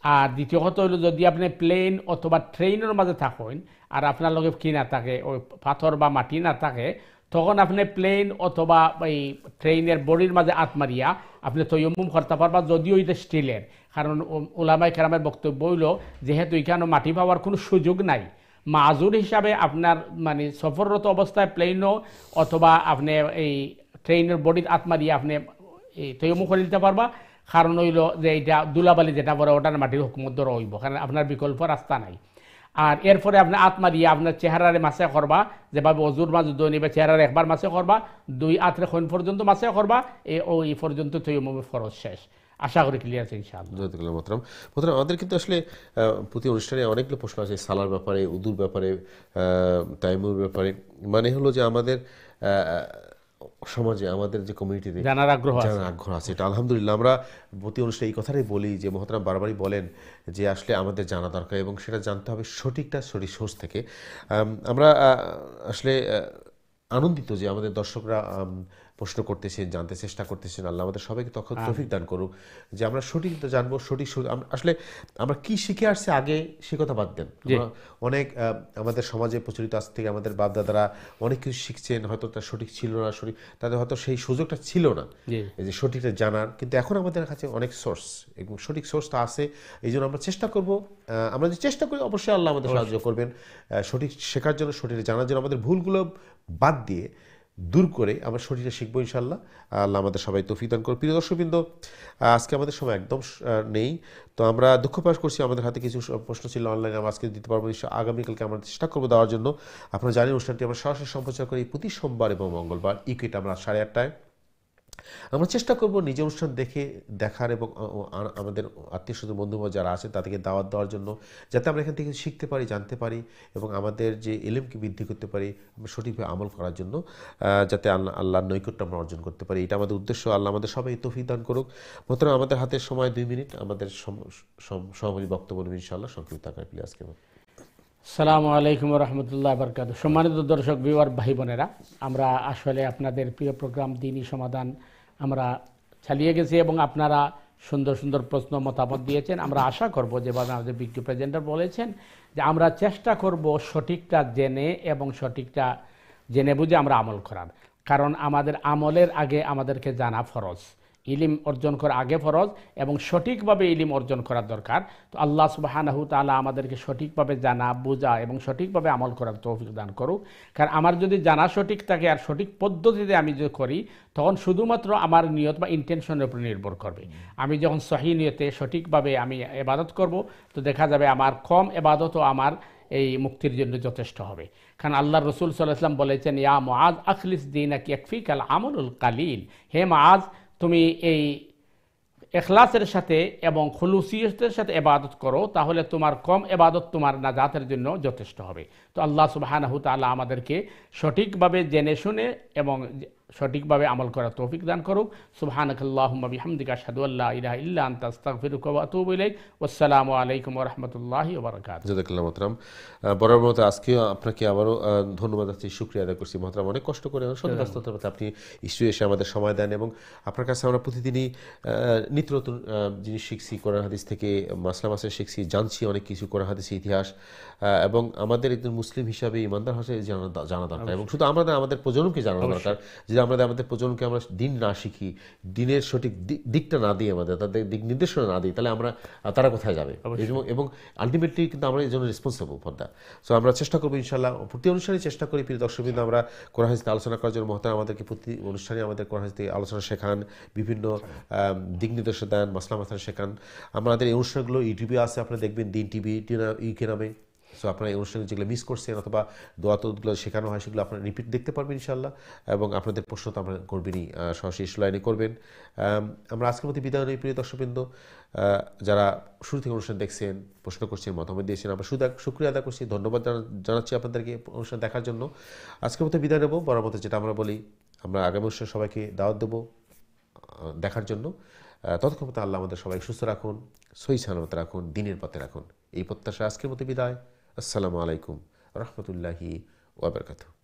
আর দ্বিতীয় কথা হইল যদি আপনি প্লেন অথবা ট্রেনের মাঝে থাকেন আর আপনার লগে কি না থাকে, ওই পাথর বা মাটি না থাকে, তখন আপনি প্লেন অথবা এই ট্রেনের বডির মাঝে আত মারিয়া আপনি তৈয়ম্মুম করতে পারবা, যদিও এটা স্টিলের। কারণ ওলামাই কেরামের বক্তব্য হইল যেহেতু এখানে মাটি পাওয়ার কোনো সুযোগ নাই, মাজুর হিসাবে আপনার মানে সফররত অবস্থায় প্লেনও অথবা আপনি এই ট্রেনের বডির আত মারিয়া আপনি এই তৈয়ম্মুম করে দিতে পারবা। কারণ হইল যে এটা দুলাবালি যেটা পরে ওটার মাটির হুকুমত ধরা হইব, কারণ আপনার বিকল্প রাস্তা নাই। আর এরপরে আপনি আত মারিয়া আপনার চেহারারে মাসে করবা, যেভাবে অজুর মাছ নিবে চেহারারে একবার মাসে করবা, 2 আত্রে খন পর্যন্ত মাসে করবা, ওই পর্যন্ত তৈয়ম্মুমের ফরজ শেষ। আশা করি ক্লিয়ার আছে ইনশাআল্লাহ। জাযাকাল্লাহু মোহতারাম। আমাদের কিন্তু আসলে প্রতি অনুষ্ঠানে অনেকগুলো প্রশ্ন আছে সালার ব্যাপারে, উদুর ব্যাপারে, তায়াম্মুমের ব্যাপারে। মানে হলো যে আমাদের সমাজে আমাদের যে কমিউনিটিতে জানার আগ্রহ আছে, এটা আলহামদুলিল্লাহ আমরা প্রতি অনুষ্ঠানে এই কথাটাই বলি যে মোহতারাম বারবারই বলেন যে আসলে আমাদের জানা দরকার এবং সেটা জানতে হবে সঠিকটা সঠিক সোর্স থেকে। আমরা আসলে আনন্দিত যে আমাদের দর্শকরা প্রশ্ন করতেছেন, জানতে চেষ্টা করতেছেন। আল্লাহ আমাদের সবাইকে তখন তৌফিক দান করুক যে আমরা সঠিক জানবো, সঠিক আসলে আমরা কি শিখে আসছে আগে সে কথা বাদ দেন। অনেক আমাদের সমাজে প্রচলিত আজ থেকে আমাদের বাপদাদারা অনেক কিছু শিখছেন, হয়তো তার সঠিক ছিল না, তাদের হয়তো সেই সুযোগটা ছিল না এই যে সঠিকটা জানার। কিন্তু এখন আমাদের কাছে অনেক সোর্স এবং সঠিক সোর্সটা আছে, এই জন্য আমরা চেষ্টা করব। আমরা যে চেষ্টা করি অবশ্যই আল্লাহ আমাদের সাহায্য করবেন সঠিক শেখার জন্য, সঠিক জানার জন্য। আমাদের ভুলগুলো বাদ দিয়ে দূর করে আমরা সঠিকটা শিখবো ইনশাআল্লাহ। আল্লাহ আমাদের সবাই তৌফিক দান করুন। প্রিয় দর্শকবৃন্দ, আজকে আমাদের সময় একদম নেই, তো আমরা দুঃখ প্রকাশ করছি আমাদের হাতে কিছু প্রশ্ন ছিল অনলাইনে আমরা আজকে দিতে পারবো, আগামীকালকে আমরা চেষ্টা করবো দেওয়ার জন্য। আপনারা জানেন অনুষ্ঠানটি আমরা সরাসরি সম্প্রচার করি প্রতি সোমবার এবং মঙ্গলবার ইকুইট আমরা 8:30টায়। আমরা চেষ্টা করব নিজের অনুষ্ঠান দেখার এবং আমাদের আত্মীয় স্বজন বন্ধুবান্ধব যারা আছেন তাদেরকে দাওয়াত দেওয়ার জন্য, যাতে আমরা এখান থেকে শিখতে পারি, জানতে পারি এবং আমাদের যে ইলমকে বৃদ্ধি করতে পারি, আমরা সঠিকভাবে আমল করার জন্য, যাতে আল্লাহর নৈকট্য আমরা অর্জন করতে পারি। এটা আমাদের উদ্দেশ্য। আল্লাহ আমাদের সবাই তৌফিক দান করুক। মোহতারাম, আমাদের হাতে সময় 2 মিনিট, আমাদের সমাপনী বক্তব্য নেবেন ইনশাআল্লাহ সংক্ষিপ্ত আকারে প্লিজ। আজকে আসসালামু আলাইকুম ওয়া রাহমাতুল্লাহি ওয়া বারাকাতুহু। সম্মানিত দর্শক ভিউয়ার ভাই বোনেরা, আমরা আসলে আপনাদের প্রিয় প্রোগ্রাম দ্বীনি সমাধান আমরা চালিয়ে গেছি এবং আপনারা সুন্দর সুন্দর প্রশ্ন মতামত দিয়েছেন। আমরা আশা করব যেভাবে আমাদের বিজ্ঞ প্রেজেন্টার বলেছেন যে আমরা চেষ্টা করব সঠিকটা জেনে এবং সঠিকটা জেনে বুঝে আমরা আমল করার। কারণ আমাদের আমলের আগে আমাদেরকে জানা ফরজ, ইলিম অর্জন করা আগে ফরজ এবং সঠিকভাবে ইলিম অর্জন করার দরকার। তো আল্লাহ সুবহানাহু তাআলা আমাদেরকে সঠিকভাবে জানা, বোঝা এবং সঠিকভাবে আমল করার তৌফিক দান করুক। কারণ আমার যদি জানা সঠিক থাকে আর সঠিক পদ্ধতিতে আমি যদি করি, তখন শুধুমাত্র আমার নিয়ত বা ইন্টেনশনের উপর নির্ভর করবে। আমি যখন সহিহ নিয়তে সঠিকভাবে আমি ইবাদত করব, তো দেখা যাবে আমার কম ইবাদতও আমার এই মুক্তির জন্য যথেষ্ট হবে। কারণ আল্লাহ রসুল সাল্লাল্লাহু আলাইহি ওয়াসাল্লাম বলেছেন, ইয়া মুআজ আখলিস দীনাকা ইয়াকফিকাল আমলুল কালিল। হে মুআজ, তুমি এই ইখলাসের সাথে এবং খুলুসিয়তের সাথে ইবাদত করো, তাহলে তোমার কম ইবাদত তোমার নাজাতের জন্য যথেষ্ট হবে। তো আল্লাহ সুবহানাহু তাআলা আমাদেরকে সঠিকভাবে জেনে শুনে এবং সঠিকভাবে আমল করার তৌফিক দান করুক। সুবহানাকাল্লাহুম্মা বিহামদিকা আশহাদু আল্লা ইলাহা ইল্লা আনতা আস্তাগফিরুকা ওয়া আতুবু ইলাইক। ওয়াসসালামু আলাইকুম ওয়া রাহমাতুল্লাহি ওয়া বারাকাতুহু। জাযাকাল্লাহু মোহতারাম। বরাবর মতো আজকে আপনাকে আবারও ধন্যবাদ জানাচ্ছি, শুকরিয়া আদায় করছি মোহতারাম। অনেক কষ্ট করে সত্যি ব্যস্ততার মধ্যে আপনি ইস্যু এসে আমাদের সময় দেন এবং আপনার কাছে আমরা প্রতিদিনই নিত্য নতুন জিনিস শিখছি, কোরআন হাদিস থেকে মাসলা মাসলা শিখছি, জানছি অনেক কিছু কোরআন হাদিসের ইতিহাস, এবং আমাদের একজন মুসলিম হিসাবে ইমানদার হিসেবে জানা দরকার এবং শুধু আমাদের প্রজন্মকে জানানো দরকার। যদি আমাদের প্রজন্মকে আমরা দিন না শিখি, দিনের সঠিক দিকটা না দিই, তাদের দিক নির্দেশনা না দিই, তাহলে তারা কোথায় যাবে? এবং আলটিমেটলি কিন্তু আমরা এই জন্য রেসপন্সিবল ফর দ্যাট। সো আমরা চেষ্টা করবো ইনশাআল্লাহ, প্রতি অনুষ্ঠানে চেষ্টা করি প্রিয় দর্শকবৃন্দ আমরা কোরআন হাদিস আলোচনা করার জন্য। মোহতারাম আমাদেরকে প্রতি অনুষ্ঠানে আমাদের কোরআন হাদিস আলোচনা শেখান, বিভিন্ন দিক নির্দেশনা দেন, মাসলা মাসলা শেখান। আমাদের এই অনুষ্ঠানগুলো ইউটিউবে আছে, আপনারা দেখবেন দিন টিভি ইউকে নামে। সো আপনারা এই অনুষ্ঠানে যেগুলো মিস করছেন অথবা দোয়া তোদগুলো শেখানো হয় সেগুলো আপনারা রিপিট দেখতে পারবেন ইনশাআল্লাহ, এবং আপনাদের প্রশ্ন তো আমরা করবেনই, সরাসরি লাইনে করবেন। আমরা আজকের মধ্যে বিদায় নেই প্রিয় দর্শকবৃন্দ। যারা শুরু থেকে অনুষ্ঠান দেখছেন, প্রশ্ন করছেন, মতামত দিয়েছেন, আমরা শুকরিয়া আদা করছি, ধন্যবাদ জানাচ্ছি আপনাদেরকে অনুষ্ঠান দেখার জন্য। আজকের মধ্যে বিদায় নেব, বরাবর মতো যেটা আমরা বলি, আমরা আগামী অনুষ্ঠানে সবাইকে দাওয়াত দেবো দেখার জন্য। ততক্ষণ পর্যন্ত আল্লাহ আমাদের সবাই সুস্থ রাখুন, সহি সালামত রাখুন, দিনের পথে রাখুন, এই প্রত্যাশা আজকের মতো বিদায়। আসসালামু আলাইকুম রহমতুল্লাহি ওয়া বারাকাতুহু।